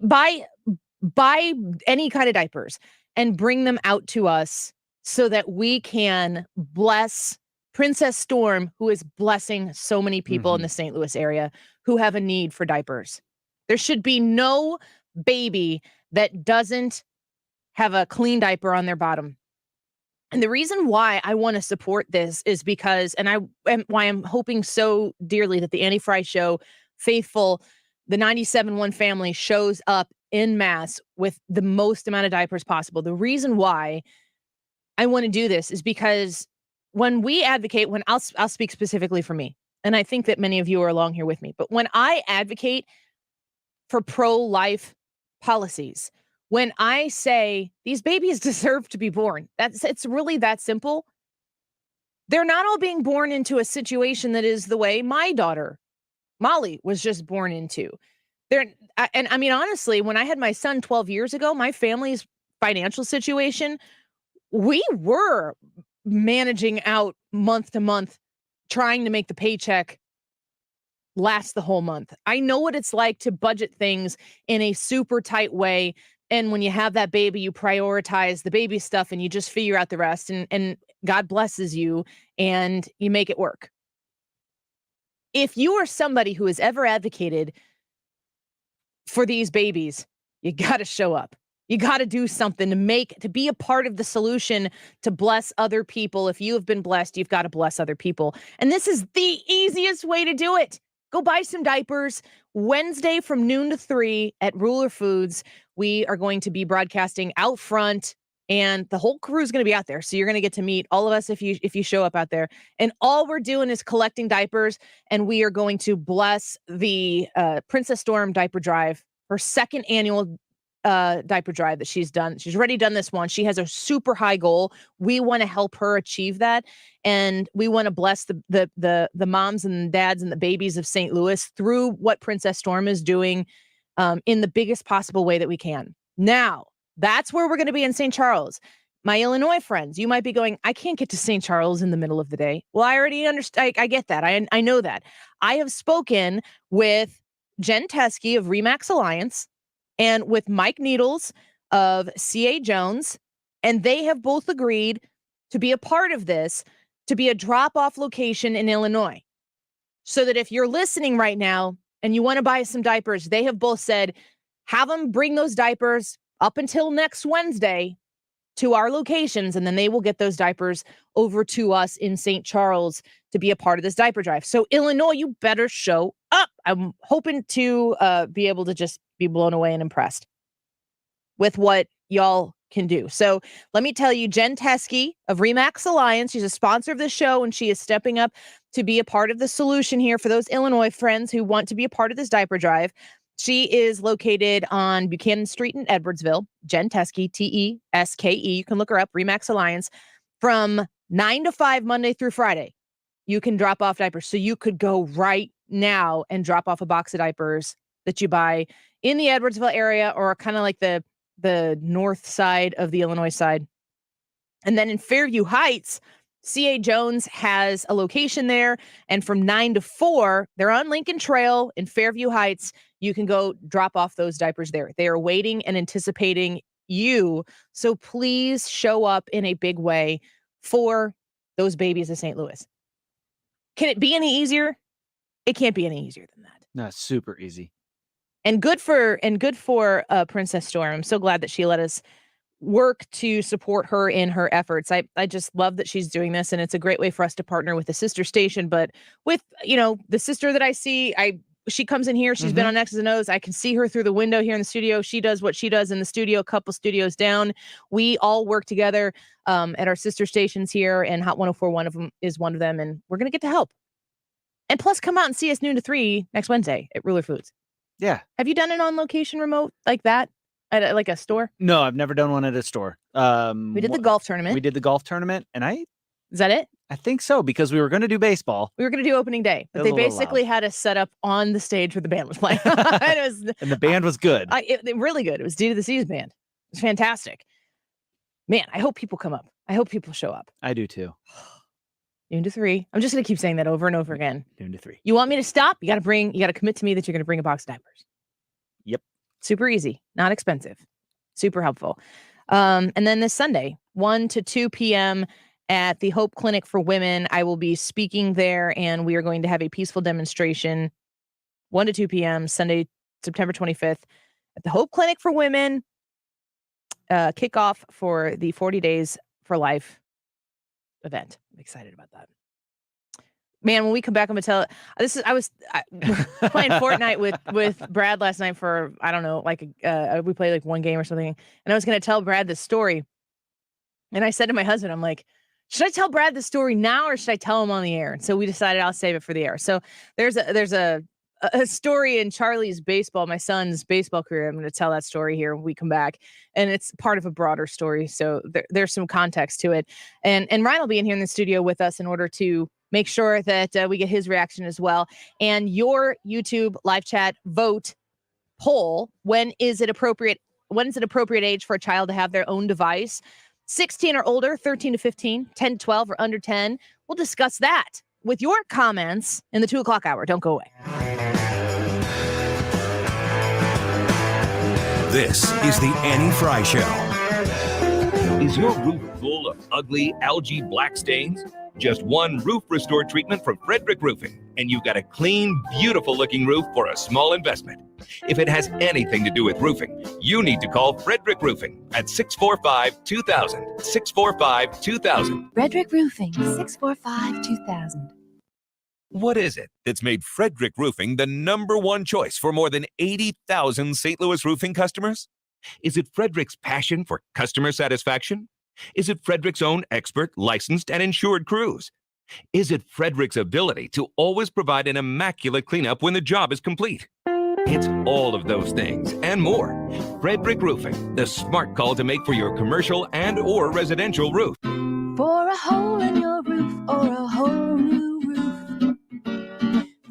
Buy any kind of diapers and bring them out to us so that we can bless Princess Storm, who is blessing so many people in the St. Louis area who have a need for diapers. There should be no baby that doesn't have a clean diaper on their bottom. And the reason why I want to support this is because, why I'm hoping so dearly that the Annie Frey Show faithful, the 97.1 family shows up en masse with the most amount of diapers possible. The reason why I want to do this is because when we advocate, I'll speak specifically for me, and I think that many of you are along here with me, but when I advocate for pro-life policies, when I say these babies deserve to be born, it's really that simple. They're not all being born into a situation that is the way my daughter, Molly, was just born into. And I mean, honestly, when I had my son 12 years ago, my family's financial situation, we were managing out month to month, trying to make the paycheck last the whole month. I know what it's like to budget things in a super tight way. And when you have that baby, you prioritize the baby stuff and you just figure out the rest, and God blesses you and you make it work. If you are somebody who has ever advocated for these babies, you got to show up. You got to do something to be a part of the solution, to bless other people. If you have been blessed, you've got to bless other people. And this is the easiest way to do it. Go buy some diapers. Wednesday from noon to 3 at Ruler Foods. We are going to be broadcasting out front, and the whole crew is going to be out there. So you're going to get to meet all of us if you show up out there. And all we're doing is collecting diapers, and we are going to bless the Princess Storm diaper drive, her second annual diaper drive that she's done. She's already done this one. She has a super high goal. We want to help her achieve that. And we want to bless the moms and dads and the babies of St. Louis through what Princess Storm is doing in the biggest possible way that we can. Now, that's where we're going to be in St. Charles. My Illinois friends, you might be going, I can't get to St. Charles in the middle of the day. Well, I already understand. I get that. I know that. I have spoken with Jen Teskey of Remax Alliance and with Mike Needles of C.A. Jones, and they have both agreed to be a part of this, to be a drop-off location in Illinois. So that if you're listening right now and you want to buy some diapers, they have both said, have them bring those diapers up until next Wednesday to our locations, and then they will get those diapers over to us in St. Charles to be a part of this diaper drive. So Illinois, you better show up. I'm hoping to be able to just be blown away and impressed with what y'all can do. So let me tell you, Jen Teskey of Remax Alliance, she's a sponsor of the show, and she is stepping up to be a part of the solution here for those Illinois friends who want to be a part of this diaper drive. She is located on Buchanan Street in Edwardsville. Jen Teskey, T-E-S-K-E. You can look her up, Remax Alliance. From 9 to 5, Monday through Friday, you can drop off diapers. So you could go right now and drop off a box of diapers that you buy in the Edwardsville area, or kind of like the north side of the Illinois side. And then in Fairview Heights, C.A. Jones has a location there. And from 9 to 4, they're on Lincoln Trail in Fairview Heights. You can go drop off those diapers there. They are waiting and anticipating you. So please show up in a big way for those babies of St. Louis. Can it be any easier? It can't be any easier than that. No, it's super easy. And good for Princess Storm. I'm so glad that she let us work to support her in her efforts. I just love that she's doing this, and it's a great way for us to partner with the sister station. But with, the sister that I see, she comes in here. She's been on X's and O's. I can see her through the window here in the studio. She does what she does in the studio, a couple studios down. We all work together at our sister stations here, and Hot 104.1 is one of them. And we're going to get to help. And plus, come out and see us noon to 3 next Wednesday at Ruler Foods. Yeah. Have you done an on-location remote like that at like a store? No, I've never done one at a store. We did the golf tournament. We did the golf tournament, and Is that it? I think so, because we were going to do baseball. We were going to do opening day, but they basically had us set up on the stage where the band was playing. And the band was good. Really good. It was Due to the Seas band. It was fantastic. Man, I hope people come up. I hope people show up. I do too. Noon to 3. I'm just going to keep saying that over and over again. Noon to 3. You want me to stop? You got to commit to me that you're going to bring a box of diapers. Yep. Super easy, not expensive, super helpful. And then this Sunday, 1 to 2 p.m. at the Hope Clinic for Women, I will be speaking there, and we are going to have a peaceful demonstration 1 to 2 p.m. Sunday, September 25th at the Hope Clinic for Women. kickoff for the 40 Days for Life event. I'm excited about that. Man, when we come back, I'm gonna tell. I was playing Fortnite with Brad last night for I don't know, like we played like one game or something, and I was gonna tell Brad this story, and I said to my husband, I'm like, should I tell Brad the story now or should I tell him on the air? And so we decided I'll save it for the air. So there's a story in Charlie's baseball, my son's baseball career. I'm going to tell that story here when we come back, and it's part of a broader story. So there's some context to it, and Ryan will be in here in the studio with us in order to make sure that we get his reaction as well. And your YouTube live chat vote poll: when is it appropriate age for a child to have their own device? 16 or older, 13 to 15, 10 to 12, or under 10. We'll discuss that with your comments in the 2 o'clock hour. Don't go away. This is the Annie Frey Show. Is your roof full of ugly algae black stains? Just one roof restore treatment from Frederick Roofing, and you've got a clean, beautiful-looking roof for a small investment. If it has anything to do with roofing, you need to call Frederick Roofing at 645-2000. 645-2000. Frederick Roofing, 645-2000. What is it that's made Frederick Roofing the #1 choice for more than 80,000 St. Louis roofing customers? Is it Frederick's passion for customer satisfaction? Is it Frederick's own expert, licensed, and insured crews? Is it Frederick's ability to always provide an immaculate cleanup when the job is complete? It's all of those things and more. Frederick Roofing, the smart call to make for your commercial and/or residential roof. For a hole in your roof or a whole new roof.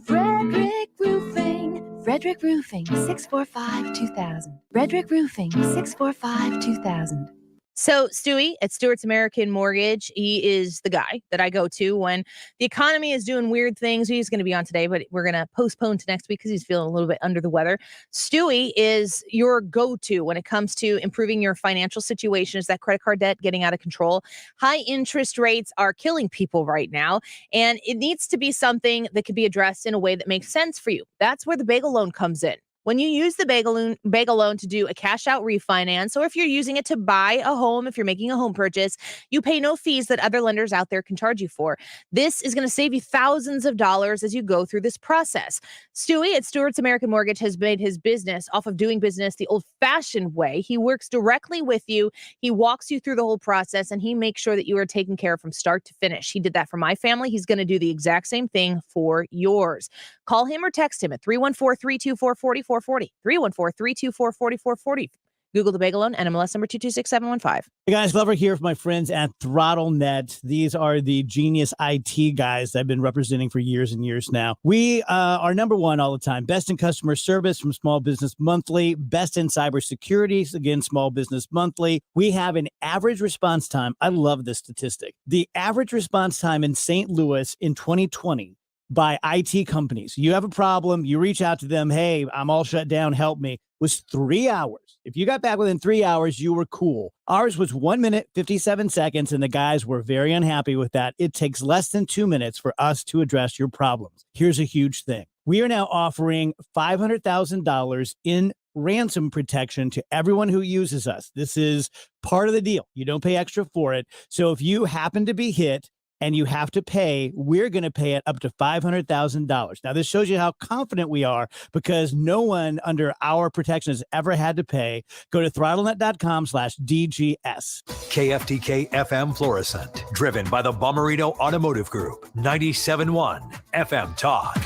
Frederick Roofing. Frederick Roofing, 645-2000. Frederick Roofing, 645-2000. So Stewie at Stewart's American Mortgage, he is the guy that I go to when the economy is doing weird things. He's going to be on today, but we're going to postpone to next week because he's feeling a little bit under the weather. Stewie is your go-to when it comes to improving your financial situation. Is that credit card debt getting out of control? High interest rates are killing people right now, and it needs to be something that could be addressed in a way that makes sense for you. That's where the bagel loan comes in. When you use the bagel loan to do a cash out refinance, or if you're using it to buy a home, if you're making a home purchase, you pay no fees that other lenders out there can charge you for. This is going to save you thousands of dollars as you go through this process. Stewie at Stewart's American Mortgage has made his business off of doing business the old-fashioned way. He works directly with you. He walks you through the whole process, and he makes sure that you are taken care of from start to finish. He did that for my family. He's going to do the exact same thing for yours. Call him or text him at 314-324-4440. 314-324-4440. Google the bagel loan, NMLS number 226715. Hey guys, Glover here for my friends at ThrottleNet. These are the genius IT guys that I've been representing for years and years now. We are #1 all the time. Best in customer service from Small Business Monthly. Best in cybersecurity, again, Small Business Monthly. We have an average response time. I love this statistic. The average response time in St. Louis in 2020 by IT companies. You have a problem, you reach out to them, hey, I'm all shut down, help me, was 3 hours. If you got back within 3 hours, you were cool. Ours was 1 minute, 57 seconds, and the guys were very unhappy with that. It takes less than 2 minutes for us to address your problems. Here's a huge thing. We are now offering $500,000 in ransom protection to everyone who uses us. This is part of the deal. You don't pay extra for it. So if you happen to be hit, and you have to pay, we're going to pay it up to $500,000. Now, this shows you how confident we are because no one under our protection has ever had to pay. Go to throttlenet.com/DGS. KFTK FM Florissant, driven by the Bomarito Automotive Group, 97.1 FM Talk.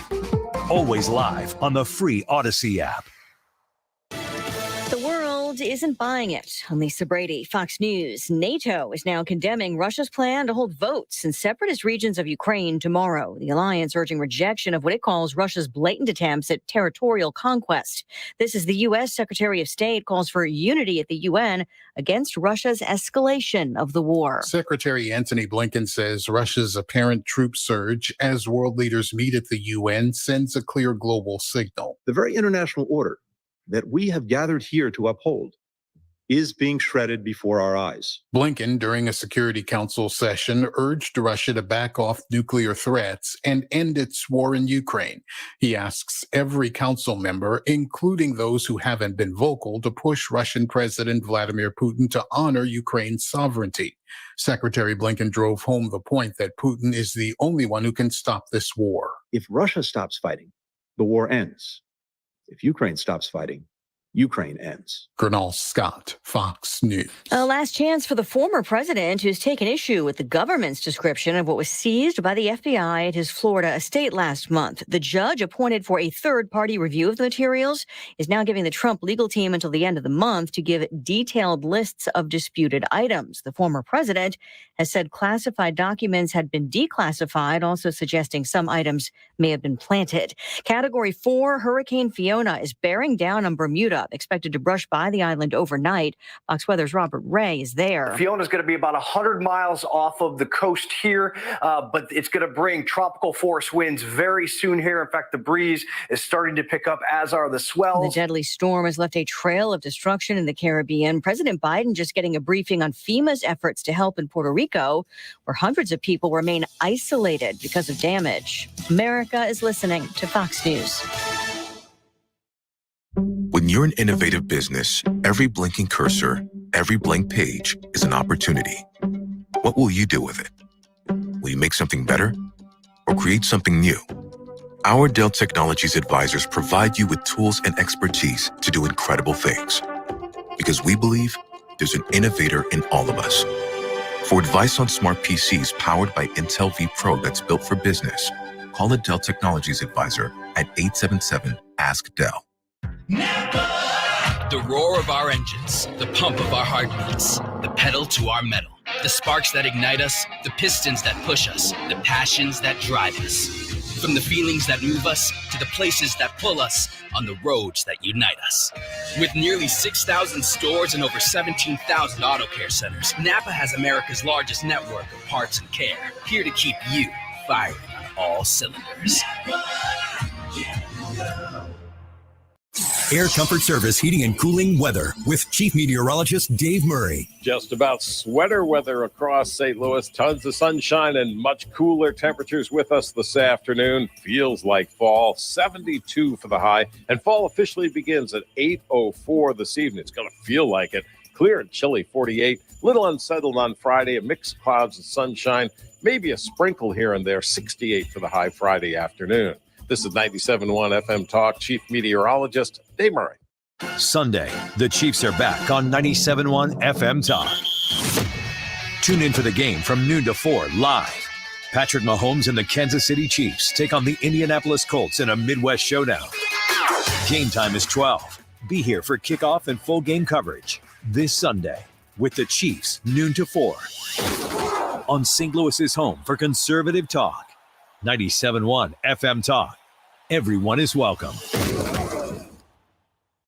Always live on the free Odyssey app. The world isn't buying it. I'm Lisa Brady, Fox News. NATO is now condemning Russia's plan to hold votes in separatist regions of Ukraine tomorrow. The alliance urging rejection of what it calls Russia's blatant attempts at territorial conquest. This is the U.S. Secretary of State calls for unity at the UN against Russia's escalation of the war. Secretary Antony Blinken says Russia's apparent troop surge as world leaders meet at the UN sends a clear global signal. The very international order that we have gathered here to uphold is being shredded before our eyes. Blinken, during a Security Council session, urged Russia to back off nuclear threats and end its war in Ukraine. He asks every council member, including those who haven't been vocal, to push Russian President Vladimir Putin to honor Ukraine's sovereignty. Secretary Blinken drove home the point that Putin is the only one who can stop this war. If Russia stops fighting, the war ends. If Ukraine stops fighting, Ukraine ends. Gernal Scott, Fox News. A last chance for the former president, who's taken issue with the government's description of what was seized by the FBI at his Florida estate last month. The judge appointed for a third-party review of the materials is now giving the Trump legal team until the end of the month to give detailed lists of disputed items. The former president has said classified documents had been declassified, also suggesting some items may have been planted. Category 4 Hurricane Fiona is bearing down on Bermuda, expected to brush by the island overnight. Fox Weather's Robert Ray is there. Fiona's going to be about 100 miles off of the coast here, but it's going to bring tropical force winds very soon here. In fact, the breeze is starting to pick up, as are the swells. The deadly storm has left a trail of destruction in the Caribbean. President Biden just getting a briefing on FEMA's efforts to help in Puerto Rico, where hundreds of people remain isolated because of damage. America is listening to Fox News. When you're an innovative business, every blinking cursor, every blank page is an opportunity. What will you do with it? Will you make something better or create something new? Our Dell Technologies advisors provide you with tools and expertise to do incredible things. Because we believe there's an innovator in all of us. For advice on smart PCs powered by Intel vPro that's built for business, call a Dell Technologies advisor at 877-ASK-DELL. The roar of our engines, the pump of our heartbeats, the pedal to our metal, the sparks that ignite us, the pistons that push us, the passions that drive us. From the feelings that move us to the places that pull us on the roads that unite us. With nearly 6,000 stores and over 17,000 auto care centers, Napa has America's largest network of parts and care, here to keep you firing on all cylinders. Air Comfort Service Heating and Cooling Weather with Chief Meteorologist Dave Murray. Just about sweater weather across St. Louis. Tons of sunshine and much cooler temperatures with us this afternoon. Feels like fall. 72 for the high. And fall officially begins at 8:04 this evening. It's going to feel like it. Clear and chilly, 48. Little unsettled on Friday. A mix of clouds and sunshine. Maybe a sprinkle here and there. 68 for the high Friday afternoon. This is 97.1 FM Talk. Chief Meteorologist Dave Murray. Sunday, the Chiefs are back on 97.1 FM Talk. Tune in for the game from noon to 4 live. Patrick Mahomes and the Kansas City Chiefs take on the Indianapolis Colts in a Midwest showdown. Game time is 12. Be here for kickoff and full game coverage this Sunday with the Chiefs, noon to 4. On St. Louis's home for conservative talk. 97.1 FM Talk. Everyone is welcome.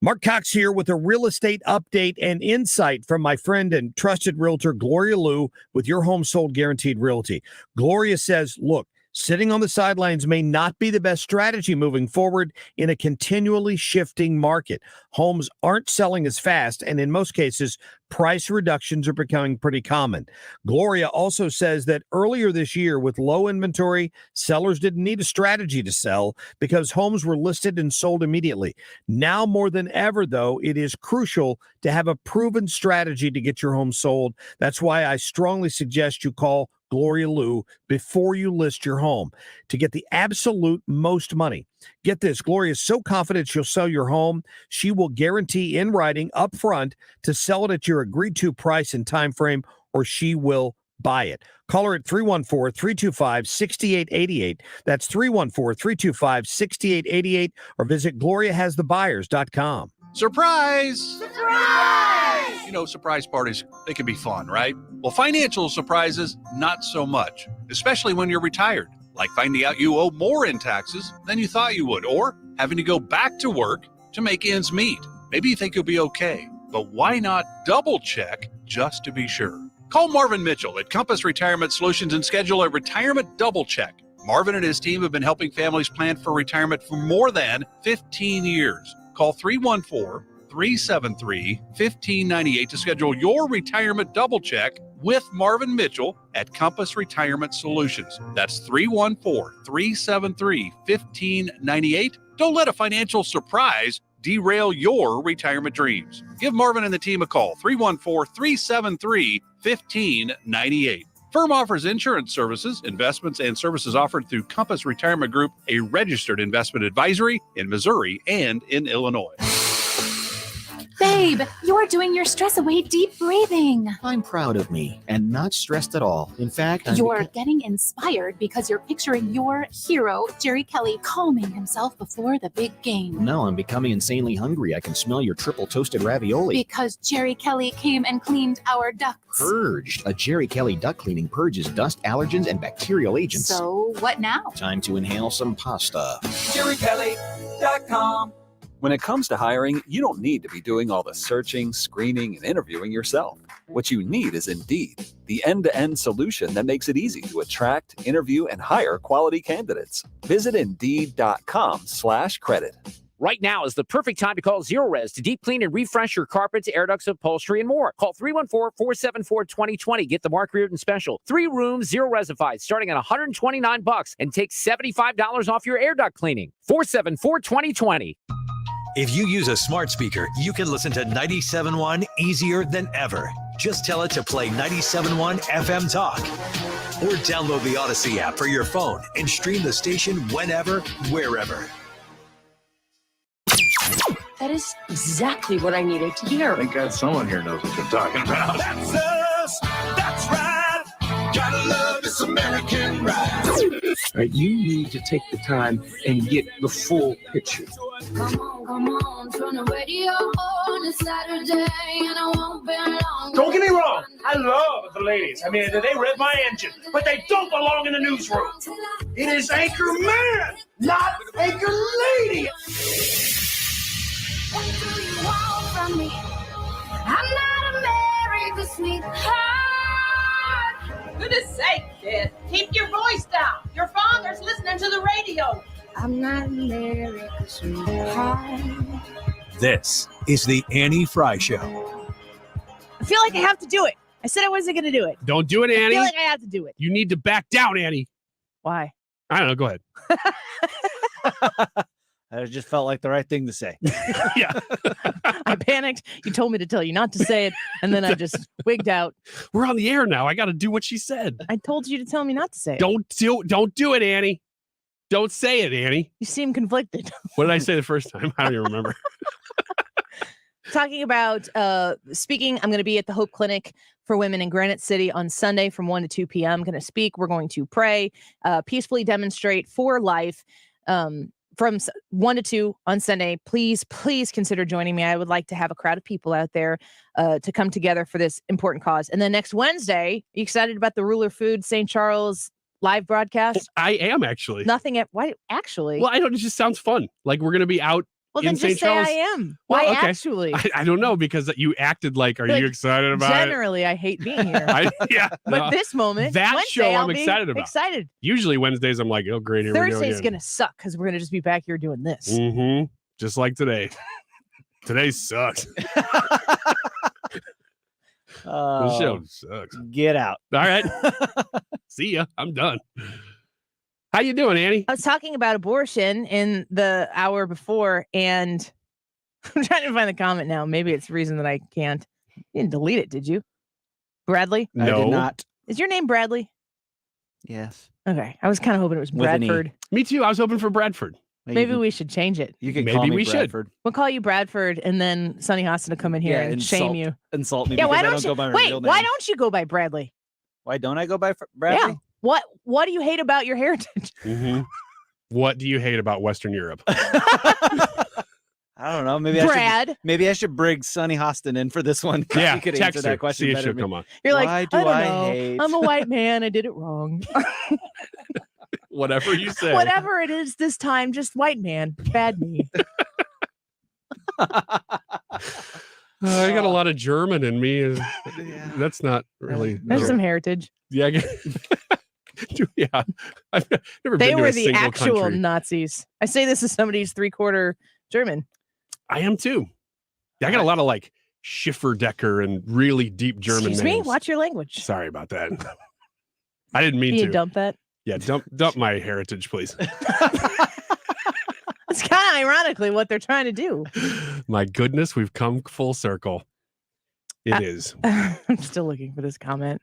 Mark Cox here with a real estate update and insight from my friend and trusted realtor, Gloria Liu, with Your Home Sold Guaranteed Realty. Gloria says, look, sitting on the sidelines may not be the best strategy moving forward in a continually shifting market. Homes aren't selling as fast, and in most cases, price reductions are becoming pretty common. Gloria also says that earlier this year, with low inventory, sellers didn't need a strategy to sell because homes were listed and sold immediately. Now more than ever, though, it is crucial to have a proven strategy to get your home sold. That's why I strongly suggest you call Gloria Liu before you list your home to get the absolute most money. Get this, Gloria is so confident she'll sell your home, she will guarantee in writing up front to sell it at your agreed to price and time frame, or she will buy it. Call her at 314-325-6888. That's 314-325-6888, or visit GloriaHasTheBuyers.com. Surprise! Surprise! You know, surprise parties, they can be fun, right? Well, financial surprises, not so much, especially when you're retired, like finding out you owe more in taxes than you thought you would, or having to go back to work to make ends meet. Maybe you think you'll be okay, but why not double check just to be sure? Call Marvin Mitchell at Compass Retirement Solutions and schedule a retirement double check. Marvin and his team have been helping families plan for retirement for more than 15 years. Call 314-314 374-373-1598 to schedule your retirement double check with Marvin Mitchell at Compass Retirement Solutions. That's 314-373-1598. Don't let a financial surprise derail your retirement dreams. Give Marvin and the team a call, 314-373-1598. Firm offers insurance services, investments, and services offered through Compass Retirement Group, a registered investment advisory in Missouri and in Illinois. Babe, you're doing your stress away deep breathing. I'm proud of me and not stressed at all. In fact, You're getting inspired because you're picturing your hero, Jerry Kelly, calming himself before the big game. Now I'm becoming insanely hungry. I can smell your triple toasted ravioli. Because Jerry Kelly came and cleaned our ducts. Purged. A Jerry Kelly duct cleaning purges dust, allergens, and bacterial agents. So what now? Time to inhale some pasta. JerryKelly.com. When it comes to hiring, you don't need to be doing all the searching, screening, and interviewing yourself. What you need is Indeed, the end-to-end solution that makes it easy to attract, interview, and hire quality candidates. Visit Indeed.com/credit. Right now is the perfect time to call Zero Res to deep clean and refresh your carpets, air ducts, upholstery, and more. Call 314-474-2020. Get the Mark Reardon special. 3 rooms, zero resified, starting at $129 and take $75 off your air duct cleaning. 474-2020. If you use a smart speaker, you can listen to 97.1 easier than ever. Just tell it to play 97.1 FM Talk. Or download the Odyssey app for your phone and stream the station whenever, wherever. That is exactly what I needed to hear. Thank God someone here knows what you're talking about. That's us. That's right. Gotta love this American ride. Right, you need to take the time and get the full picture. Come on, turn the radio on. It's Saturday and I won't be long. Don't get me wrong, I love the ladies. I mean, they rev my engine, but they don't belong in the newsroom. It is Anchor Man, not Anchor Lady. What do you want from me? I'm not America's sweetheart. Goodness sake, kid. Keep your voice down. Your father's listening to the radio. I'm not America's sweetheart. This is the Annie Frey Show. I feel like I have to do it. I said I wasn't going to do it. Don't do it, Annie. I feel like I have to do it. You need to back down, Annie. Why? I don't know. Go ahead. I just felt like the right thing to say. Yeah. I panicked. You told me to tell you not to say it, and then I just wigged out. We're on the air now. I got to do what she said. I told you to tell me not to say it. Don't do it, Annie. Don't say it, Annie. You seem conflicted. What did I say the first time? I don't even remember. Talking about speaking, I'm going to be at the Hope Clinic for Women in Granite City on Sunday from 1 to 2 p.m. I'm going to speak. We're going to pray, peacefully demonstrate for life from 1 to 2 on Sunday. Please consider joining me. I would like to have a crowd of people out there to come together for this important cause. And then next Wednesday, are you excited about the Ruler Food St. Charles live broadcast? I am actually. Nothing at why actually? Well, I don't. It just sounds fun. Like we're gonna be out. Well, then just say I am. Why actually? I don't know because you acted like, are you excited about Generally, I hate being here. But this moment, that Wednesday, show I'll I'm be excited about. Excited. Usually Wednesdays I'm like, oh great, here we go Thursday's again. gonna suck because we're gonna just be back here doing this. Mm-hmm. Just like today. Today sucks. The show sucks. Get out. All right. See ya. I'm done. How you doing, Annie? I was talking about abortion in the hour before, and I'm trying to find the comment now. Maybe it's the reason that I can't. You didn't delete it, did you? Bradley? No. I did not. Is your name Bradley? Yes. Okay. I was kind of hoping it was With an E. Bradford. Me too. I was hoping for Bradford. Maybe we should change it. You can Maybe call me we should. Bradford. We'll call you Bradford, and then Sonny Hostin will come in here and shame you. Insult me. Yeah, why because don't I don't you? go by my Wait, real why name. don't you go by Bradley? Why don't I go by Bradley? Yeah. What do you hate about your heritage? Mm-hmm. What do you hate about Western Europe? I don't know. Maybe I should bring Sonny Hostin in for this one. Yeah, he could text answer her. that question See if better she'll than me. come on. You're like, Why do I don't I know. hate? I'm a white man. I did it wrong. Whatever you say. Whatever it is this time, just white man. Bad me. I got a lot of German in me. That's not really. There's some heritage. Yeah. Yeah. I've never They been to were a the single actual country. Nazis. I say this as somebody who's 3/4 German. I am too. I got a lot of like Schifferdecker and really deep German Excuse names. me, watch your language. Sorry about that. I didn't mean Can you to. dump that? Yeah, dump my heritage, please. It's kind of ironically what they're trying to do. My goodness, we've come full circle. It is. I'm still looking for this comment.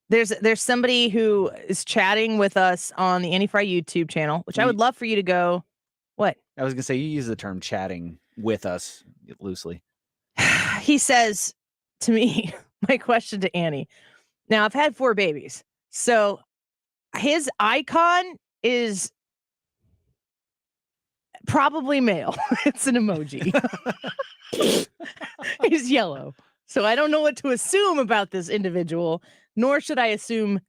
There's somebody who is chatting with us on the Annie Frey YouTube channel, which I would love for you to go. What? I was gonna say you use the term chatting with us loosely. He says to me, my question to Annie. Now I've had 4 babies, so his icon is probably male. It's an emoji. He's yellow. So I don't know what to assume about this individual, nor should I assume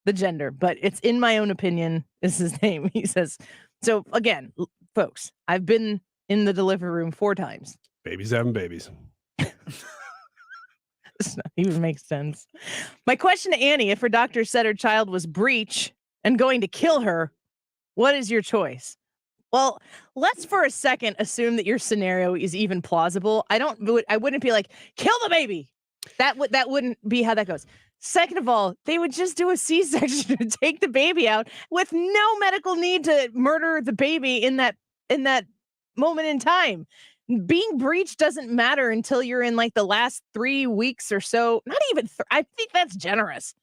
the gender, but it's in my own opinion is his name. He says, so again, folks, I've been in the delivery room 4 times. Babies having babies. This not even makes sense. My question to Annie, if her doctor said her child was breech and going to kill her, what is your choice? Well, let's for a second assume that your scenario is even plausible. I wouldn't be like, kill the baby. That wouldn't be how that goes. Second of all, they would just do a C-section to take the baby out with no medical need to murder the baby in that moment in time. Being breached doesn't matter until you're in like the last 3 weeks or so. Not even, I think that's generous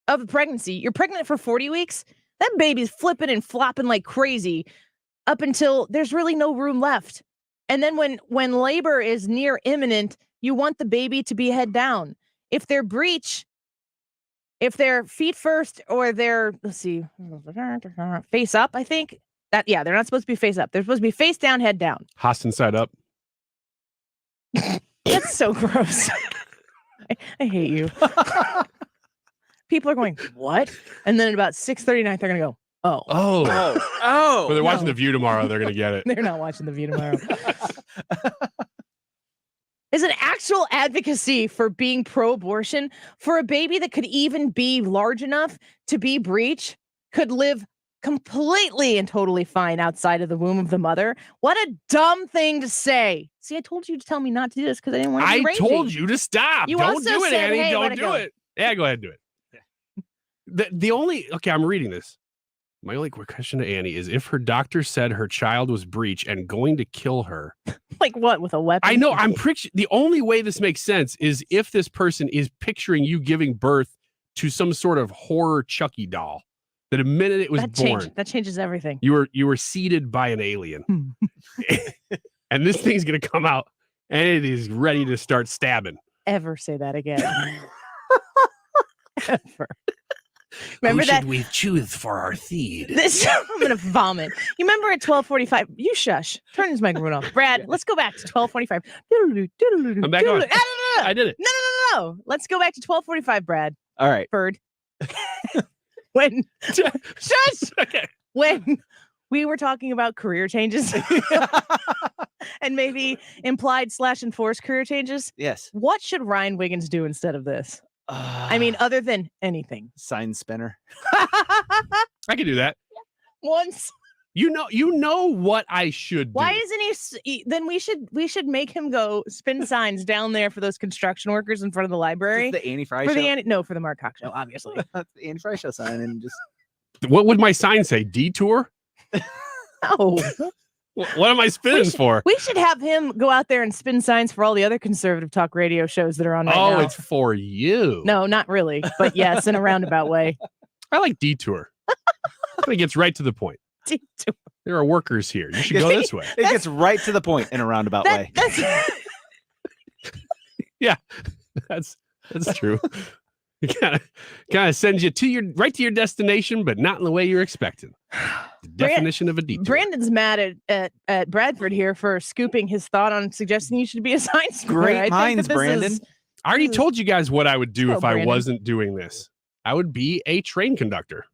of pregnancy. You're pregnant for 40 weeks. That baby's flipping and flopping like crazy up until there's really no room left. And then when labor is near imminent, you want the baby to be head down. If they're breech, if they're feet first or they're, let's see, face up, I think. They're not supposed to be face up. They're supposed to be face down, head down. Hostin side up. That's so gross. I hate you. People are going, what? And then at about 6:39, they're going to go, oh. When they're watching The View tomorrow, they're going to get it. They're not watching The View tomorrow. Is an actual advocacy for being pro-abortion for a baby that could even be large enough to be breech, could live completely and totally fine outside of the womb of the mother. What a dumb thing to say. See, I told you to tell me not to do this because I didn't want to be ragey. Told you to stop. Don't do it, Annie. Hey, don't do it. Yeah, go ahead and do it. The only, I'm reading this. My only quick question to Annie is if her doctor said her child was breech and going to kill her. Like what, with a weapon? I know, the only way this makes sense is if this person is picturing you giving birth to some sort of horror Chucky doll. That the minute it was born, that changes everything. You were seeded by an alien, and this thing's gonna come out, and it is ready to start stabbing. Ever say that again? Ever. Remember Who that? should we choose for our seed? I'm gonna vomit. You remember at 12:45? You shush. Turn his microphone off, Brad. Let's go back to 12:45. I'm back on. I did it. No. Let's go back to 12:45, Brad. All right, Bird. When shush. Okay. When we were talking about career changes and maybe implied / enforced career changes. Yes. What should Ryan Wiggins do instead of this? I mean, other than anything. Sign spinner. I can do that. Once. You know what I should do. Why isn't he? Then we should make him go spin signs down there for those construction workers in front of the library. The Annie Frey show? For the Mark Cox show, obviously. The Annie Frey show sign and just. What would my sign say? Detour? No. What am I spinning for? We should have him go out there and spin signs for all the other conservative talk radio shows that are on right now. Oh, it's for you. No, not really. But yes, in a roundabout way. I like detour. It gets right to the point. Detour. There are workers here. You should go this way. It gets right to the point in a roundabout way. Yeah, that's true. It kind of sends you right to your destination, but not in the way you're expecting. The definition of a detour. Brandon's mad at Bradford here for scooping his thought on suggesting you should be a sign spinner. Great minds, Brandon. I already told you guys what I would do if Brandon. I wasn't doing this. I would be a train conductor.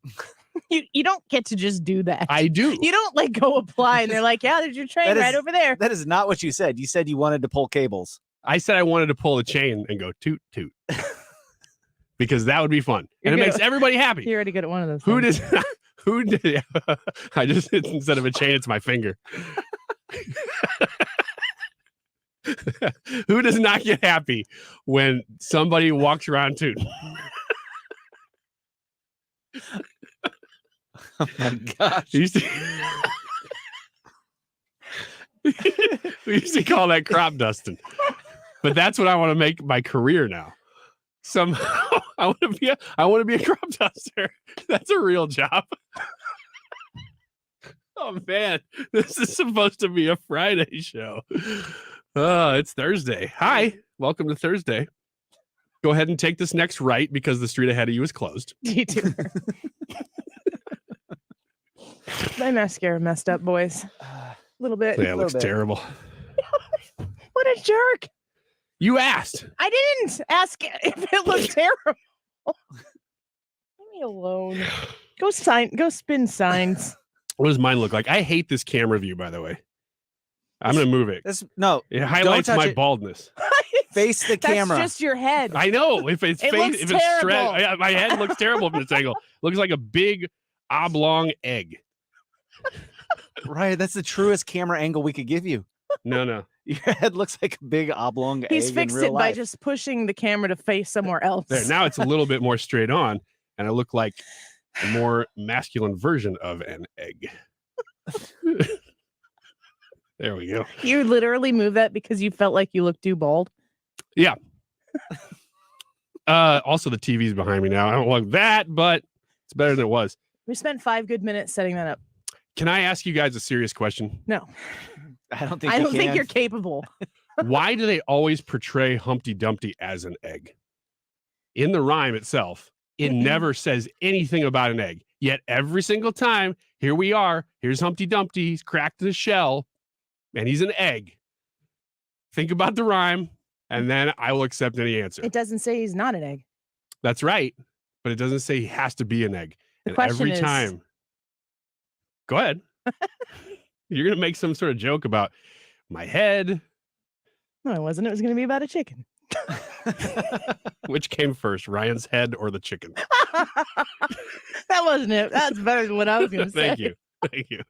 You don't get to just do that. I do. You don't like go apply and they're like, yeah, there's your train right over there. That is not what you said. You said you wanted to pull cables. I said I wanted to pull a chain and go toot toot. Because that would be fun. You're and it good makes everybody happy. You're already good at one of those. Who things. did I just instead of a chain, it's my finger. Who does not get happy when somebody walks around tooting? Oh my gosh. We used to call that crop dusting. But that's what I want to make my career now. Somehow I want to be a crop duster. That's a real job. Oh man, this is supposed to be a Friday show. It's Thursday. Hi, welcome to Thursday. Go ahead and take this next right because the street ahead of you is closed. Detour. My mascara messed up, boys. A little bit. Yeah, it looks terrible. What a jerk. You asked. I didn't ask if it looked terrible. Leave me alone. Go spin signs. What does mine look like? I hate this camera view, by the way. I'm going to move it. It highlights my baldness. Face the camera. That's just your head. I know. If it's looks if terrible. it's straight, my head looks terrible from this angle. Looks like a big oblong egg. Right. That's the truest camera angle we could give you. No. Your head looks like a big oblong egg. He's fixed in real it by life. just pushing the camera to face somewhere else. There. Now it's a little bit more straight on, and I look like a more masculine version of an egg. There we go. You literally moved that because you felt like you looked too bald. Yeah. Also, the TV's behind me now. I don't like that, but it's better than it was. We spent 5 good minutes setting that up. Can I ask you guys a serious question? No. I don't think I don't think you're capable. Why do they always portray Humpty Dumpty as an egg? In the rhyme itself, it never says anything about an egg. Yet every single time, here we are. Here's Humpty Dumpty. He's cracked the shell, and he's an egg. Think about the rhyme, and then I will accept any answer. It doesn't say he's not an egg. That's right, but it doesn't say he has to be an egg. The And question every is- time, go ahead. You're gonna make some sort of joke about my head. No, it wasn't. It was going to be about a chicken. Which came first, Ryan's head or the chicken? That wasn't it. That's better than what I was going to say. Thank you.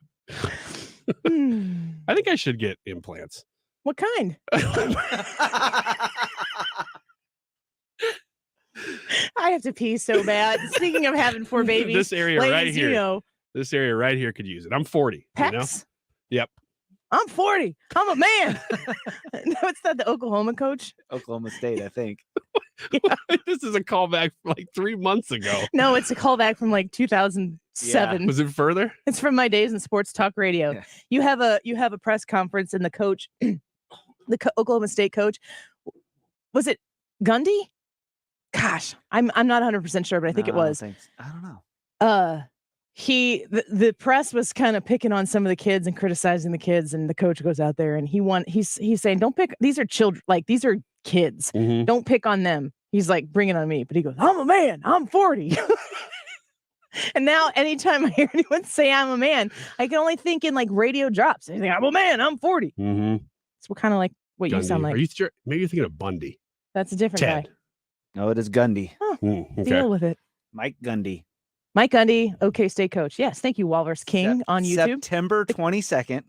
I think I should get implants. What kind? I have to pee so bad. Speaking of having 4 babies, This area ladies, right here. you know, This area right here could use it. I'm 40. You know? Pecs? Yep. I'm 40. I'm a man. No, it's not the Oklahoma coach. Oklahoma State, I think. This is a callback from like 3 months ago. No, it's a callback from like 2007. Was it further? It's from my days in sports talk radio. Yeah. You have a press conference and the coach, Oklahoma State coach, was it Gundy? Gosh, I'm not 100% sure, but I think it was. I don't know. The press was kind of picking on some of the kids and criticizing the kids, and the coach goes out there and he's saying, don't pick, these are children, like these are kids. Mm-hmm. Don't pick on them. He's like, bring it on me. But he goes, I'm a man, I'm 40. And now anytime I hear anyone say I'm a man, I can only think in like radio drops. I think I'm a man, I'm 40. Mm-hmm. It's kind of like what you sound like. Are you sure? Maybe you're thinking of Bundy. That's a different Ted. guy. No, it is Gundy. Okay. Deal with it. Mike Gundy. Mike Gundy, OK State coach. Yes, thank you, Walrus King on YouTube. September 22nd,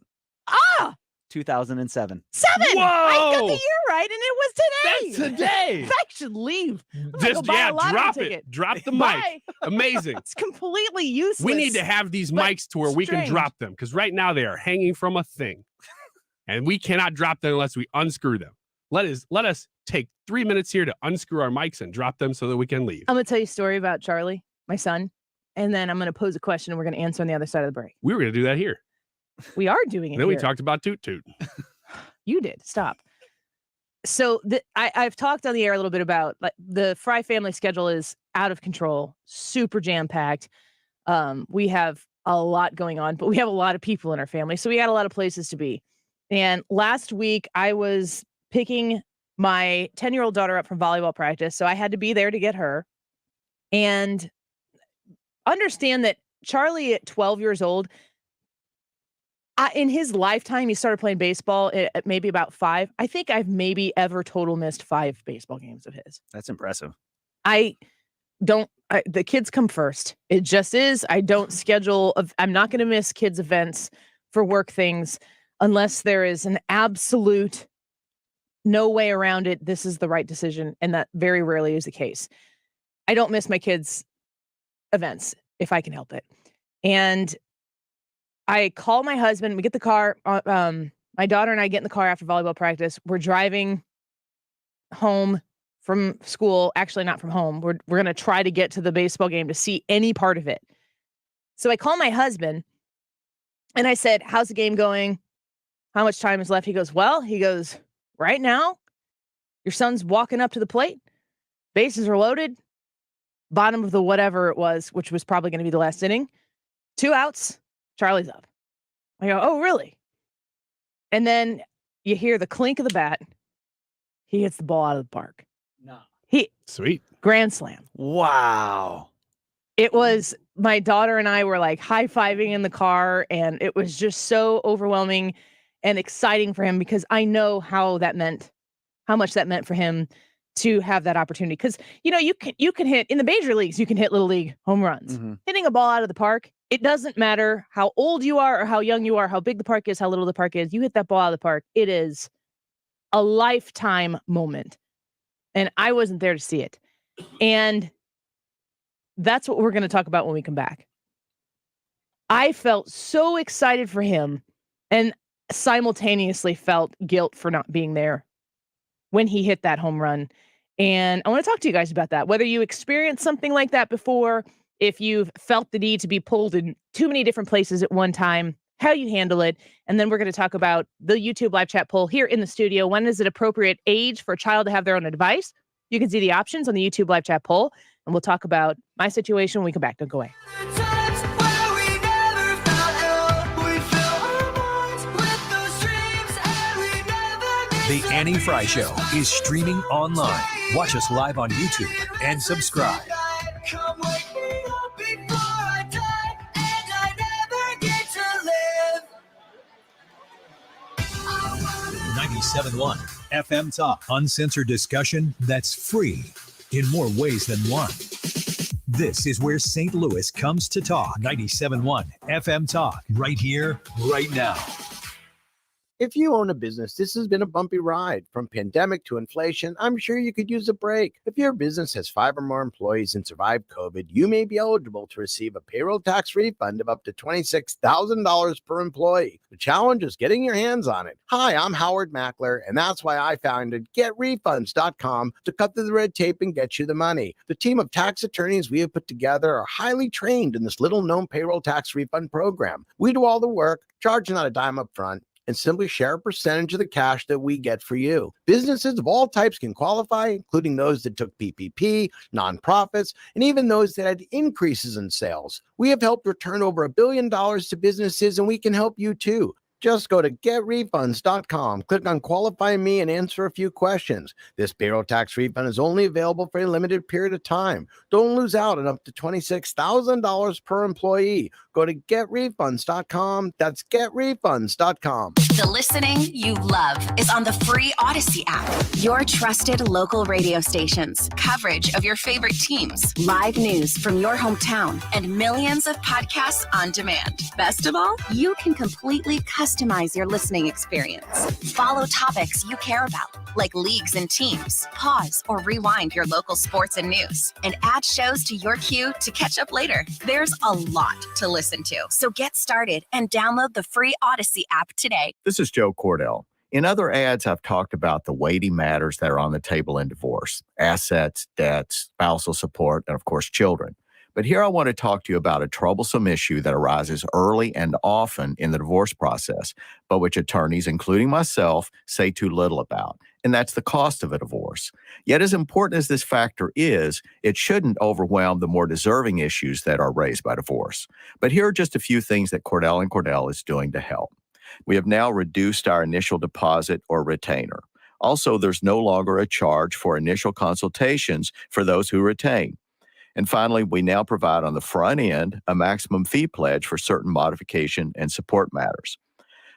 2007. 7. I got the Whoa! year right, and it was today. That's today. I should leave. I'm gonna Just go buy a lottery drop ticket. it. Drop the mic. Bye. Amazing. It's completely useless. We need to have these but mics to where we can strange. drop them because right now they are hanging from a thing, and we cannot drop them unless we unscrew them. Let us take 3 minutes here to unscrew our mics and drop them so that we can leave. I'm gonna tell you a story about Charlie, my son, and then I'm gonna pose a question and we're gonna answer on the other side of the break. We were going to do that here. We are doing it. And then we here. talked about Toot Toot. You did. Stop. So I've talked on the air a little bit about like the Frey family schedule is out of control, super jam packed. We have a lot going on, but we have a lot of people in our family, so we had a lot of places to be. And last week I was picking my 10-year-old daughter up from volleyball practice, so I had to be there to get her. And understand that Charlie at 12 years old, in his lifetime, he started playing baseball at maybe about 5. I think I've maybe ever total missed 5 baseball games of his. That's impressive. The kids come first. It just is. I don't schedule. I'm not going to miss kids' events for work things unless there is an absolute no way around it. This is the right decision. And that very rarely is the case. I don't miss my kids' events if I can help it. And I call my husband. We get the car. My daughter and I get in the car after volleyball practice. We're driving home from school. Actually, not from home. We're going to try to get to the baseball game to see any part of it. So I call my husband and I said, how's the game going? How much time is left? He goes, right now, your son's walking up to the plate. Bases are loaded. Bottom of the whatever it was, which was probably going to be the last inning. 2 outs. Charlie's up. I go, oh, really? And then you hear the clink of the bat. He hits the ball out of the park. No. Sweet. Grand slam. Wow. It was, my daughter and I were like high-fiving in the car, and it was just so overwhelming and exciting for him because I know how much that meant for him to have that opportunity. Because, you can hit, in the major leagues, you can hit little league home runs. Mm-hmm. Hitting a ball out of the park, it doesn't matter how old you are or how young you are, how big the park is, how little the park is. You hit that ball out of the park, it is a lifetime moment. And I wasn't there to see it. And that's what we're going to talk about when we come back. I felt so excited for him and simultaneously felt guilt for not being there when he hit that home run. And I want to talk to you guys about that. Whether you experienced something like that before, if you've felt the need to be pulled in too many different places at one time, how you handle it. And then we're going to talk about the YouTube live chat poll here in the studio. When is it appropriate age for a child to have their own device? You can see the options on the YouTube live chat poll. And we'll talk about my situation when we come back. Don't go away. The Annie Frey Show is streaming online. Watch us live on YouTube and subscribe. 97.1 FM Talk. Uncensored discussion that's free in more ways than one. This is where St. Louis comes to talk. 97.1 FM Talk. Right here, right now. If you own a business, this has been a bumpy ride. From pandemic to inflation, I'm sure you could use a break. If your business has 5 or more employees and survived COVID, you may be eligible to receive a payroll tax refund of up to $26,000 per employee. The challenge is getting your hands on it. Hi, I'm Howard Mackler, and that's why I founded GetRefunds.com to cut through the red tape and get you the money. The team of tax attorneys we have put together are highly trained in this little-known payroll tax refund program. We do all the work, charge not a dime up front, and simply share a percentage of the cash that we get for you. Businesses of all types can qualify, including those that took PPP, nonprofits, and even those that had increases in sales. We have helped return over $1 billion to businesses, and we can help you too. Just go to getrefunds.com, click on Qualify Me, and answer a few questions. This payroll tax refund is only available for a limited period of time. Don't lose out on up to $26,000 per employee. Go to getrefunds.com. That's getrefunds.com. The listening you love is on the free Odyssey app. Your trusted local radio stations, coverage of your favorite teams, live news from your hometown, and millions of podcasts on demand. Best of all, you can completely customize your listening experience. Follow topics you care about, like leagues and teams. Pause or rewind your local sports and news, and add shows to your queue to catch up later. There's a lot to listen to, so get started and download the free Odyssey app today. This is Joe Cordell. In other ads, I've talked about the weighty matters that are on the table in divorce: assets, debts, spousal support, and of course, children. But here I want to talk to you about a troublesome issue that arises early and often in the divorce process, but which attorneys, including myself, say too little about, and that's the cost of a divorce. Yet as important as this factor is, it shouldn't overwhelm the more deserving issues that are raised by divorce. But here are just a few things that Cordell & Cordell is doing to help. We have now reduced our initial deposit or retainer. Also, there's no longer a charge for initial consultations for those who retain. And finally, we now provide on the front end a maximum fee pledge for certain modification and support matters.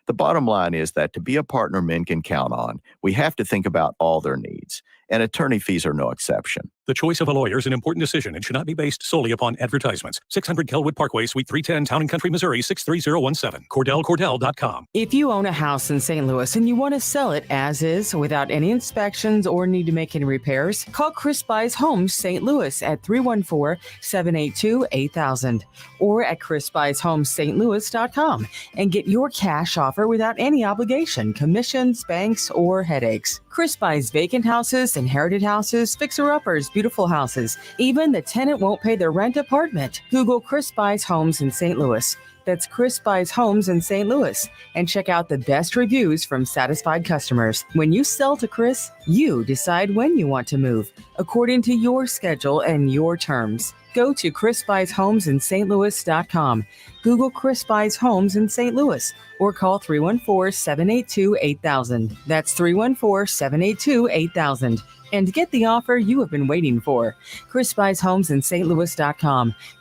The bottom line is that to be a partner men can count on, we have to think about all their needs, and attorney fees are no exception. The choice of a lawyer is an important decision and should not be based solely upon advertisements. 600 Kelwood Parkway, Suite 310, Town and Country, Missouri, 63017. CordellCordell.com. If you own a house in St. Louis and you want to sell it as is without any inspections or need to make any repairs, call Chris Buys Homes St. Louis at 314-782-8000 or at chrisbuysHomesstlouis.com and get your cash offer without any obligation, commissions, banks, or headaches. Chris buys vacant houses, inherited houses, fixer-uppers, beautiful houses, even the tenant won't pay their rent apartment. Google Chris Buys Homes in St. Louis. That's Chris Buys Homes in St. Louis. And check out the best reviews from satisfied customers. When you sell to Chris, you decide when you want to move, according to your schedule and your terms. Go to chrisbuyshomesinstlouis.com. Google Chris Buys Homes in St. Louis or call 314-782-8000. That's 314-782-8000. And get the offer you have been waiting for. Chris Buys Homes in St.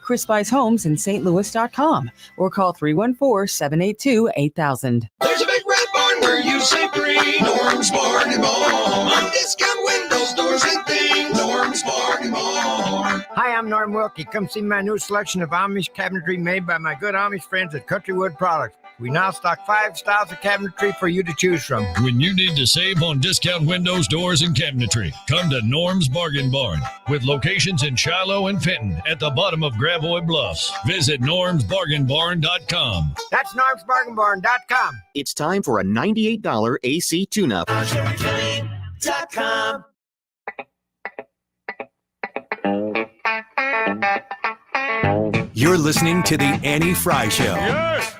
Chris Buys Homes in St. or call 314-782-8000. There's a big red barn where you say green. Norm's Bargain Barn. On discount windows, doors, and things. Norm's Bargain Barn. Hi, I'm Norm Wilkie. Come see my new selection of Amish cabinetry made by my good Amish friends at Countrywood Products. We now stock 5 styles of cabinetry for you to choose from. When you need to save on discount windows, doors, and cabinetry, come to Norm's Bargain Barn with locations in Shiloh and Fenton at the bottom of Gravois Bluffs. Visit normsbargainbarn.com. That's normsbargainbarn.com. It's time for a $98 AC tune-up. JerryKelly.com. You're listening to The Annie Frey Show. Yes.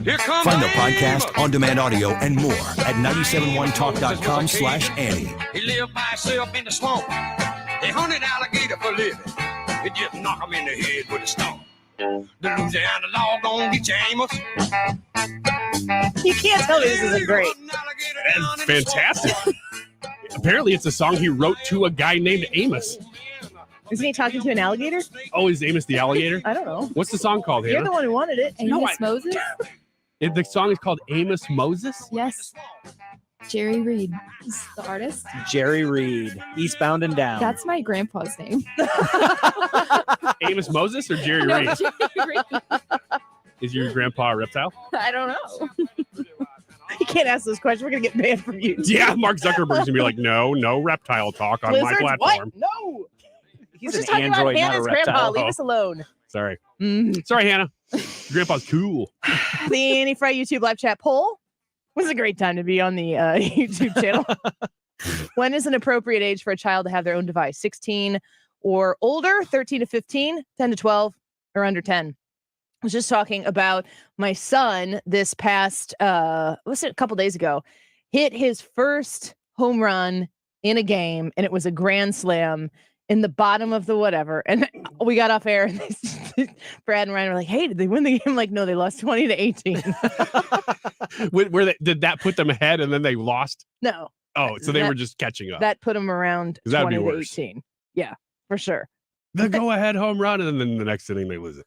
Here comes Find the podcast, on-demand audio, and more at 971talk.com/Annie. He lived by himself in the swamp. They hunted alligator for living. They just knock him in the head with a stone. The Louisiana law gon' get you, Amos. You can't tell me this isn't great. That's fantastic. Apparently, it's a song he wrote to a guy named Amos. Isn't he talking to an alligator? Oh, is Amos the alligator? I don't know. What's the song called, Hannah? You're the one who wanted it. Amos Moses? The song is called Amos Moses? Yes. Jerry Reed is the artist. Jerry Reed, Eastbound and Down. That's my grandpa's name. Amos Moses or Jerry No, Reed? Jerry Reed. Is your grandpa a reptile? I don't know. You can't ask those questions. We're going to get banned from you. Yeah, Mark Zuckerberg's going to be like, no reptile talk on my Lizards? platform. What? No. He's We're just an talking android, about not a Hannah's reptile. grandpa. Leave us alone. Sorry. Sorry, Hannah. Your grandpa's cool. The Annie Frey YouTube live chat poll was a great time to be on the YouTube channel. When is an appropriate age for a child to have their own device? 16 or older, 13 to 15, 10 to 12, or under 10? I was just talking about my son this past, was it a couple days ago, hit his first home run in a game, and it was a grand slam in the bottom of the whatever. And we got off air, and Brad and Ryan were like, hey, did they win the game? I'm like, no, they lost 20 to 18. Did that put them ahead and then they lost? No. Oh, so they were just catching up. That put them around 20 to 18. Yeah, for sure. The go-ahead home run, and then the next inning they lose it.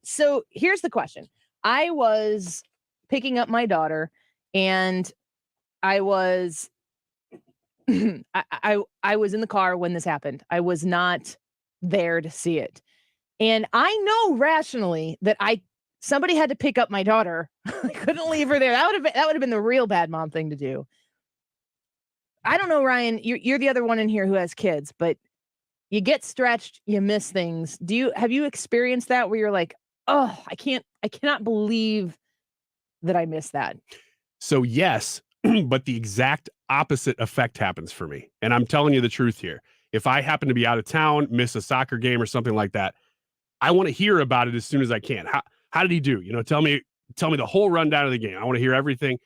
So here's the question. I was picking up my daughter, and I was I was in the car when this happened. I was not there to see it. And I know rationally that somebody had to pick up my daughter. I couldn't leave her there. That would have been the real bad mom thing to do. I don't know, Ryan, you're the other one in here who has kids, but you get stretched, you miss things. Have you experienced that where you're like, oh, I cannot believe that I missed that? So yes, but the exact opposite effect happens for me. And I'm telling you the truth here. If I happen to be out of town, miss a soccer game or something like that, I want to hear about it as soon as I can. How did he do? Tell me the whole rundown of the game. I want to hear everything.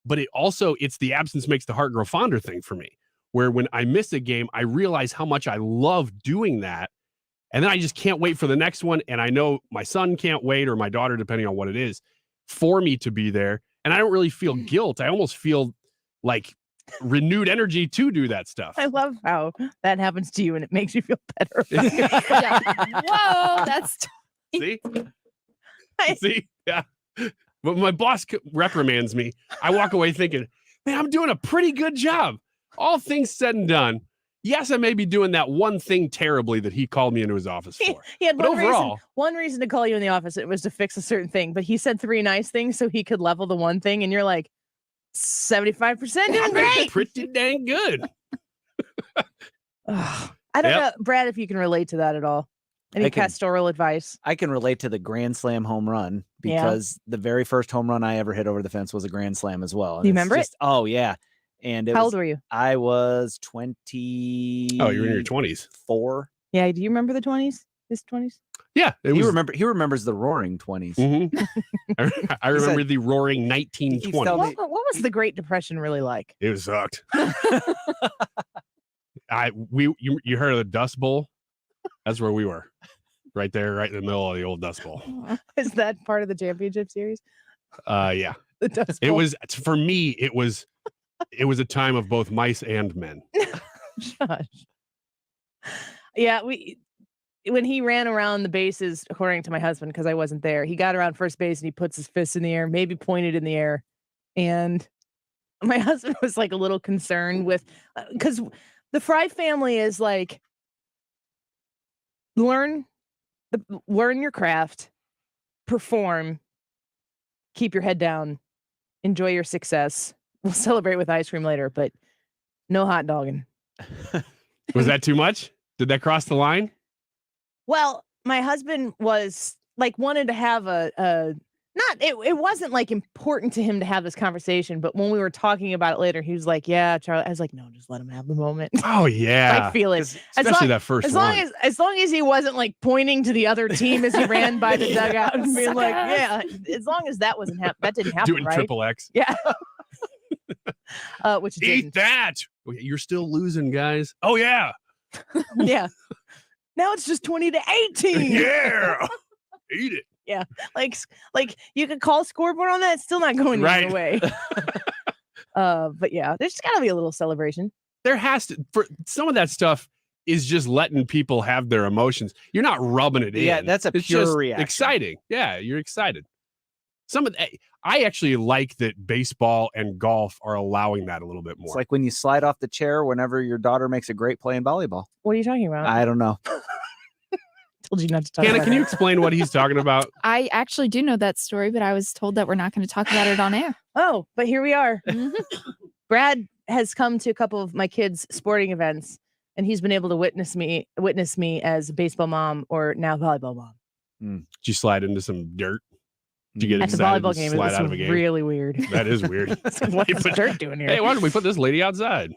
But it's the absence makes the heart grow fonder thing for me, where when I miss a game, I realize how much I love doing that. And then I just can't wait for the next one. And I know my son can't wait, or my daughter, depending on what it is, for me to be there. And I don't really feel guilt. I almost feel like renewed energy to do that stuff. I love how that happens to you and it makes you feel better. Yeah. Whoa, that's see? See? Yeah. When my boss reprimands me, I walk away thinking, man, I'm doing a pretty good job. All things said and done, yes, I may be doing that one thing terribly that he called me into his office for. He had but one overall, reason to call you in the office. It was to fix a certain thing, but he said 3 nice things so he could level the one thing, and you're like, 75% doing great. Pretty dang good. I don't know, Brad, if you can relate to that at all. Any pastoral advice? I can relate to the grand slam home run because the very first home run I ever hit over the fence was a grand slam as well. Do you remember it? Oh, yeah. And How old were you? I was 20. Oh, you were in your 20s. 4. Yeah. Do you remember the 20s? His 20s? Yeah. He remembers the roaring 20s. Mm-hmm. I remember the roaring 1920s. What was the Great Depression really like? It sucked. You heard of the Dust Bowl? That's where we were. Right there, right in the middle of the old Dust Bowl. Is that part of the championship series? Yeah. The Dust It Bowl. was, for me, it was a time of both mice and men. Josh. Yeah, when he ran around the bases, according to my husband, because I wasn't there, he got around first base and he puts his fist in the air, maybe pointed in the air. And my husband was like a little concerned with, because the Frey family is like, learn your craft, perform, keep your head down, enjoy your success. We'll celebrate with ice cream later, but no hot dogging. Was that too much? Did that cross the line? Well, my husband was like wanted to have it wasn't like important to him to have this conversation, but when we were talking about it later, he was like, yeah, Charlie. I was like, no, just let him have the moment. Oh yeah. I feel it. Especially that first one. As long as he wasn't like pointing to the other team as he ran by the dugout and being like, yeah, as long as that wasn't that didn't happen. Doing right? triple X. Yeah. Which Eat that. You're still losing, guys. Oh yeah. Yeah. Now it's just 20-18. Yeah. Eat it. Yeah. Like you could call scoreboard on that. It's still not going right away. But yeah, there's got to be a little celebration. There has to, for some of that stuff is just letting people have their emotions. You're not rubbing it in. Yeah, that's it's pure just reaction. Exciting. Yeah, you're excited. I actually like that baseball and golf are allowing that a little bit more. It's like when you slide off the chair whenever your daughter makes a great play in volleyball. What are you talking about? I don't know. Told you not to talk Hannah, about can you it. explain what he's talking about? I actually do know that story, but I was told that we're not going to talk about it on air. Oh, but here we are. Brad has come to a couple of my kids' sporting events, and he's been able to witness me as a baseball mom or now volleyball mom. Did you slide into some dirt? Did you get At the excited volleyball and game, slide it out of a was game? really weird. That is weird. What's dirt doing here? Hey, why don't we put this lady outside?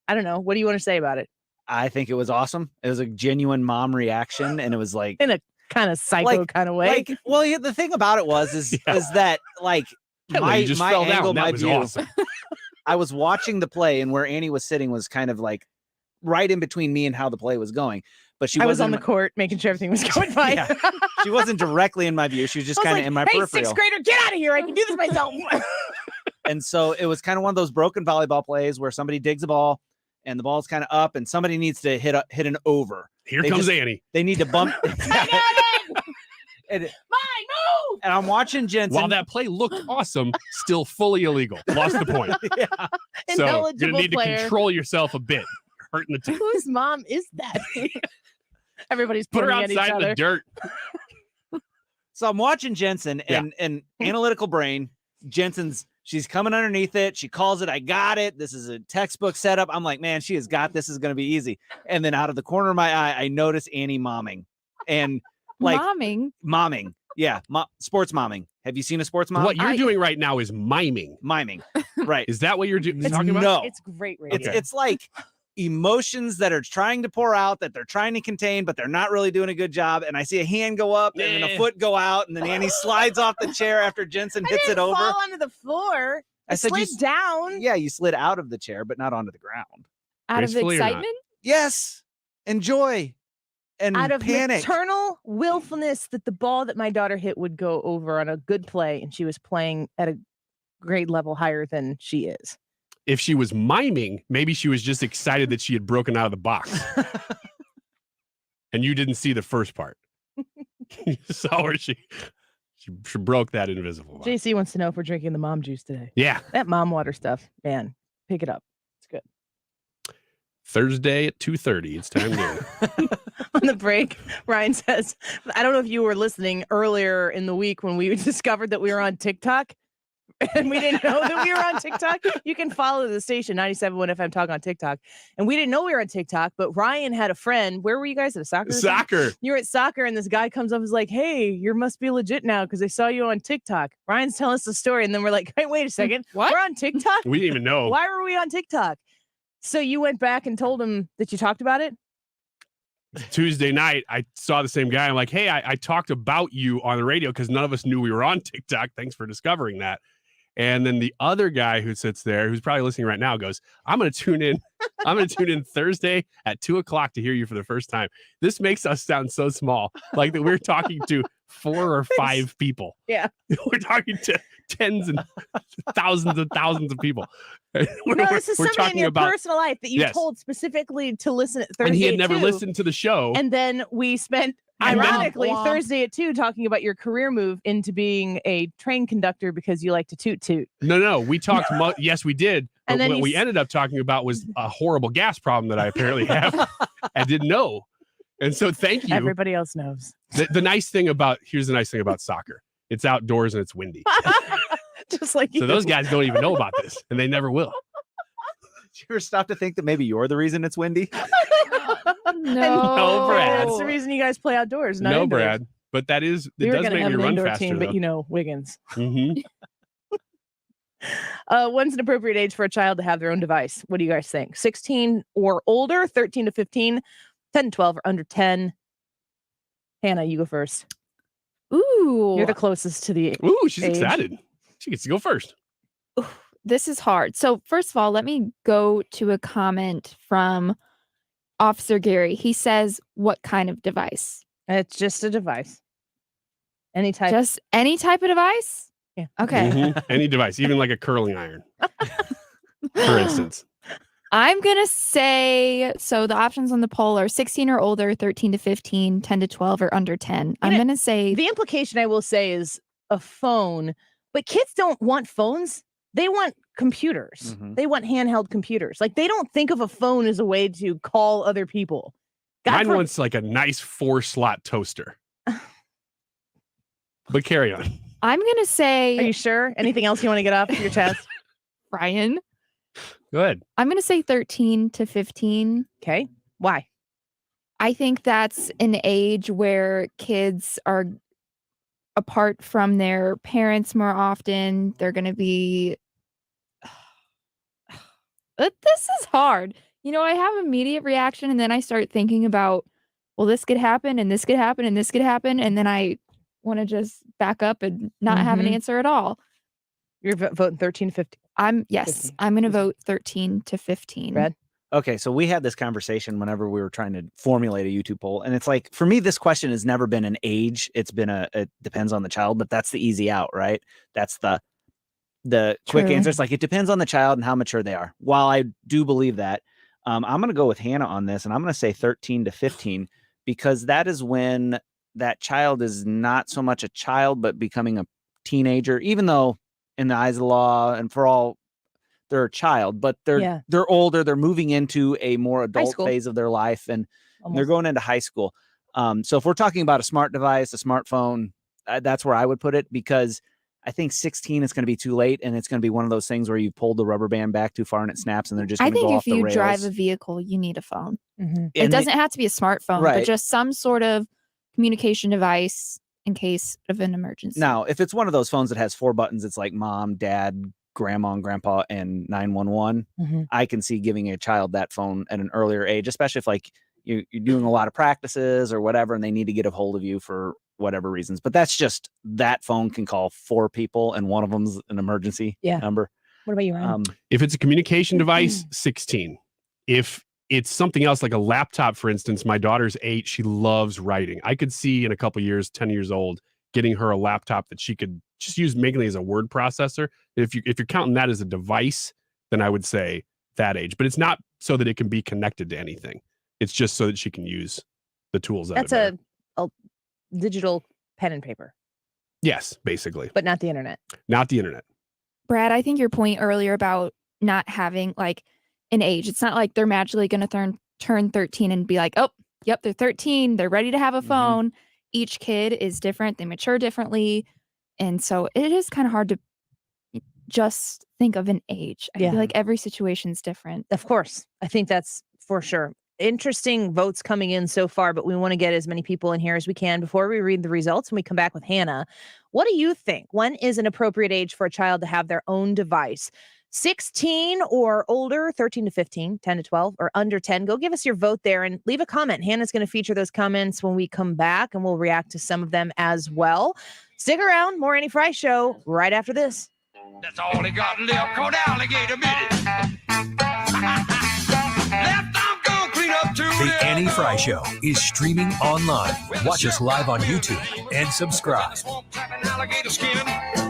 I don't know. What do you want to say about it? I think it was awesome. It was a genuine mom reaction, and it was like in a kind of psycho kind of way. Well, the thing about it is that like That my lady just fell down. angle, That my was view. awesome. I was watching the play, and where Annie was sitting was kind of like right in between me and how the play was going. But I was on the court making sure everything was going fine. Yeah. She wasn't directly in my view. She was just kind of in my hey, peripheral. Sixth grader, get out of here. I can do this myself. And so it was kind of one of those broken volleyball plays where somebody digs a ball and the ball's kind of up and somebody needs to hit an over. Here comes Annie. They need to bump. And, move! And I'm watching Jensen. While that play looked awesome, still fully illegal. Lost the point. Yeah. So you're Ineligible gonna need player. to control yourself a bit. Hurting the team. Whose mom is that? Everybody's Put her pointing at each outside in other. the dirt. So I'm watching Jensen and analytical brain. She's coming underneath it. She calls it. I got it. This is a textbook setup. I'm like, man, she has got this. Is going to be easy. And then out of the corner of my eye, I notice Annie momming and like momming. Yeah. Sports momming. Have you seen a sports mom? What you're doing right now is miming. Miming. Right. Is that what you're talking about? No. It's great radio. It's like emotions that are trying to pour out that they're trying to contain, but they're not really doing a good job. And I see a hand go up and then a foot go out, and then Annie slides off the chair after Jensen hits it over. Fall onto the floor. I said slid down. Yeah, you slid out of the chair, but not onto the ground. Out of Gracefully or not? excitement? Yes. Enjoy. And Out of panic. maternal willfulness that the ball that my daughter hit would go over on a good play, and she was playing at a grade level higher than she is. If she was miming, maybe she was just excited that she had broken out of the box. And you didn't see the first part. You saw where she broke that invisible box. JC wants to know if we're drinking the mom juice today. Yeah. That mom water stuff, man, pick it up. It's good. Thursday at 2:30. It's time to On the break, Ryan says, I don't know if you were listening earlier in the week when we discovered that we were on TikTok. And we didn't know that we were on TikTok. You can follow the station 97.1 FM Talk on TikTok. And we didn't know we were on TikTok, but Ryan had a friend. Where were you guys at a soccer? Soccer. You were at soccer, and this guy comes up and is like, hey, you must be legit now because I saw you on TikTok. Ryan's telling us the story, and then we're like, hey, wait a second. What? We're on TikTok? We didn't even know. Why were we on TikTok? So you went back and told him that you talked about it? Tuesday night, I saw the same guy. I'm like, hey, I talked about you on the radio because none of us knew we were on TikTok. Thanks for discovering that. And then the other guy who sits there, who's probably listening right now, goes, I'm going to tune in. I'm going to tune in Thursday at 2:00 to hear you for the first time. This makes us sound so small, like that we're talking to 4 or 5 people. Yeah. We're talking to tens and thousands of people. This is something in your personal life that you Yes. told specifically to listen at Thursday And he had at never 2. listened to the show. And then we spent, And then- ironically, Thursday at 2 talking about your career move into being a train conductor because you like to toot toot. No, we talked. Yes, we did. But And then what you we ended up talking about was a horrible gas problem that I apparently have. I didn't know. And so thank you. Everybody else knows. The nice thing about soccer. It's outdoors and it's windy. Just like So those guys don't even know about this, and they never will. Did you ever stop to think that maybe you're the reason it's windy? No, Brad. That's the reason you guys play outdoors. Not No, indoors. Brad. But that is, We it were does going to make have me an run indoor faster. team, though. but you know, Wiggins. Mhm. When's an appropriate age for a child to have their own device? What do you guys think? 16 or older, 13 to 15, 10 to 12 or under 10? Hannah, you go first. Ooh. You're the closest to the Ooh, she's age. excited. She gets to go first. This is hard. So first of all, let me go to a comment from Officer Gary. He says, what kind of device? It's just a device. Any type. Just any type of device? Yeah. Okay. Mhm. Any device, even like a curling iron, for instance. I'm going to say, so the options on the poll are 16 or older, 13 to 15, 10 to 12, or under 10. I'm going to say the implication, I will say, is a phone, but kids don't want phones. They want computers. Mm-hmm. They want handheld computers. Like, they don't think of a phone as a way to call other people. Mine wants like a nice 4-slot toaster. But carry on. I'm going to say. Are you sure? Anything else you want to get off your chest? Brian? Go ahead. I'm going to say 13 to 15. Okay. Why? I think that's an age where kids are apart from their parents more often. They're going to be. This is hard. You know, I have immediate reaction and then I start thinking about, well, this could happen and this could happen and this could happen. And then I want to just back up and not have an Mhm. answer at all. You're voting 13 to 15. I'm 15. going to vote 13 to 15. Brad? Okay, so we had this conversation whenever we were trying to formulate a YouTube poll, and it's like, for me, this question has never been an age. It's been it depends on the child, but that's the easy out, right? That's the quick True. answer. It's like, it depends on the child and how mature they are. While I do believe that, I'm going to go with Hannah on this, and I'm going to say 13 to 15, because that is when that child is not so much a child, but becoming a teenager, even though in the eyes of the law and for all, they're a child, but they're older. They're moving into a more adult school. phase of their life, and they're Almost. going into high school. So if we're talking about a smart device, a smartphone, that's where I would put it, because I think 16 is going to be too late, and it's going to be one of those things where you pulled the rubber band back too far and it snaps, and they're just I going to think go if off the you rails. drive a vehicle, you need a phone. Mhm. It And doesn't have to be a smartphone, Right. but just some sort of communication device in case of an emergency. Now, if it's one of those phones that has 4 buttons, it's like mom, dad, grandma and grandpa, and 911. Mhm. I can see giving a child that phone at an earlier age, especially if like you're doing a lot of practices or whatever, and they need to get a hold of you for whatever reasons. But that's just, that phone can call 4 people, and one of them's an emergency number. What about you, Ryan? If it's a communication device, 16. If it's something else like a laptop, for instance, my daughter's 8. She loves writing. I could see in a couple years, 10 years old, getting her a laptop that she could just use mainly as a word processor. If you're counting that as a device, then I would say that age. But it's not so that it can be connected to anything. It's just so that she can use the tools. That's a digital pen and paper, yes, basically. but not the internet. Not the internet. Brad, I think your point earlier about not having, like, an age. It's not like they're magically going to turn 13 and be like, oh, yep, they're 13. They're ready to have a phone. Each kid is different. They mature differently. And so it is kind of hard to just think of an age. I feel like every situation's different. Of course. I think that's for sure. Interesting votes coming in so far, but we want to get as many people in here as we can before we read the results when we come back with Hannah. What do you think? When is an appropriate age for a child to have their own device? 16 or older, 13 to 15, 10 to 12, or under 10. Go give us your vote there and leave a comment. Hannah's going to feature those comments when we come back, and we'll react to some of them as well. Stick around. More Annie Frey Show right after this. That's all they got left, called alligator bitty. Left arm gone clean up to The Annie Frey Show is streaming online. Watch us live on YouTube and subscribe. alligator skin.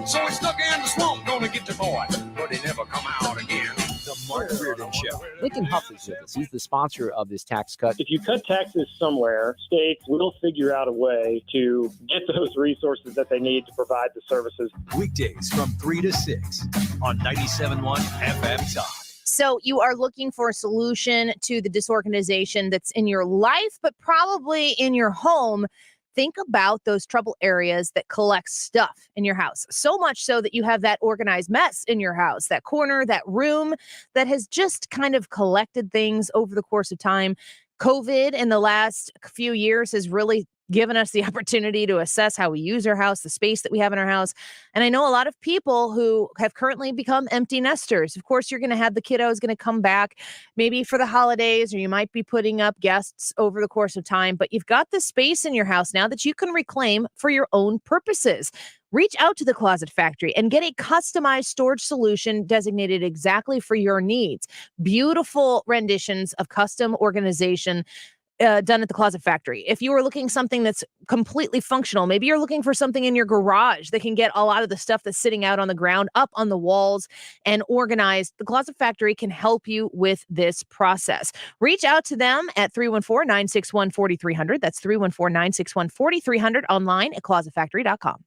So it's stuck in the swamp, gonna get the boy, but he never come out again. The Mark Reardon Show. Lincoln Huff is with us. He's the sponsor of this tax cut. If you cut taxes somewhere, states will figure out a way to get those resources that they need to provide the services. Weekdays from 3 to 6 on 97.1 FM Talk. So you are looking for a solution to the disorganization that's in your life, but probably in your home. Think about those trouble areas that collect stuff in your house. So much so that you have that organized mess in your house, that corner, that room that has just kind of collected things over the course of time. COVID in the last few years has really given us the opportunity to assess how we use our house, the space that we have in our house. And I know a lot of people who have currently become empty nesters. Of course, you're going to have the kiddos going to come back maybe for the holidays, or you might be putting up guests over the course of time, but you've got the space in your house now that you can reclaim for your own purposes. Reach out to the Closet Factory and get a customized storage solution designated exactly for your needs. Beautiful renditions of custom organization done at the Closet Factory. If you are looking something that's completely functional, maybe you're looking for something in your garage that can get a lot of the stuff that's sitting out on the ground up on the walls and organized, the Closet Factory can help you with this process. Reach out to them at 314-961-4300. That's 314-961-4300 online at closetfactory.com.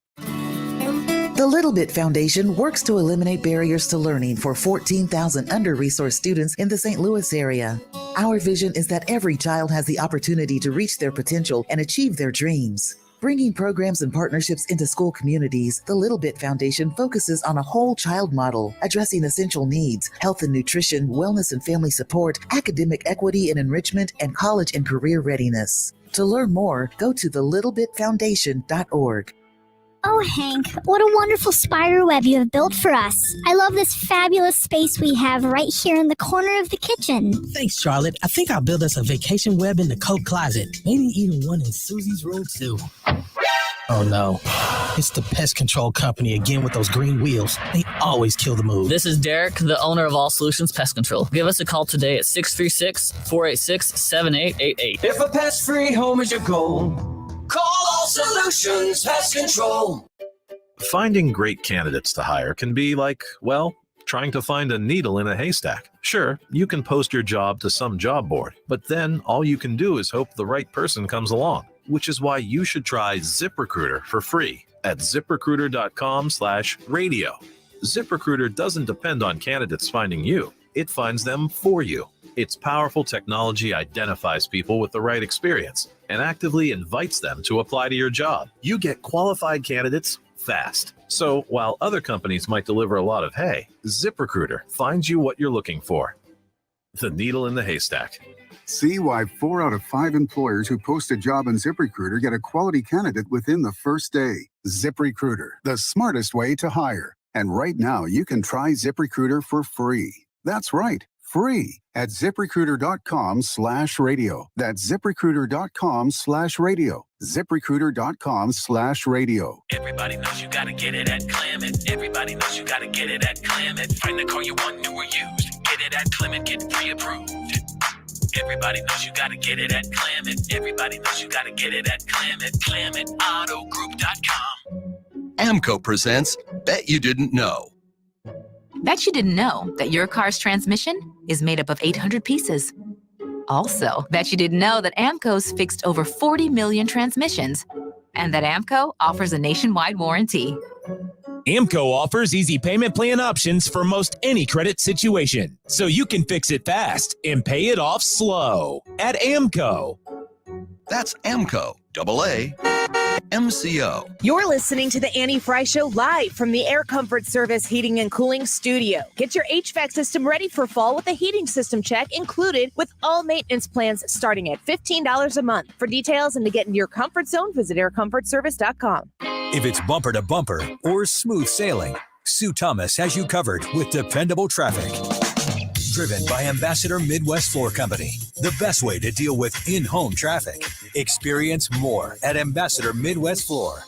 The Little Bit Foundation works to eliminate barriers to learning for 14,000 under-resourced students in the St. Louis area. Our vision is that every child has the opportunity to reach their potential and achieve their dreams. Bringing programs and partnerships into school communities, the Little Bit Foundation focuses on a whole child model, addressing essential needs, health and nutrition, wellness and family support, academic equity and enrichment, and college and career readiness. To learn more, go to thelittlebitfoundation.org. Oh, Hank, what a wonderful spider web you have built for us. I love this fabulous space we have right here in the corner of the kitchen. Thanks, Charlotte. I think I'll build us a vacation web in the coat closet. Maybe even one in Susie's room, too. Oh, no. It's the pest control company again with those green wheels. They always kill the mood. This is Derek, the owner of All Solutions Pest Control. Give us a call today at 636-486-7888. If a pest-free home is your goal, call All Solutions Pest Control. Finding great candidates to hire can be like, well, trying to find a needle in a haystack. Sure, you can post your job to some job board, but then all you can do is hope the right person comes along, which is why you should try ZipRecruiter for free at ZipRecruiter.com/radio. ZipRecruiter doesn't depend on candidates finding you. It finds them for you. Its powerful technology identifies people with the right experience and actively invites them to apply to your job. You get qualified candidates fast. So while other companies might deliver a lot of hay, ZipRecruiter finds you what you're looking for. The needle in the haystack. See why 4 out of 5 employers who post a job on ZipRecruiter get a quality candidate within the first day. ZipRecruiter, the smartest way to hire. And right now, you can try ZipRecruiter for free. That's right, free at ZipRecruiter.com/radio. That's ZipRecruiter.com/radio. ZipRecruiter.com/radio. Everybody knows you gotta get it at Clement. Everybody knows you gotta get it at Clement. Find the car you want, new or used. Get it at Clement, get pre-approved. Everybody knows you gotta get it at Clement. Everybody knows you gotta get it at Clement. ClementAutoGroup.com. AMCO presents Bet You Didn't Know. Bet you didn't know that your car's transmission is made up of 800 pieces. Also, bet you didn't know that AMCO's fixed over 40 million transmissions and that AMCO offers a nationwide warranty. AMCO offers easy payment plan options for most any credit situation, so you can fix it fast and pay it off slow at AMCO. That's AMCO, AAMCO. You're listening to the Annie Frey Show live from the Air Comfort Service Heating and Cooling Studio. Get your HVAC system ready for fall with a heating system check included with all maintenance plans starting at $15 a month. For details and to get into your comfort zone, visit aircomfortservice.com. If it's bumper to bumper or smooth sailing, Sue Thomas has you covered with dependable traffic. Driven by Ambassador Midwest Floor Company, the best way to deal with in-home traffic. Experience more at Ambassador Midwest Floor.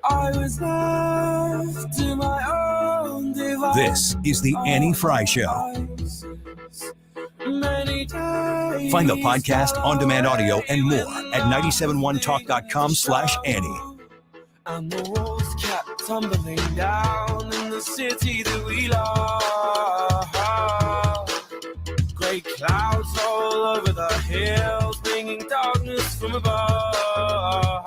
I was left to my own device. This is the Annie Frey Show. Find the podcast, on-demand audio, and more at 971talk.com/Annie. And the walls kept tumbling down in the city that we love. Great clouds all over the hills, bringing darkness from above.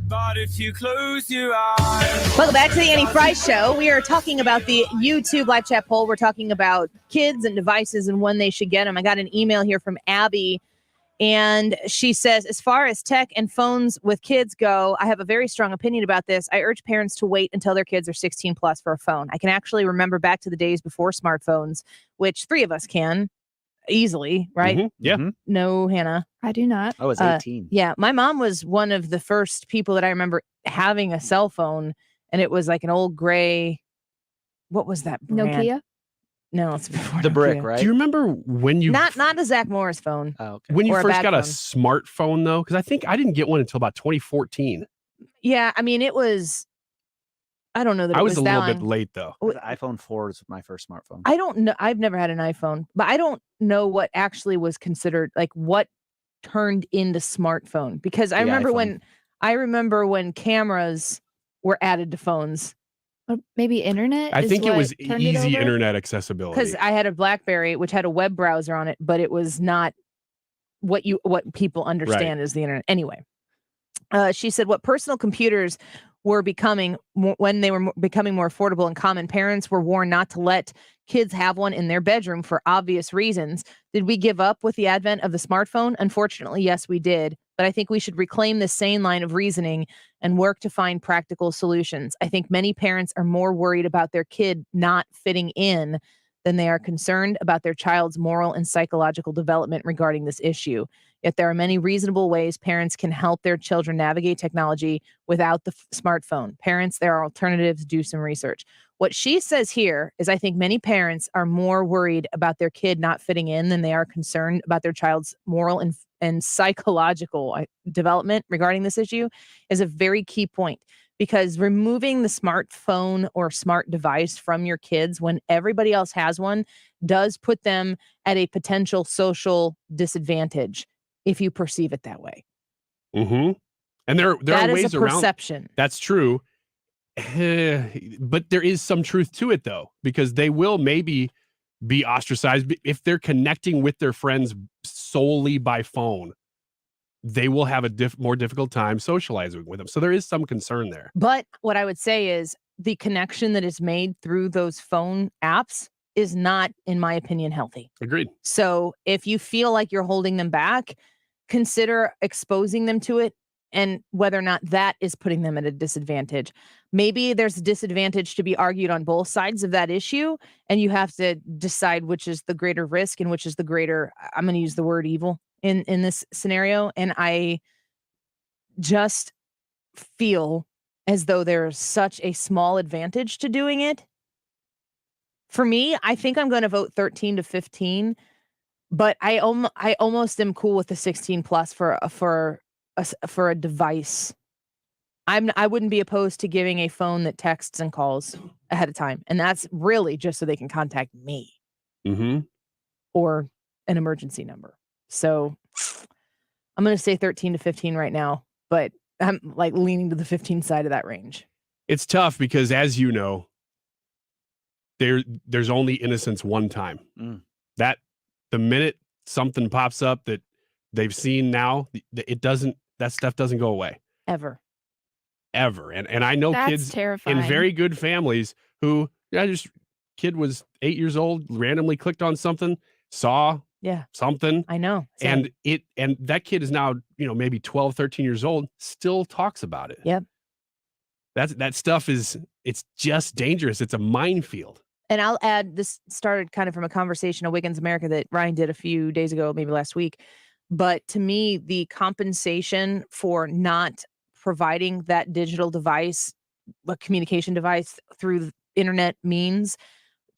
But if you close your eyes. Welcome back to the Annie Frey Show. We are talking about the YouTube live chat poll. We're talking about kids and devices and when they should get them. I got an email here from Abby, and she says, as far as tech and phones with kids go, I have a very strong opinion about this. I urge parents to wait until their kids are 16 plus for a phone. I can actually remember back to the days before smartphones, which 3 of us can easily, right? Mm-hmm. Yeah. No, Hannah. I do not. I was 18. Yeah. My mom was one of the first people that I remember having a cell phone, and it was like an old gray, what was that brand? Nokia? No, it's before The brick, Nokia. right? Do you remember when you Not a Zach Morris phone. Oh, okay. when you or a first bad got a phone. smartphone though? Because I think I didn't get one until about 2014. Yeah, I mean, it was. I don't know that I it was a little that bit long. late though. The iPhone 4 was my first smartphone. I don't know. I've never had an iPhone, but I don't know what actually was considered, like what turned into smartphone, because I The remember iPhone. when cameras were added to phones, Or maybe internet? I is think it what was turned it easy over? internet accessibility. because I had a BlackBerry which had a web browser on it, but it was not what people understand as the internet. Anyway, she said what personal computers were becoming when they were becoming more affordable and common, parents were warned not to let kids have one in their bedroom for obvious reasons. Did we give up with the advent of the smartphone? Unfortunately, yes, we did. But I think we should reclaim this sane line of reasoning and work to find practical solutions. I think many parents are more worried about their kid not fitting in than they are concerned about their child's moral and psychological development regarding this issue. Yet there are many reasonable ways parents can help their children navigate technology without the smartphone. Parents, there are alternatives. Do some research. What she says here is I think many parents are more worried about their kid not fitting in than they are concerned about their child's moral and psychological development regarding this issue is a very key point, because removing the smartphone or smart device from your kids when everybody else has one does put them at a potential social disadvantage if you perceive it that way. Mm-hmm. And there That are is ways a around. perception. That's true. But there is some truth to it though, because they will maybe be ostracized if they're connecting with their friends solely by phone. They will have a more difficult time socializing with them. So there is some concern there. But what I would say is the connection that is made through those phone apps is not, in my opinion, healthy. Agreed. So if you feel like you're holding them back, consider exposing them to it and whether or not that is putting them at a disadvantage. Maybe there's a disadvantage to be argued on both sides of that issue, and you have to decide which is the greater risk and which is the greater, I'm going to use the word evil in this scenario. And I just feel as though there's such a small advantage to doing it. For me, I think I'm going to vote 13 to 15, but I almost am cool with the 16 plus for a device. I wouldn't be opposed to giving a phone that texts and calls ahead of time, and that's really just so they can contact me or an emergency number. So I'm going to say 13 to 15 right now, but I'm like leaning to the 15 side of that range. It's tough because, as you know, there's only innocence one time. That the minute something pops up that they've seen now, that stuff doesn't go away Ever. And I know That's kids terrifying. in very good families who kid was 8 years old, randomly clicked on something, saw something. I know. Same. And that kid is now, maybe 12, 13 years old, still talks about it. Yep. That stuff it's just dangerous. It's a minefield. And I'll add, this started kind of from a conversation at Wiggins America that Ryan did a few days ago, maybe last week. But to me, the compensation for not providing that digital device, a communication device through the internet means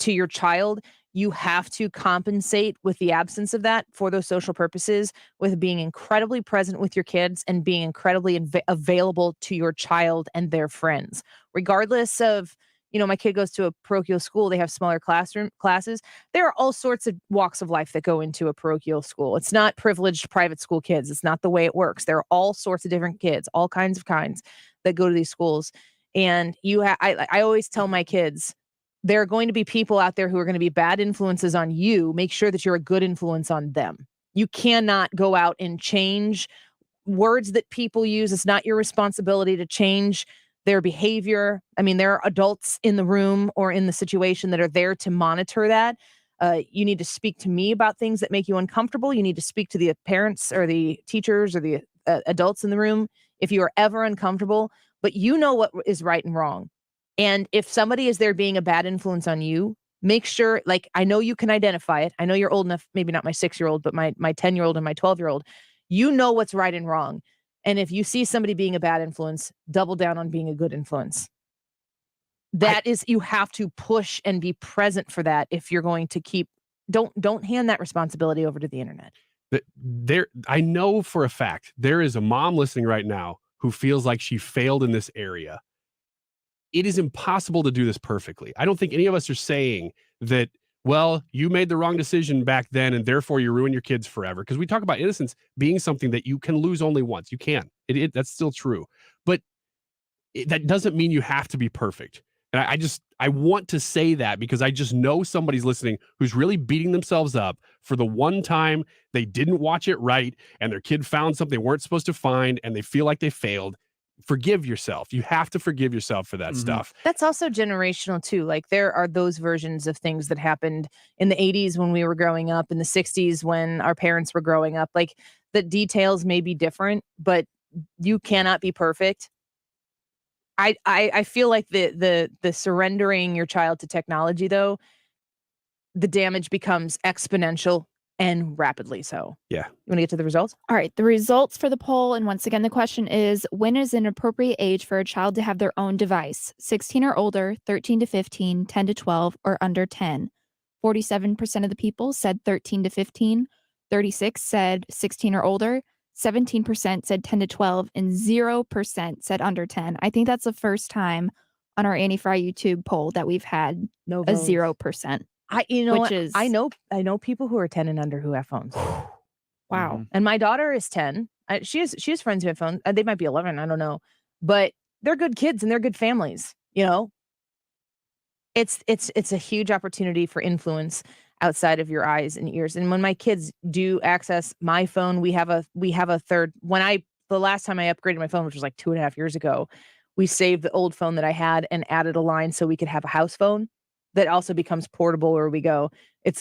to your child, you have to compensate with the absence of that for those social purposes with being incredibly present with your kids and being incredibly available to your child and their friends, regardless of, my kid goes to a parochial school. They have smaller classes. There are all sorts of walks of life that go into a parochial school. It's not privileged private school kids. It's not the way it works. There are all sorts of different kids, all kinds that go to these schools. And I always tell my kids, there are going to be people out there who are going to be bad influences on you. Make sure that you're a good influence on them. You cannot go out and change words that people use. It's not your responsibility to change their behavior. I mean, there are adults in the room or in the situation that are there to monitor that. You need to speak to me about things that make you uncomfortable. You need to speak to the parents or the teachers or the adults in the room if you are ever uncomfortable, but you know what is right and wrong. And if somebody is there being a bad influence on you, make sure, I know you can identify it. I know you're old enough, maybe not my 6-year-old, but my 10-year-old and my 12-year-old, you know what's right and wrong. And if you see somebody being a bad influence, double down on being a good influence. You have to push and be present for that if you're going to don't hand that responsibility over to the internet. I know for a fact there is a mom listening right now who feels like she failed in this area. It is impossible to do this perfectly. I don't think any of us are saying that, well, you made the wrong decision back then and therefore you ruin your kids forever. Because we talk about innocence being something that you can lose only once. You can. That's still true. But that doesn't mean you have to be perfect. And I want to say that because I just know somebody's listening who's really beating themselves up for the one time they didn't watch it right and their kid found something they weren't supposed to find and they feel like they failed. Forgive yourself. You have to forgive yourself for that stuff. That's also generational too. Like there are those versions of things that happened in the 80s when we were growing up, in the 60s when our parents were growing up. Like the details may be different, but you cannot be perfect. I feel like the surrendering your child to technology, though, the damage becomes exponential and rapidly so. Yeah. You want to get to the results? All right. The results for the poll. And once again, the question is, when is an appropriate age for a child to have their own device? 16 or older, 13 to 15, 10 to 12, or under 10. 47% of the people said 13 to 15. 36 said 16 or older. 17% said 10 to 12. And 0% said under 10. I think that's the first time on our Annie Frey YouTube poll that we've had no a 0%. I know people who are 10 and under who have phones. Wow. And my daughter is 10. She has friends who have phones. They might be 11. I don't know, but they're good kids and they're good families. It's a huge opportunity for influence outside of your eyes and ears. And when my kids do access my phone, we have a third. The last time I upgraded my phone, which was like 2.5 years ago, we saved the old phone that I had and added a line so we could have a house phone that also becomes portable where we go.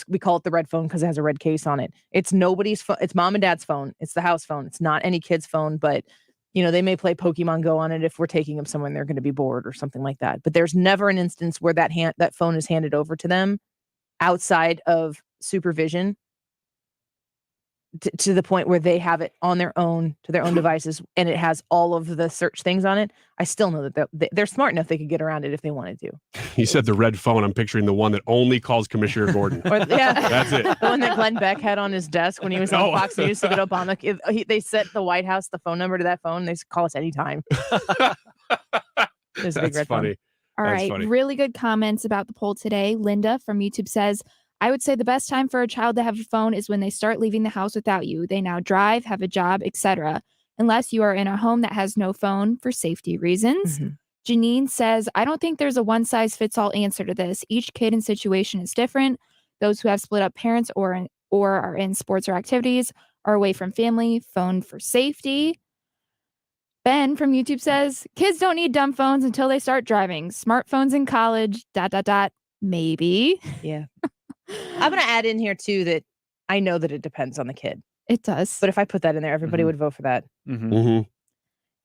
We call it the red phone because it has a red case on it. It's nobody's phone. It's mom and dad's phone. It's the house phone. It's not any kid's phone, but they may play Pokemon Go on it if we're taking them somewhere and they're going to be bored or something like that. But there's never an instance where that phone is handed over to them outside of supervision to the point where they have it on their own, to their own devices, and it has all of the search things on it. I still know that they're smart enough they could get around it if they wanted to. You said the red phone. I'm picturing the one that only calls Commissioner Gordon. That's it. The one that Glenn Beck had on his desk when he was on Fox News to get Obama. They sent the White House the phone number to that phone. They call us anytime. That's funny. All right. Really good comments about the poll today. Linda from YouTube says, I would say the best time for a child to have a phone is when they start leaving the house without you. They now drive, have a job, etc. unless you are in a home that has no phone for safety reasons. Janine says, I don't think there's a one-size-fits-all answer to this. Each kid and situation is different. Those who have split up parents or are in sports or activities are away from family, phone for safety. Ben from YouTube says, kids don't need dumb phones until they start driving. Smartphones in college, ... Maybe. Yeah. I'm going to add in here, too, that I know that it depends on the kid. It does. But if I put that in there, everybody would vote for that.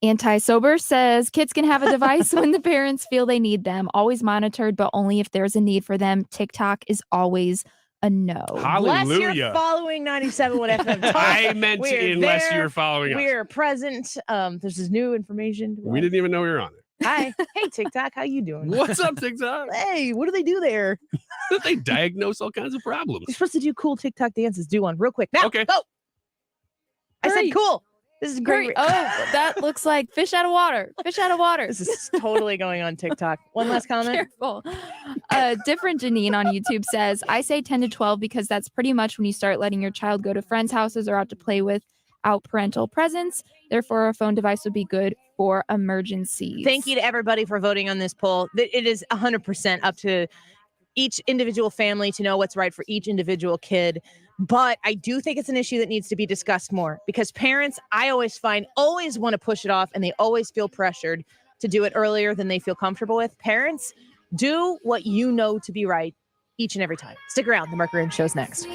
Anti-Sober says, kids can have a device when the parents feel they need them. Always monitored, but only if there's a need for them. TikTok is always a no. Unless you're following 97.1 FM Talk. I meant unless you're following us. We're present. This is new information. We didn't even know we were on there. Hi. Hey, TikTok. How you doing? What's up, TikTok? Hey, what do they do there? They diagnose all kinds of problems. You're supposed to do cool TikTok dances. Do one real quick. Now, okay. Go. I Hurry. said cool. This is great. Oh, that looks like fish out of water. Fish out of water. This is totally going on TikTok. One last comment. Careful. Different Janine on YouTube says, I say 10 to 12 because that's pretty much when you start letting your child go to friends' houses or out to play without parental presence. Therefore, a phone device would be good for emergencies. Thank you to everybody for voting on this poll. It is 100% up to each individual family to know what's right for each individual kid. But I do think it's an issue that needs to be discussed more because parents, I always find, always want to push it off and they always feel pressured to do it earlier than they feel comfortable with. Parents, do what you know to be right each and every time. Stick around. The Mercury Show's next.